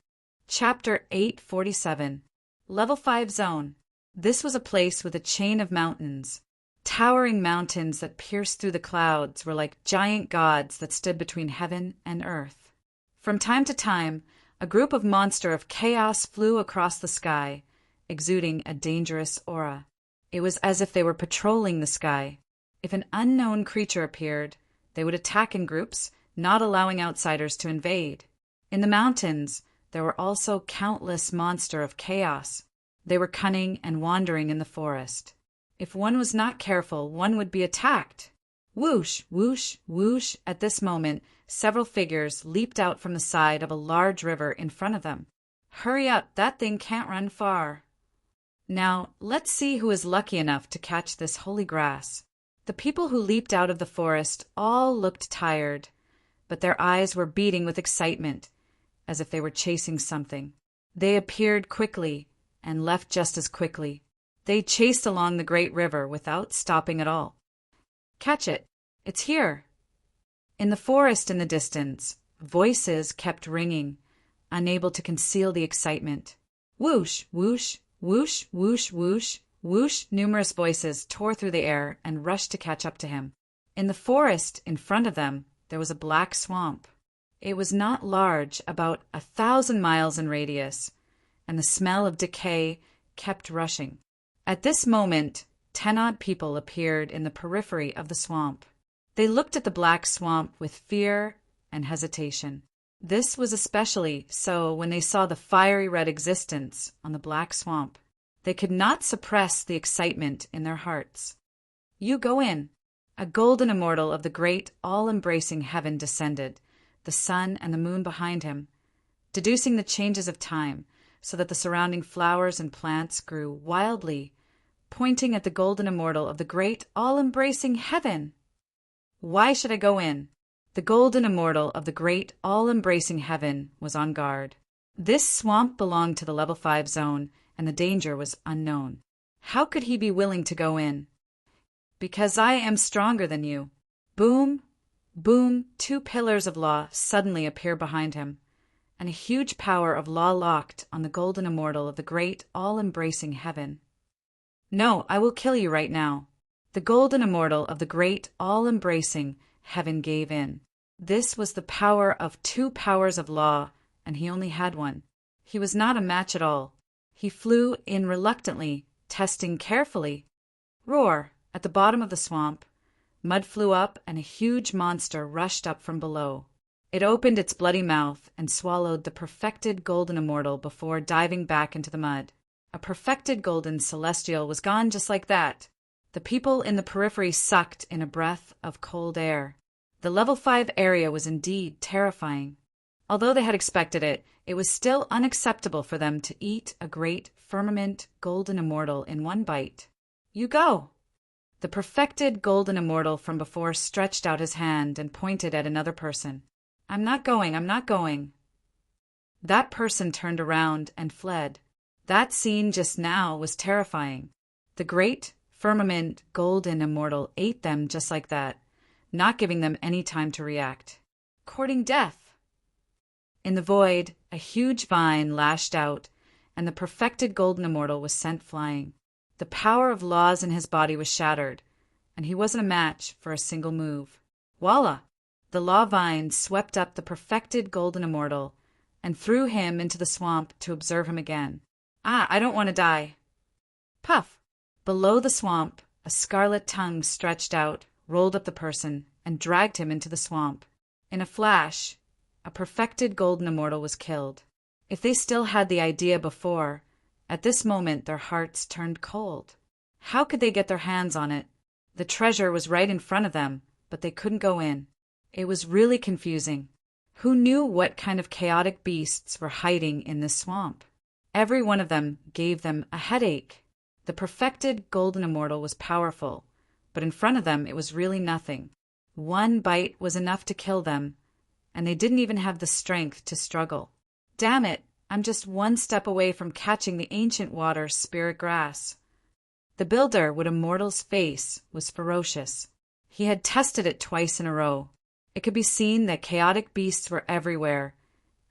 Chapter 847. Level 5 Zone. This was a place with a chain of mountains. Towering mountains that pierced through the clouds were like giant gods that stood between heaven and earth. From time to time, a group of monsters of chaos flew across the sky, exuding a dangerous aura. It was as if they were patrolling the sky. If an unknown creature appeared, they would attack in groups, not allowing outsiders to invade. In the mountains, there were also countless monsters of chaos. They were cunning and wandering in the forest. If one was not careful, one would be attacked. Whoosh, whoosh, whoosh. At this moment, several figures leaped out from the side of a large river in front of them. Hurry up, that thing can't run far. Now, let's see who is lucky enough to catch this holy grass. The people who leaped out of the forest all looked tired, but their eyes were beating with excitement, as if they were chasing something. They appeared quickly and left just as quickly. They chased along the great river without stopping at all. Catch it! It's here! In the forest in the distance, voices kept ringing, unable to conceal the excitement. Whoosh, whoosh, whoosh, whoosh, whoosh, whoosh. Numerous voices tore through the air and rushed to catch up to him. In the forest in front of them, there was a black swamp. It was not large, about 1,000 miles in radius, and the smell of decay kept rushing. At this moment, 10-odd people appeared in the periphery of the swamp. They looked at the black swamp with fear and hesitation. This was especially so when they saw the fiery red existence on the black swamp. They could not suppress the excitement in their hearts. You go in. A golden immortal of the great, all-embracing heaven descended, the sun and the moon behind him, deducing the changes of time, so that the surrounding flowers and plants grew wildly, pointing at the golden immortal of the great, all-embracing heaven. Why should I go in? The golden immortal of the great, all-embracing heaven was on guard. This swamp belonged to the level 5 zone, and the danger was unknown. How could he be willing to go in? Because I am stronger than you. Boom, boom, 2 pillars of law suddenly appear behind him, and a huge power of law locked on the golden immortal of the great, all-embracing heaven. No, I will kill you right now. The golden immortal of the great, all-embracing heaven gave in. This was the power of 2 powers of law, and he only had one. He was not a match at all. He flew in reluctantly, testing carefully. Roar! At the bottom of the swamp, mud flew up and a huge monster rushed up from below. It opened its bloody mouth and swallowed the perfected golden immortal before diving back into the mud. A perfected golden celestial was gone just like that. The people in the periphery sucked in a breath of cold air. The level 5 area was indeed terrifying. Although they had expected it, it was still unacceptable for them to eat a great firmament golden immortal in one bite. You go! The perfected golden immortal from before stretched out his hand and pointed at another person. I'm not going, I'm not going. That person turned around and fled. That scene just now was terrifying. The great firmament golden immortal ate them just like that, not giving them any time to react. Courting death. In the void, a huge vine lashed out, and the perfected golden immortal was sent flying. The power of laws in his body was shattered, and he wasn't a match for a single move. Voila! The law vine swept up the perfected golden immortal and threw him into the swamp to observe him again. I don't want to die. Puff! Below the swamp, a scarlet tongue stretched out, rolled up the person, and dragged him into the swamp. In a flash, a perfected golden immortal was killed. If they still had the idea before, at this moment their hearts turned cold. How could they get their hands on it? The treasure was right in front of them, but they couldn't go in. It was really confusing. Who knew what kind of chaotic beasts were hiding in this swamp? Every one of them gave them a headache. The perfected golden immortal was powerful, but in front of them it was really nothing. One bite was enough to kill them, and they didn't even have the strength to struggle. Damn it, I'm just one step away from catching the ancient water spirit grass. The builder with a mortal's face was ferocious. He had tested it twice in a row. It could be seen that chaotic beasts were everywhere,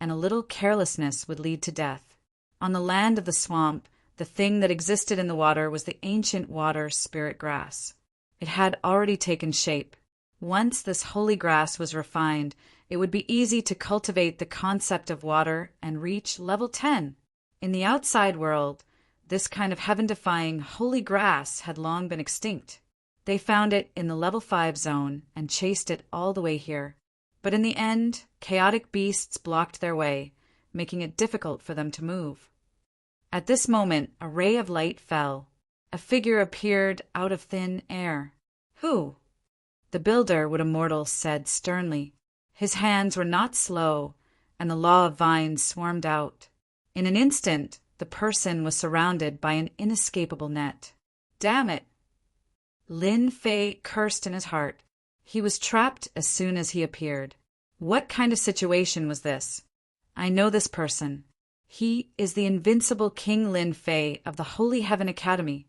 and a little carelessness would lead to death. On the land of the swamp, the thing that existed in the water was the ancient water spirit grass. It had already taken shape. Once this holy grass was refined, it would be easy to cultivate the concept of water and reach level 10. In the outside world, this kind of heaven-defying holy grass had long been extinct. They found it in the level 5 zone and chased it all the way here. But in the end, chaotic beasts blocked their way, making it difficult for them to move. At this moment, a ray of light fell. A figure appeared out of thin air. Who? The builder with immortal said sternly. His hands were not slow, and the law of vines swarmed out. In an instant, the person was surrounded by an inescapable net. Damn it! Lin Fei cursed in his heart. He was trapped as soon as he appeared. What kind of situation was this? I know this person. He is the invincible King Lin Fei of the Holy Heaven Academy.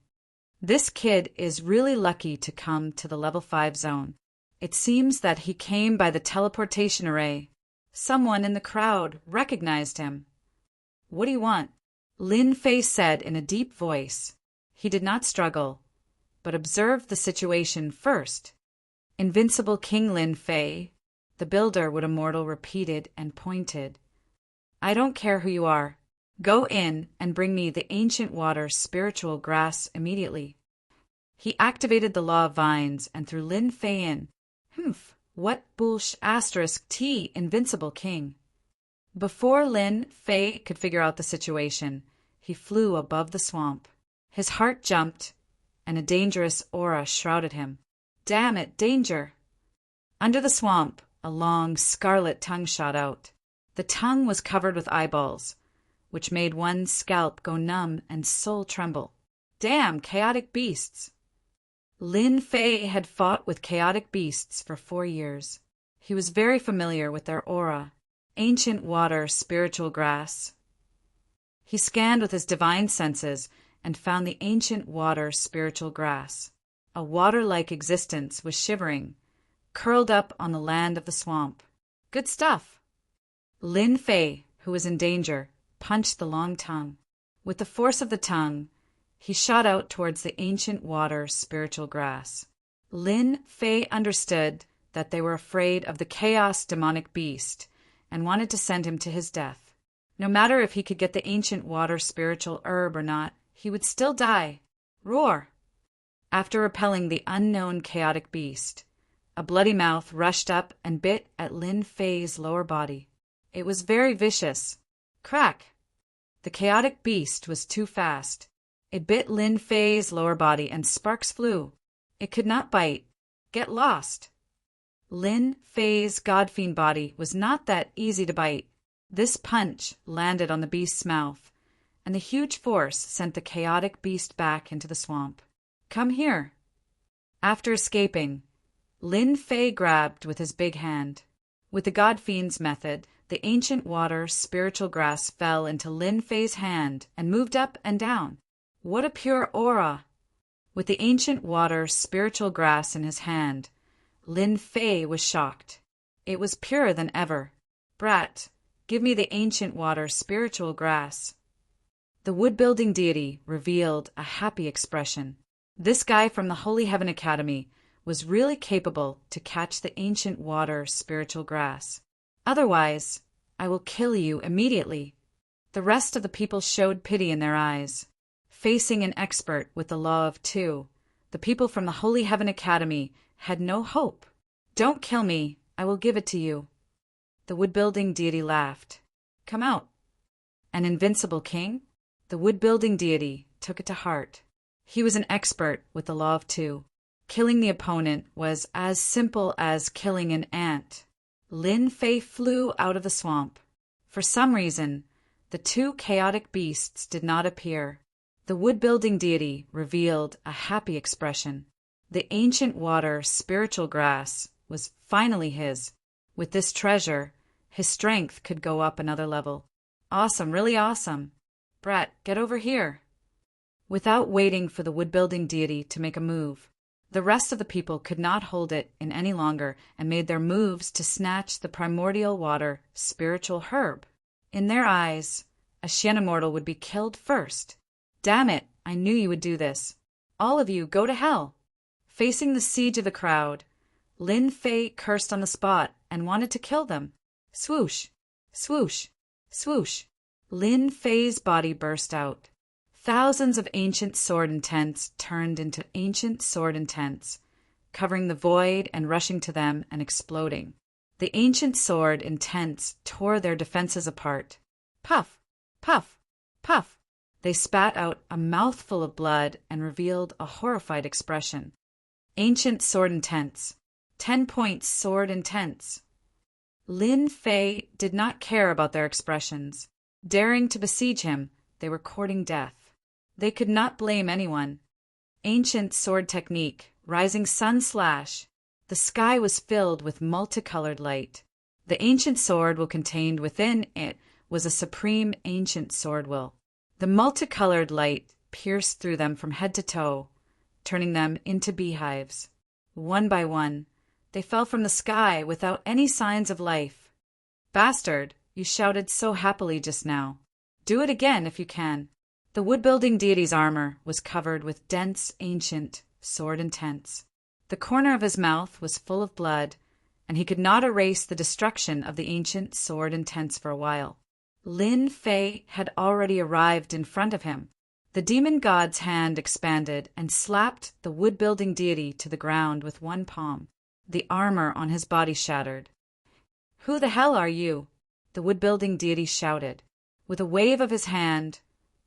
This kid is really lucky to come to the level 5 zone. It seems that he came by the teleportation array. Someone in the crowd recognized him. What do you want? Lin Fei said in a deep voice. He did not struggle, but observed the situation first. Invincible King Lin Fei, the builder with immortal repeated and pointed. I don't care who you are. Go in and bring me the ancient water spiritual grass immediately. He activated the law of vines and threw Lin Fei in. Humph, what bullsh asterisk T invincible king. Before Lin Fei could figure out the situation, he flew above the swamp. His heart jumped, and a dangerous aura shrouded him. Damn it, danger! Under the swamp, a long scarlet tongue shot out. The tongue was covered with eyeballs, which made one's scalp go numb and soul tremble. Damn chaotic beasts! Lin Fei had fought with chaotic beasts for 4 years. He was very familiar with their aura. Ancient water, spiritual grass. He scanned with his divine senses and found the ancient water, spiritual grass. A water-like existence was shivering, curled up on the land of the swamp. Good stuff! Lin Fei, who was in danger, punched the long tongue. With the force of the tongue, he shot out towards the ancient water, spiritual grass. Lin Fei understood that they were afraid of the chaos demonic beast and wanted to send him to his death. No matter if he could get the ancient water spiritual herb or not, he would still die. Roar! After repelling the unknown chaotic beast, a bloody mouth rushed up and bit at Lin Fei's lower body. It was very vicious. Crack! The chaotic beast was too fast. It bit Lin Fei's lower body and sparks flew. It could not bite. Get lost! Lin Fei's godfiend body was not that easy to bite. This punch landed on the beast's mouth, and the huge force sent the chaotic beast back into the swamp. Come here! After escaping, Lin Fei grabbed with his big hand. With the godfiend's method, the ancient water spiritual grass fell into Lin Fei's hand and moved up and down. What a pure aura! With the ancient water spiritual grass in his hand, Lin Fei was shocked. It was purer than ever. Brat, give me the ancient water spiritual grass. The wood-building deity revealed a happy expression. This guy from the Holy Heaven Academy was really capable to catch the ancient water spiritual grass. Otherwise, I will kill you immediately. The rest of the people showed pity in their eyes. Facing an expert with the law of two, the people from the Holy Heaven Academy had no hope. Don't kill me, I will give it to you. The wood-building deity laughed. Come out. An invincible king? The wood-building deity took it to heart. He was an expert with the law of two. Killing the opponent was as simple as killing an ant. Lin Fei flew out of the swamp. For some reason, the two chaotic beasts did not appear. The wood-building deity revealed a happy expression. The ancient water spiritual grass was finally his. With this treasure, his strength could go up another level. Awesome, really awesome. Brat, get over here. Without waiting for the wood-building deity to make a move, the rest of the people could not hold it in any longer and made their moves to snatch the primordial water spiritual herb. In their eyes, a Xian immortal would be killed first. Damn it, I knew you would do this. All of you, go to hell. Facing the siege of the crowd, Lin Fei cursed on the spot and wanted to kill them. Swoosh, swoosh, swoosh. Lin Fei's body burst out. Thousands of ancient sword intents turned into ancient sword intents, covering the void and rushing to them and exploding. The ancient sword intents tore their defenses apart. Puff, puff, puff. They spat out a mouthful of blood and revealed a horrified expression. Ancient sword intents. 10 points sword intents. Lin Fei did not care about their expressions. Daring to besiege him, they were courting death. They could not blame anyone. Ancient sword technique, rising sun slash. The sky was filled with multicolored light. The ancient sword will contained within it was a supreme ancient sword will. The multicolored light pierced through them from head to toe, turning them into beehives. One by one, they fell from the sky without any signs of life. Bastard, you shouted so happily just now. Do it again if you can. The wood-building deity's armor was covered with dense, ancient sword intents. The corner of his mouth was full of blood, and he could not erase the destruction of the ancient sword intents for a while. Lin Fei had already arrived in front of him. The demon god's hand expanded and slapped the wood-building deity to the ground with one palm. The armor on his body shattered. Who the hell are you? The wood-building deity shouted. With a wave of his hand,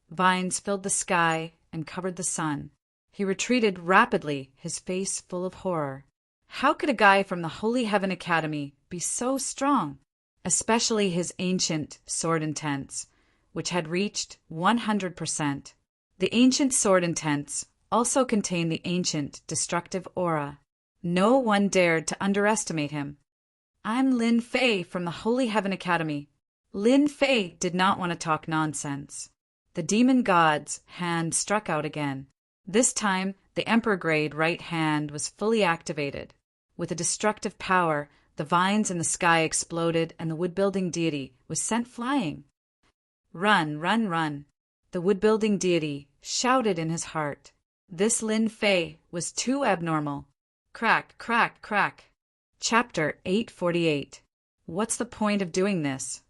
vines filled the sky and covered the sun. He retreated rapidly, his face full of horror. How could a guy from the Holy Heaven Academy be so strong? Especially his ancient sword intents, which had reached 100%. The ancient sword intents also contained the ancient destructive aura. No one dared to underestimate him. I'm Lin Fei from the Holy Heaven Academy. Lin Fei did not want to talk nonsense. The demon god's hand struck out again. This time, the emperor-grade right hand was fully activated. With a destructive power, the vines in the sky exploded and the wood-building deity was sent flying. Run, run, run. The wood-building deity shouted in his heart. This Lin Fei was too abnormal. Crack, crack, crack. Chapter 848. What's the point of doing this?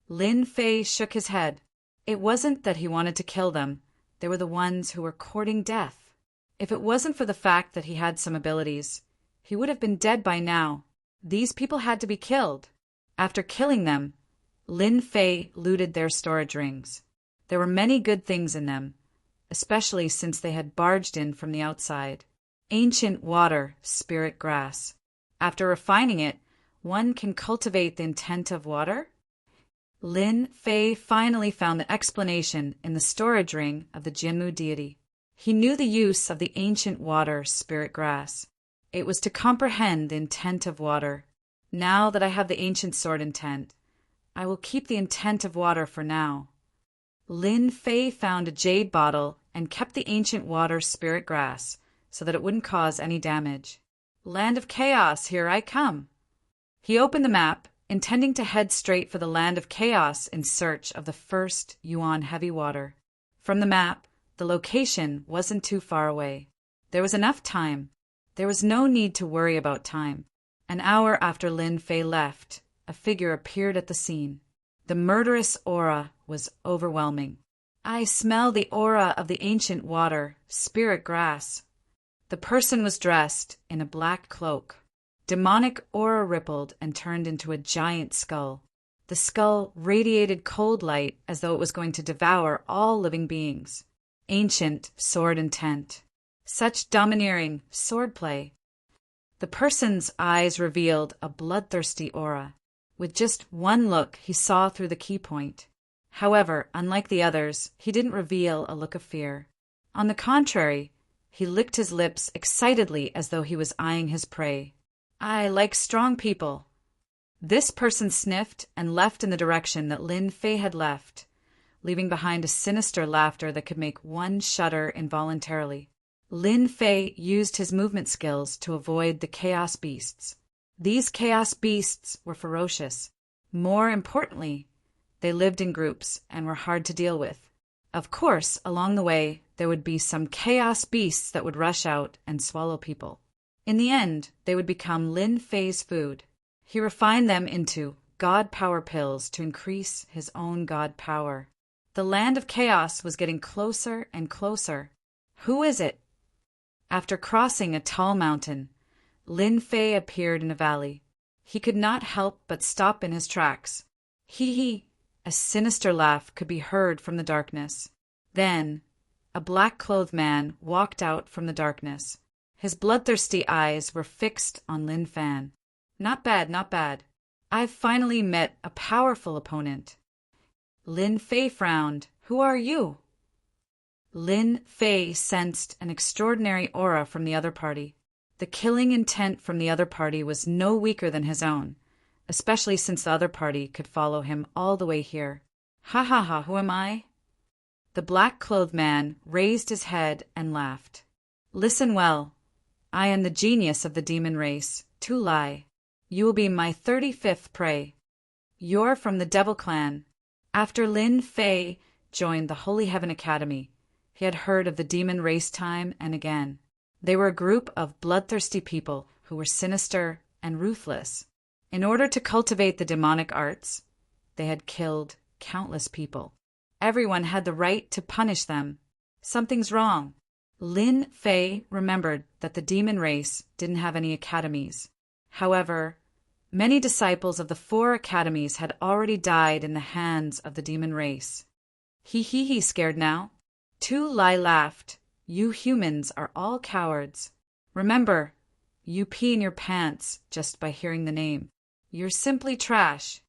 Lin Fei shook his head. It wasn't that he wanted to kill them. They were the ones who were courting death. If it wasn't for the fact that he had some abilities, he would have been dead by now. These people had to be killed. After killing them, Lin Fei looted their storage rings. There were many good things in them, especially since they had barged in from the outside. Ancient water, spirit grass. After refining it, one can cultivate the intent of water? Lin Fei finally found the explanation in the storage ring of the Jianmu deity. He knew the use of the ancient water, spirit grass. It was to comprehend the intent of water. Now that I have the ancient sword intent, I will keep the intent of water for now. Lin Fei found a jade bottle and kept the ancient water spirit grass so that it wouldn't cause any damage. Land of Chaos, here I come. He opened the map, intending to head straight for the Land of Chaos in search of the first Yuan heavy water. From the map, the location wasn't too far away. There was enough time. There was no need to worry about time. An hour after Lin Fei left, a figure appeared at the scene. The murderous aura was overwhelming. I smell the aura of the ancient water, spirit grass. The person was dressed in a black cloak. Demonic aura rippled and turned into a giant skull. The skull radiated cold light as though it was going to devour all living beings. Ancient sword intent. Such domineering swordplay. The person's eyes revealed a bloodthirsty aura. With just one look, he saw through the key point. However, unlike the others, he didn't reveal a look of fear. On the contrary, he licked his lips excitedly as though he was eyeing his prey. I like strong people. This person sniffed and left in the direction that Lin Fei had left, leaving behind a sinister laughter that could make one shudder involuntarily. Lin Fei used his movement skills to avoid the chaos beasts. These chaos beasts were ferocious. More importantly, they lived in groups and were hard to deal with. Of course, along the way, there would be some chaos beasts that would rush out and swallow people. In the end, they would become Lin Fei's food. He refined them into God power pills to increase his own God power. The land of chaos was getting closer and closer. Who is it? After crossing a tall mountain, Lin Fei appeared in a valley. He could not help but stop in his tracks. Hee. A sinister laugh could be heard from the darkness. Then, a black-clothed man walked out from the darkness. His bloodthirsty eyes were fixed on Lin Fan. Not bad, not bad. I've finally met a powerful opponent. Lin Fei frowned. Who are you? Lin Fei sensed an extraordinary aura from the other party. The killing intent from the other party was no weaker than his own, especially since the other party could follow him all the way here. Ha ha ha, who am I? The black-clothed man raised his head and laughed. Listen well. I am the genius of the demon race, Tu Lai. You will be my 35th prey. You're from the Devil Clan. After Lin Fei joined the Holy Heaven Academy, he had heard of the demon race time and again. They were a group of bloodthirsty people who were sinister and ruthless. In order to cultivate the demonic arts, they had killed countless people. Everyone had the right to punish them. Something's wrong. Lin Fei remembered that the demon race didn't have any academies. However, many disciples of the 4 academies had already died in the hands of the demon race. He, scared now? Tu Lai laughed. You humans are all cowards. Remember, you pee in your pants just by hearing the name. You're simply trash.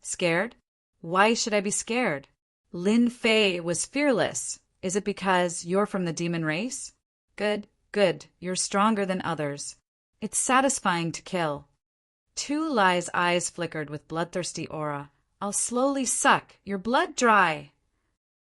Scared? Why should I be scared? Lin Fei was fearless. Is it because you're from the demon race? Good. You're stronger than others. It's satisfying to kill. Tu Lai's eyes flickered with bloodthirsty aura. I'll slowly suck your blood dry.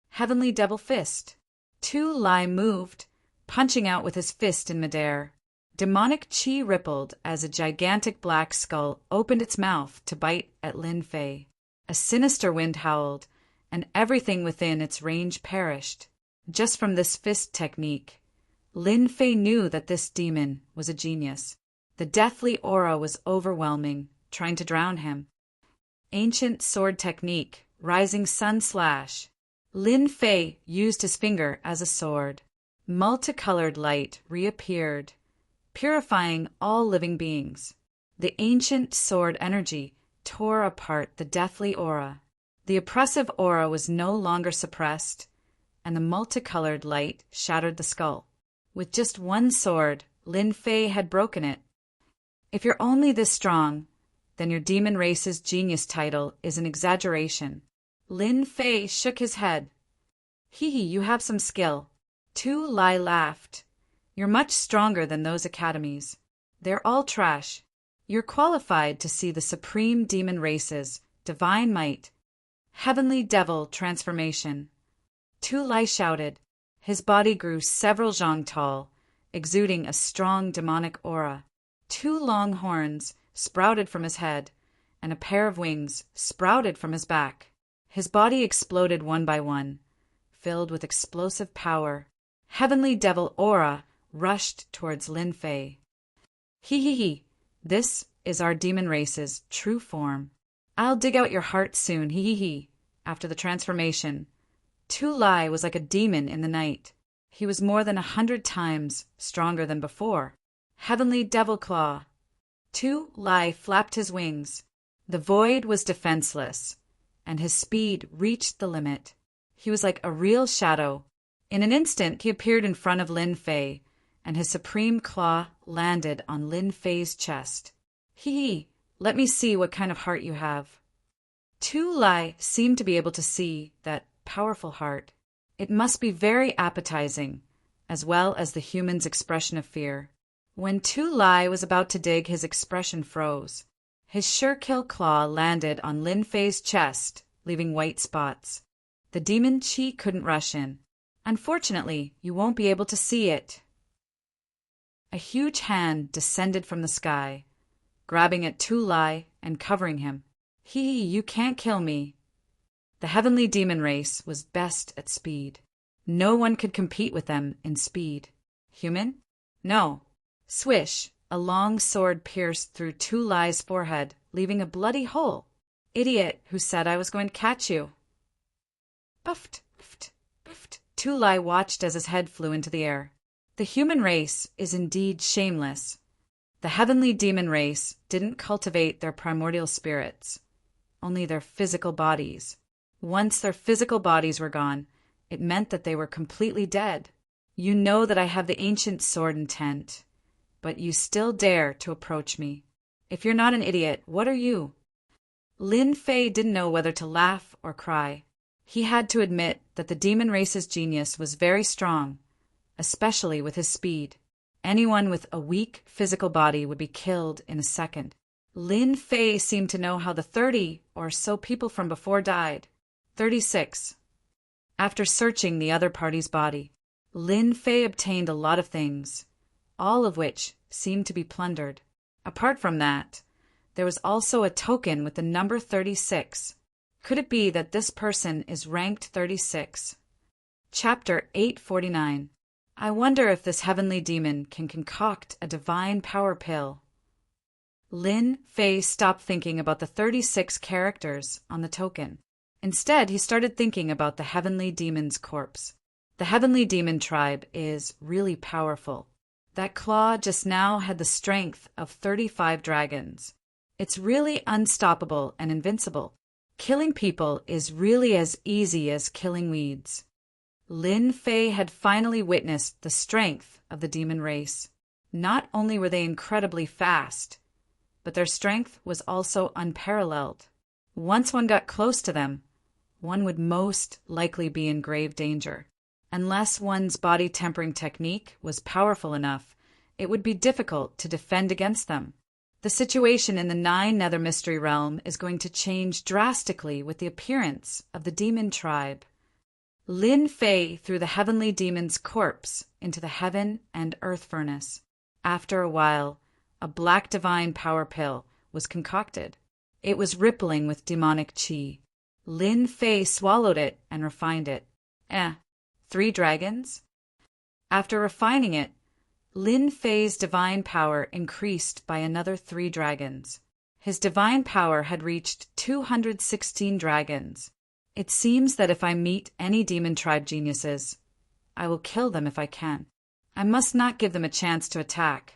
Heavenly Devil Fist. Tu Lai moved, punching out with his fist in midair. Demonic chi rippled as a gigantic black skull opened its mouth to bite at Lin Fei. A sinister wind howled, and everything within its range perished. Just from this fist technique, Lin Fei knew that this demon was a genius. The deathly aura was overwhelming, trying to drown him. Ancient sword technique, rising sun slash. Lin Fei used his finger as a sword. Multicolored light reappeared, purifying all living beings. The ancient sword energy tore apart the deathly aura. The oppressive aura was no longer suppressed, and the multicolored light shattered the skull. With just one sword, Lin Fei had broken it. If you're only this strong, then your demon race's genius title is an exaggeration. Lin Fei shook his head. You have some skill. Tu Lai laughed. You're much stronger than those academies. They're all trash. You're qualified to see the supreme demon race's divine might, heavenly devil transformation. Tu Lai shouted. His body grew several zhang tall, exuding a strong demonic aura. 2 long horns sprouted from his head, and a pair of wings sprouted from his back. His body exploded one by one, filled with explosive power. Heavenly devil aura rushed towards Lin Fei. He. This is our demon race's true form. I'll dig out your heart soon, he. After the transformation, Tu Lai was like a demon in the night. He was more than 100 times stronger than before. Heavenly devil claw. Tu Lai flapped his wings. The void was defenseless, and his speed reached the limit. He was like a real shadow. In an instant, he appeared in front of Lin Fei, and his supreme claw landed on Lin Fei's chest. He, let me see what kind of heart you have. Tu Lai seemed to be able to see that powerful heart. It must be very appetizing, as well as the human's expression of fear. When Tu Lai was about to dig, his expression froze. His sure-kill claw landed on Lin Fei's chest, leaving white spots. The demon chi couldn't rush in. Unfortunately, you won't be able to see it. A huge hand descended from the sky, grabbing at Tu Lai and covering him. You can't kill me. The heavenly demon race was best at speed. No one could compete with them in speed. Human? No. Swish, a long sword pierced through Tu Lai's forehead, leaving a bloody hole. Idiot, who said I was going to catch you? Buffed. Tu Lai watched as his head flew into the air. The human race is indeed shameless. The heavenly demon race didn't cultivate their primordial spirits, only their physical bodies. Once their physical bodies were gone, it meant that they were completely dead. You know that I have the ancient sword intent, but you still dare to approach me. If you're not an idiot, what are you? Lin Fei didn't know whether to laugh or cry. He had to admit that the demon race's genius was very strong, especially with his speed. Anyone with a weak physical body would be killed in a second. Lin Fei seemed to know how the 30 or so people from before died. 36. After searching the other party's body, Lin Fei obtained a lot of things, all of which seemed to be plundered. Apart from that, there was also a token with the number 36. Could it be that this person is ranked 36? Chapter 849. I wonder if this heavenly demon can concoct a divine power pill. Lin Fei stopped thinking about the 36 characters on the token. Instead, he started thinking about the heavenly demon's corpse. The heavenly demon tribe is really powerful. That claw just now had the strength of 35 dragons. It's really unstoppable and invincible. Killing people is really as easy as killing weeds. Lin Fei had finally witnessed the strength of the demon race. Not only were they incredibly fast, but their strength was also unparalleled. Once one got close to them, one would most likely be in grave danger. Unless one's body tempering technique was powerful enough, it would be difficult to defend against them. The situation in the 9 Nether Mystery Realm is going to change drastically with the appearance of the demon tribe. Lin Fei threw the heavenly demon's corpse into the heaven and earth furnace. After a while, a black divine power pill was concocted. It was rippling with demonic chi. Lin Fei swallowed it and refined it. 3 dragons? After refining it, Lin Fei's divine power increased by another 3 dragons. His divine power had reached 216 dragons. It seems that if I meet any demon tribe geniuses, I will kill them if I can. I must not give them a chance to attack.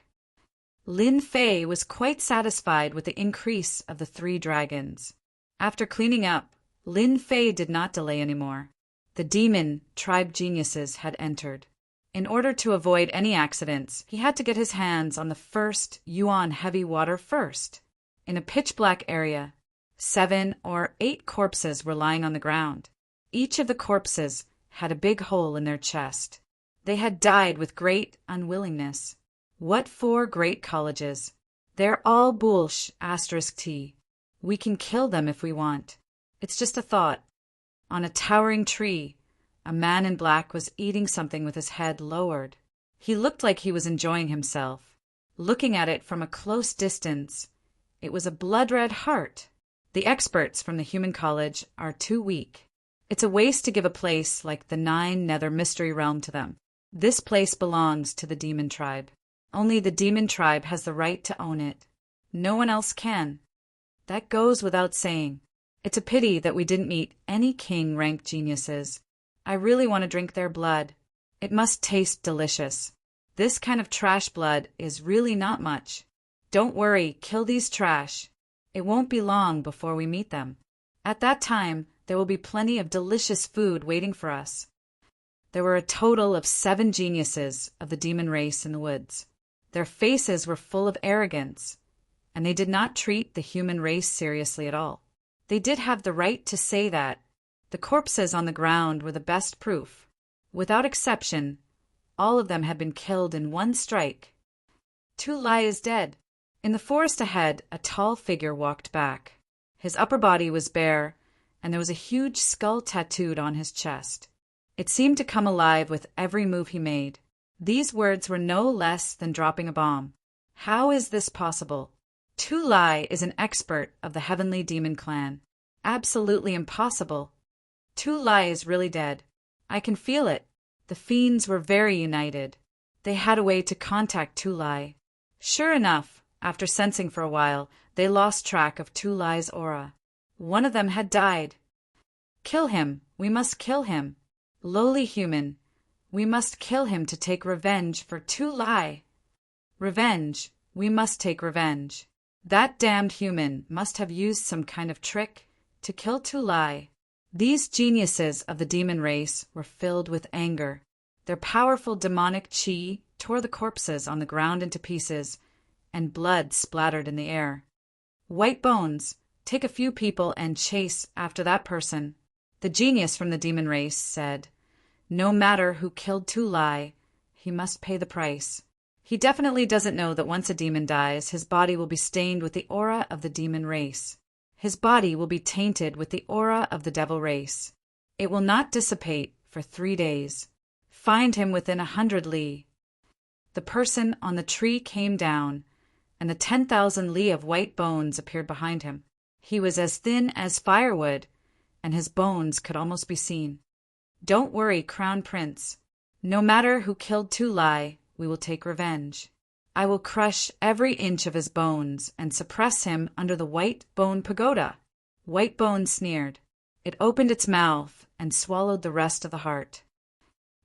Lin Fei was quite satisfied with the increase of the 3 dragons. After cleaning up, Lin Fei did not delay anymore. The demon tribe geniuses had entered. In order to avoid any accidents, he had to get his hands on the first Yuan heavy water first. In a pitch-black area, 7 or 8 corpses were lying on the ground. Each of the corpses had a big hole in their chest. They had died with great unwillingness. What 4 great colleges? They're all *T. We can kill them if we want. It's just a thought. On a towering tree, a man in black was eating something with his head lowered. He looked like he was enjoying himself. Looking at it from a close distance, it was a blood-red heart. The experts from the human college are too weak. It's a waste to give a place like the Nine Nether Mystery Realm to them. This place belongs to the demon tribe. Only the demon tribe has the right to own it. No one else can. That goes without saying. It's a pity that we didn't meet any king-rank geniuses. I really want to drink their blood. It must taste delicious. This kind of trash blood is really not much. Don't worry, kill these trash. It won't be long before we meet them. At that time, there will be plenty of delicious food waiting for us. There were a total of 7 geniuses of the demon race in the woods. Their faces were full of arrogance, and they did not treat the human race seriously at all. They did have the right to say that. The corpses on the ground were the best proof. Without exception, all of them had been killed in one strike. Tulai is dead. In the forest ahead, a tall figure walked back. His upper body was bare, and there was a huge skull tattooed on his chest. It seemed to come alive with every move he made. These words were no less than dropping a bomb. How is this possible? Tulai is an expert of the Heavenly Demon Clan. Absolutely impossible. Tulai is really dead. I can feel it. The fiends were very united. They had a way to contact Tulai. Sure enough, after sensing for a while, they lost track of Tulai's aura. One of them had died. Kill him. We must kill him. Lowly human. We must kill him to take revenge for Tulai. Revenge. We must take revenge. That damned human must have used some kind of trick to kill Tulai. These geniuses of the demon race were filled with anger. Their powerful demonic chi tore the corpses on the ground into pieces, and blood splattered in the air. White Bones, take a few people and chase after that person. The genius from the demon race said, no matter who killed Tulai, he must pay the price. He definitely doesn't know that once a demon dies, his body will be stained with the aura of the demon race. His body will be tainted with the aura of the devil race. It will not dissipate for 3 days. Find him within 100 li. The person on the tree came down, and the 10,000 li of white bones appeared behind him. He was as thin as firewood, and his bones could almost be seen. Don't worry, Crown Prince. No matter who killed Tulai, we will take revenge. I will crush every inch of his bones and suppress him under the White Bone Pagoda. White Bone sneered. It opened its mouth and swallowed the rest of the heart.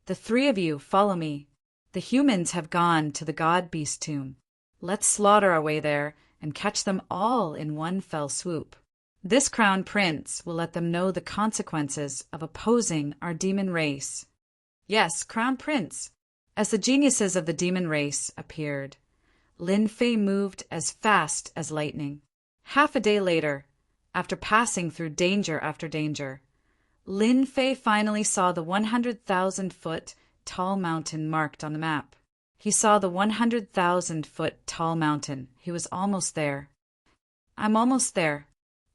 The 3 of you follow me. The humans have gone to the God-Beast tomb. Let's slaughter our way there and catch them all in one fell swoop. This Crown Prince will let them know the consequences of opposing our demon race. Yes, Crown Prince. As the geniuses of the demon race appeared, Lin Fei moved as fast as lightning. Half a day later, after passing through danger after danger, Lin Fei finally saw the 100,000-foot tall mountain marked on the map. He saw the 100,000-foot tall mountain. He was almost there. I'm almost there.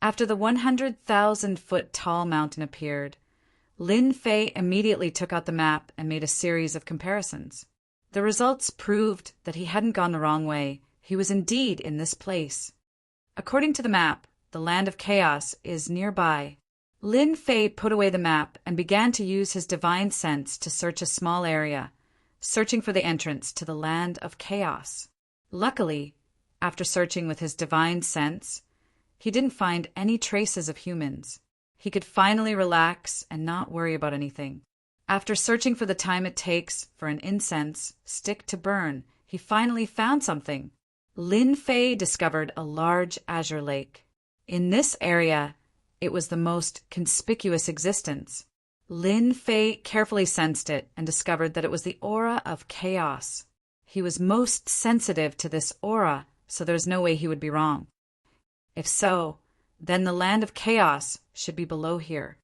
After the 100,000-foot tall mountain appeared, Lin Fei immediately took out the map and made a series of comparisons. The results proved that he hadn't gone the wrong way. He was indeed in this place. According to the map, the Land of Chaos is nearby. Lin Fei put away the map and began to use his divine sense to search a small area, searching for the entrance to the Land of Chaos. Luckily, after searching with his divine sense, he didn't find any traces of humans. He could finally relax and not worry about anything. After searching for the time it takes for an incense stick to burn, he finally found something. Lin Fei discovered a large azure lake. In this area, it was the most conspicuous existence. Lin Fei carefully sensed it and discovered that it was the aura of chaos. He was most sensitive to this aura, so there's no way he would be wrong. If so, then the Land of Chaos should be below here.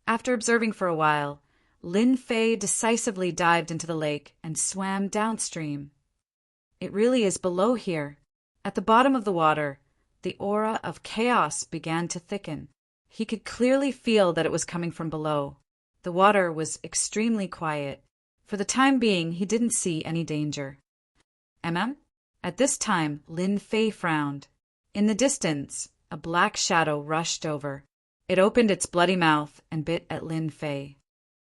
After observing for a while, Lin Fei decisively dived into the lake and swam downstream. It really is below here. At the bottom of the water, the aura of chaos began to thicken. He could clearly feel that it was coming from below. The water was extremely quiet. For the time being, he didn't see any danger. At this time, Lin Fei frowned. In the distance, a black shadow rushed over. It opened its bloody mouth and bit at Lin Fei.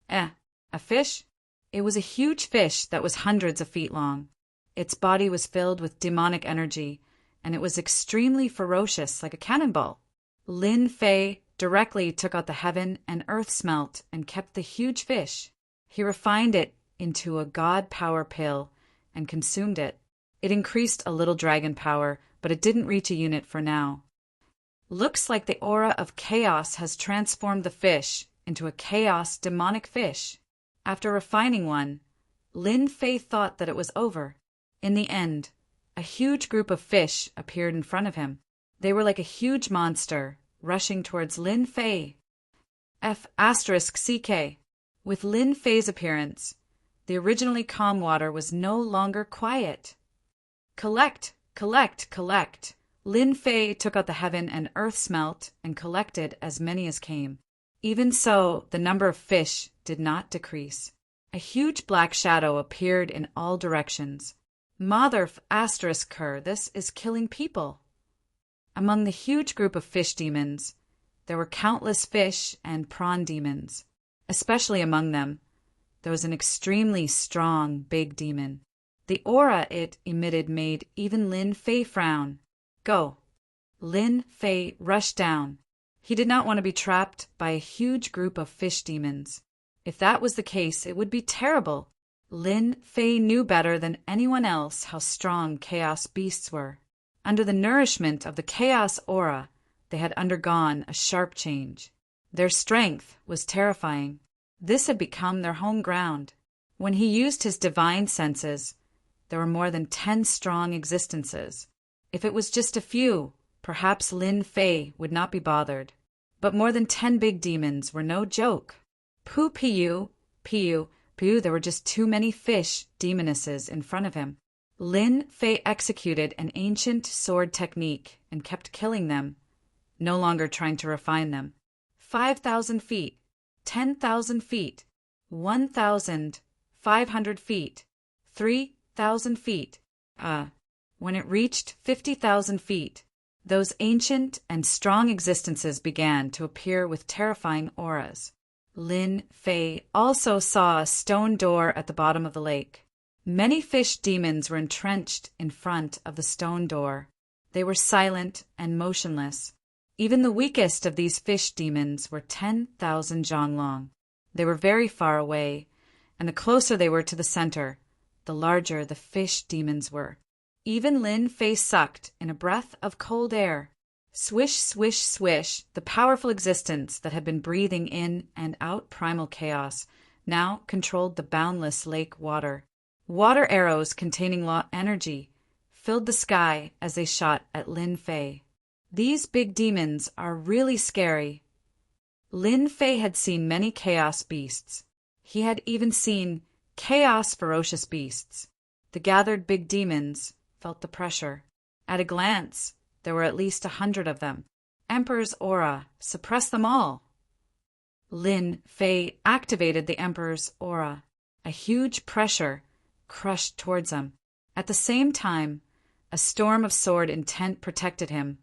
A fish? It was a huge fish that was hundreds of feet long. Its body was filled with demonic energy, and it was extremely ferocious, like a cannonball. Lin Fei directly took out the heaven and earth smelt and kept the huge fish. He refined it into a god power pill and consumed it. It increased a little dragon power, but it didn't reach a unit for now. Looks like the aura of chaos has transformed the fish into a chaos demonic fish. After refining one, Lin Fei thought that it was over. In the end, a huge group of fish appeared in front of him. They were like a huge monster, rushing towards Lin Fei. F***CK. With Lin Fei's appearance, the originally calm water was no longer quiet. Collect, collect, collect. Lin Fei took out the heaven and earth smelt and collected as many as came. Even so, the number of fish did not decrease. A huge black shadow appeared in all directions. Mother ****, this is killing people. Among the huge group of fish demons, there were countless fish and prawn demons. Especially among them, there was an extremely strong big demon. The aura it emitted made even Lin Fei frown. Go. Lin Fei rushed down. He did not want to be trapped by a huge group of fish demons. If that was the case, it would be terrible. Lin Fei knew better than anyone else how strong chaos beasts were. Under the nourishment of the chaos aura, they had undergone a sharp change. Their strength was terrifying. This had become their home ground. When he used his divine senses, there were more than 10 strong existences. If it was just a few, perhaps Lin Fei would not be bothered. But more than 10 big demons were no joke. Piu, there were just too many fish demonesses in front of him. Lin Fei executed an ancient sword technique and kept killing them, no longer trying to refine them. 5,000 feet, 10,000 feet, 1,500 feet, 3,000 feet. When it reached 50,000 feet, those ancient and strong existences began to appear with terrifying auras. Lin Fei also saw a stone door at the bottom of the lake. Many fish demons were entrenched in front of the stone door. They were silent and motionless. Even the weakest of these fish demons were 10,000 zhang long. They were very far away, and the closer they were to the center, the larger the fish demons were. Even Lin Fei sucked in a breath of cold air. Swish, swish, swish, the powerful existence that had been breathing in and out primal chaos now controlled the boundless lake water. Water arrows containing law energy filled the sky as they shot at Lin Fei. These big demons are really scary. Lin Fei had seen many chaos beasts. He had even seen chaos ferocious beasts. The gathered big demons felt the pressure. At a glance, there were at least 100 of them. Emperor's aura suppressed them all. Lin Fei activated the Emperor's aura. A huge pressure crushed towards him. At the same time, a storm of sword intent protected him,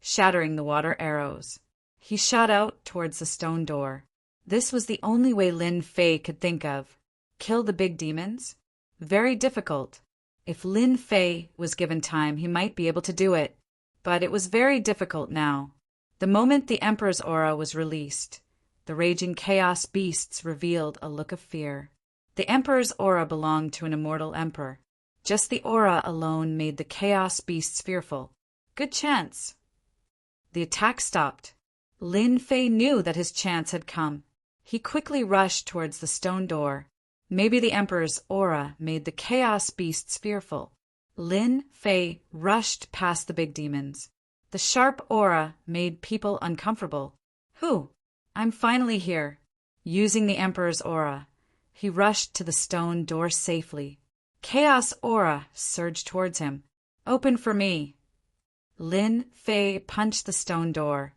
shattering the water arrows. He shot out towards the stone door. This was the only way Lin Fei could think of. Kill the big demons? Very difficult. If Lin Fei was given time, he might be able to do it. But it was very difficult now. The moment the Emperor's aura was released, the raging chaos beasts revealed a look of fear. The Emperor's aura belonged to an immortal emperor. Just the aura alone made the chaos beasts fearful. Good chance. The attack stopped. Lin Fei knew that his chance had come. He quickly rushed towards the stone door. Maybe the Emperor's aura made the chaos beasts fearful. Lin Fei rushed past the big demons. The sharp aura made people uncomfortable. I'm finally here. Using the Emperor's aura, he rushed to the stone door safely. Chaos aura surged towards him. Open for me. Lin Fei punched the stone door,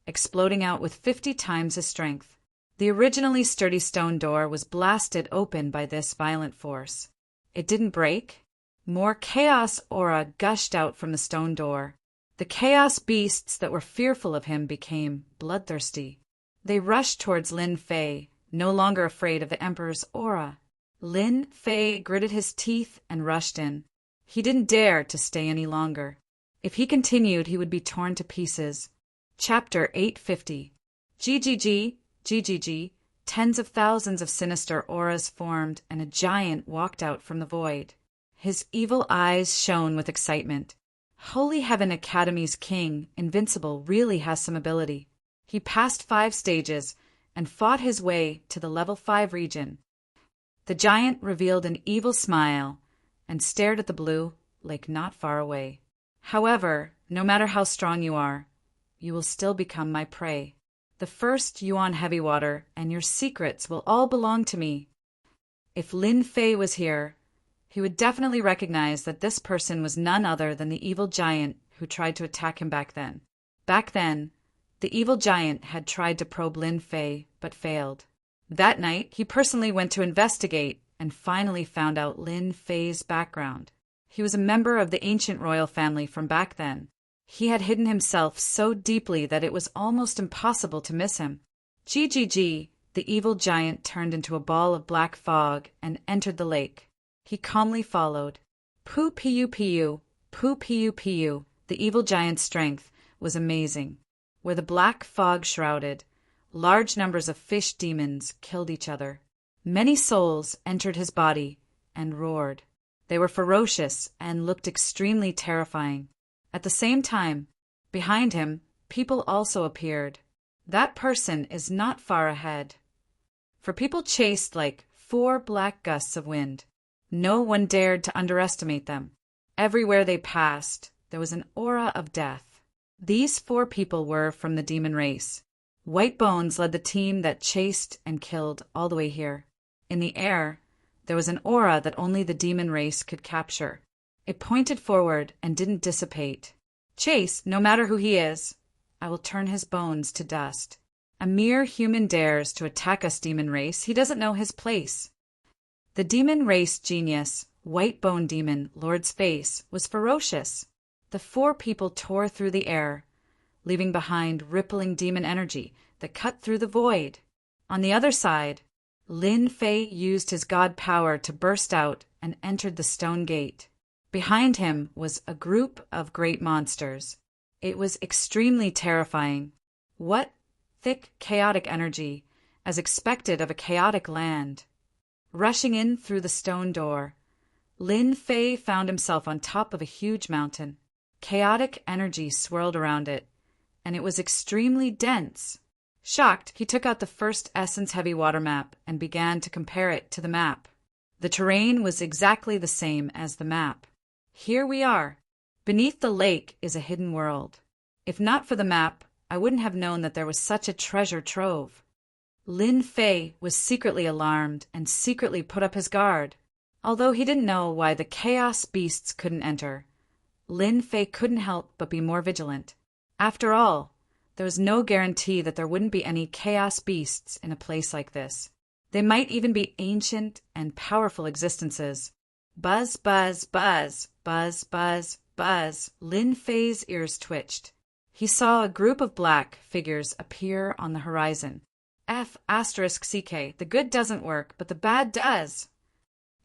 exploding out with 50 times his strength. The originally sturdy stone door was blasted open by this violent force. It didn't break. More chaos aura gushed out from the stone door. The chaos beasts that were fearful of him became bloodthirsty. They rushed towards Lin Fei, no longer afraid of the Emperor's aura. Lin Fei gritted his teeth and rushed in. He didn't dare to stay any longer. If he continued, he would be torn to pieces. Chapter 850. GGG. Tens of thousands of sinister auras formed, and a giant walked out from the void. His evil eyes shone with excitement. Holy Heaven Academy's king, Invincible, really has some ability. He passed 5 stages and fought his way to the level 5 region. The giant revealed an evil smile and stared at the blue lake not far away. However, no matter how strong you are, you will still become my prey. The first Yuan heavy water and your secrets will all belong to me. If Lin Fei was here, he would definitely recognize that this person was none other than the evil giant who tried to attack him back then. Back then, the evil giant had tried to probe Lin Fei, but failed. That night, he personally went to investigate and finally found out Lin Fei's background. He was a member of the ancient royal family from back then. He had hidden himself so deeply that it was almost impossible to miss him. GGG, the evil giant turned into a ball of black fog and entered the lake. He calmly followed. Poo-pu-pu, poo-pu-pu. The evil giant's strength was amazing. Where the black fog shrouded, large numbers of fish demons killed each other. Many souls entered his body and roared. They were ferocious and looked extremely terrifying. At the same time, behind him, people also appeared. That person is not far ahead. For people chased like 4 black gusts of wind. No one dared to underestimate them. Everywhere they passed, there was an aura of death. These 4 people were from the demon race. White Bones led the team that chased and killed all the way here. In the air, there was an aura that only the demon race could capture. It pointed forward and didn't dissipate. Chase, no matter who he is, I will turn his bones to dust. A mere human dares to attack us, demon race. He doesn't know his place. The demon race genius, White Bone Demon, Lord's face, was ferocious. The 4 people tore through the air, leaving behind rippling demon energy that cut through the void. On the other side, Lin Fei used his god power to burst out and entered the stone gate. Behind him was a group of great monsters. It was extremely terrifying. What thick, chaotic energy, as expected of a chaotic land. Rushing in through the stone door, Lin Fei found himself on top of a huge mountain. Chaotic energy swirled around it, and it was extremely dense. Shocked, he took out the first Essence Heavy Water map and began to compare it to the map. The terrain was exactly the same as the map. Here we are. Beneath the lake is a hidden world. If not for the map, I wouldn't have known that there was such a treasure trove. Lin Fei was secretly alarmed and secretly put up his guard. Although he didn't know why the chaos beasts couldn't enter, Lin Fei couldn't help but be more vigilant. After all, there was no guarantee that there wouldn't be any chaos beasts in a place like this. They might even be ancient and powerful existences. Buzz, buzz, buzz, buzz, buzz, buzz. Lin Fei's ears twitched. He saw a group of black figures appear on the horizon. F***CK. The good doesn't work, but the bad does.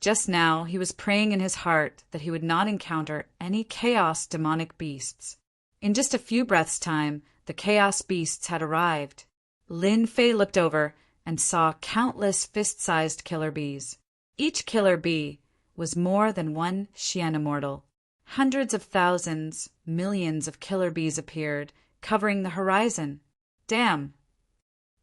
Just now, he was praying in his heart that he would not encounter any chaos demonic beasts. In just a few breaths' time, the chaos beasts had arrived. Lin Fei looked over and saw countless fist-sized killer bees. Each killer bee was more than 1 Xian immortal. Hundreds of thousands, millions of killer bees appeared, covering the horizon. Damn!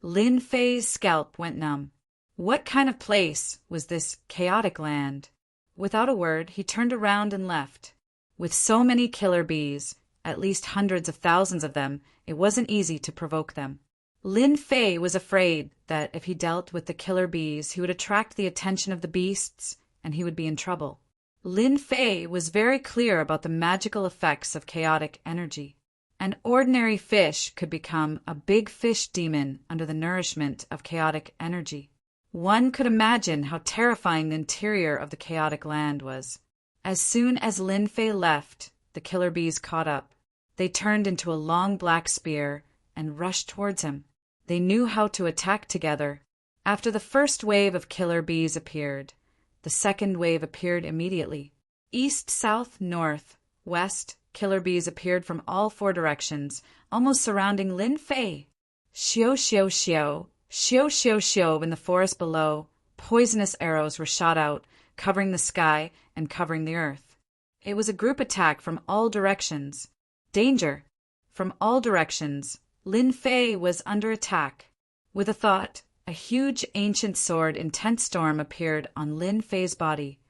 Lin Fei's scalp went numb. What kind of place was this chaotic land? Without a word, he turned around and left. With so many killer bees, at least hundreds of thousands of them, it wasn't easy to provoke them. Lin Fei was afraid that if he dealt with the killer bees, he would attract the attention of the beasts, and he would be in trouble. Lin Fei was very clear about the magical effects of chaotic energy. An ordinary fish could become a big fish demon under the nourishment of chaotic energy. One could imagine how terrifying the interior of the chaotic land was. As soon as Lin Fei left, the killer bees caught up. They turned into a long black spear and rushed towards him. They knew how to attack together. After the first wave of killer bees appeared, the second wave appeared immediately. East, south, north, west, killer bees appeared from all four directions, almost surrounding Lin Fei. Xiao, xiao, xiao, xiao, xiao, xiao in the forest below. Poisonous arrows were shot out, covering the sky and covering the earth. It was a group attack from all directions. Danger! From all directions, Lin Fei was under attack. With a thought, a huge ancient sword intent storm appeared on Lin Fei's body,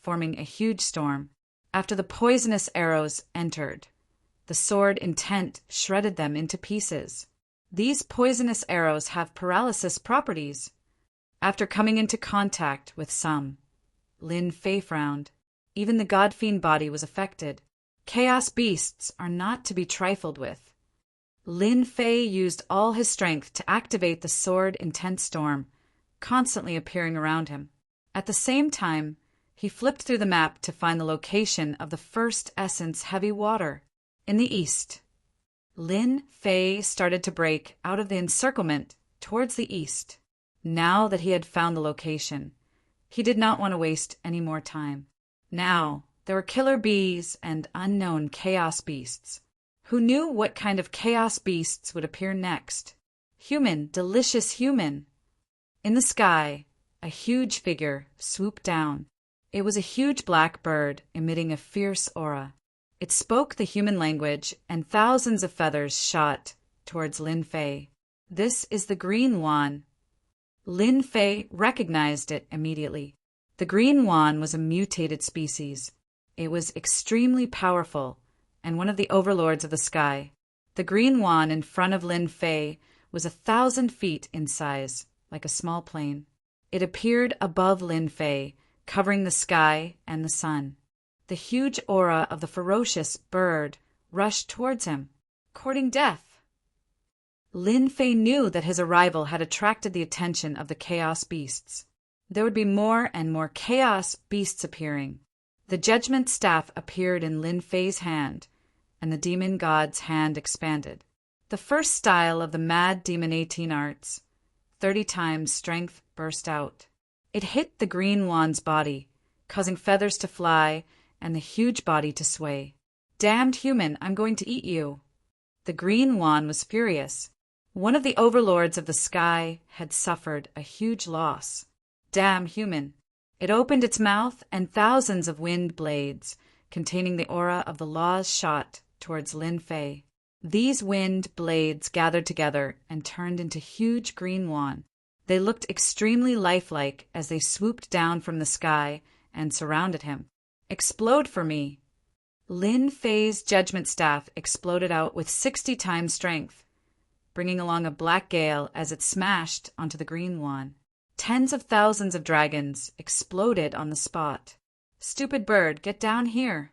forming a huge storm. After the poisonous arrows entered, the sword intent shredded them into pieces. These poisonous arrows have paralysis properties. After coming into contact with some, Lin Fei frowned. Even the god-fiend body was affected. Chaos beasts are not to be trifled with. Lin Fei used all his strength to activate the sword intent storm, constantly appearing around him. At the same time, he flipped through the map to find the location of the first essence heavy water. In the east, Lin Fei started to break out of the encirclement towards the east. Now that he had found the location, he did not want to waste any more time. Now, there were killer bees and unknown chaos beasts. Who knew what kind of chaos beasts would appear next? Human, delicious human. In the sky, a huge figure swooped down. It was a huge black bird emitting a fierce aura. It spoke the human language, and thousands of feathers shot towards Lin Fei. This is the green swan. Lin Fei recognized it immediately. The green swan was a mutated species. It was extremely powerful, and one of the overlords of the sky. The green swan in front of Lin Fei was 1,000 feet in size, like a small plane. It appeared above Lin Fei, covering the sky and the sun. The huge aura of the ferocious bird rushed towards him, courting death. Lin Fei knew that his arrival had attracted the attention of the chaos beasts. There would be more and more chaos beasts appearing. The judgment staff appeared in Lin Fei's hand, and the demon god's hand expanded. The first style of the mad demon 18 arts, 30 times strength, burst out. It hit the green swan's body, causing feathers to fly and the huge body to sway. Damned human, I'm going to eat you. The green swan was furious. One of the overlords of the sky had suffered a huge loss. Damn human. It opened its mouth, and thousands of wind blades, containing the aura of the laws, shot towards Lin Fei. These wind blades gathered together and turned into huge green swan. They looked extremely lifelike as they swooped down from the sky and surrounded him. Explode for me. Lin Fei's judgment staff exploded out with 60 times strength, bringing along a black gale as it smashed onto the green swan. Tens of thousands of dragons exploded on the spot. Stupid bird, get down here.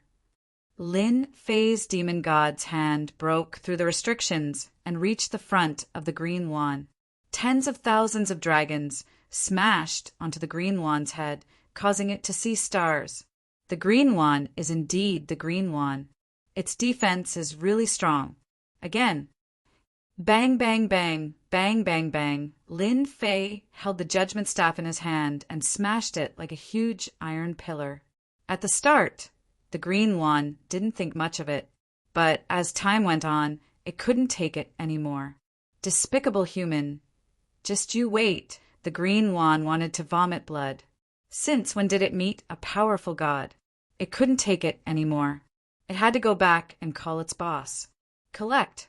Lin Fei's demon god's hand broke through the restrictions and reached the front of the green swan. Tens of thousands of dragons smashed onto the green swan's head, causing it to see stars. The green swan is indeed the green swan. Its defense is really strong. Again. Bang, bang, bang, bang, bang, bang. Lin Fei held the judgment staff in his hand and smashed it like a huge iron pillar. At the start, the green swan didn't think much of it, but as time went on, it couldn't take it anymore. Despicable human. Just you wait. The green swan wanted to vomit blood. Since when did it meet a powerful god? It couldn't take it anymore. It had to go back and call its boss. Collect.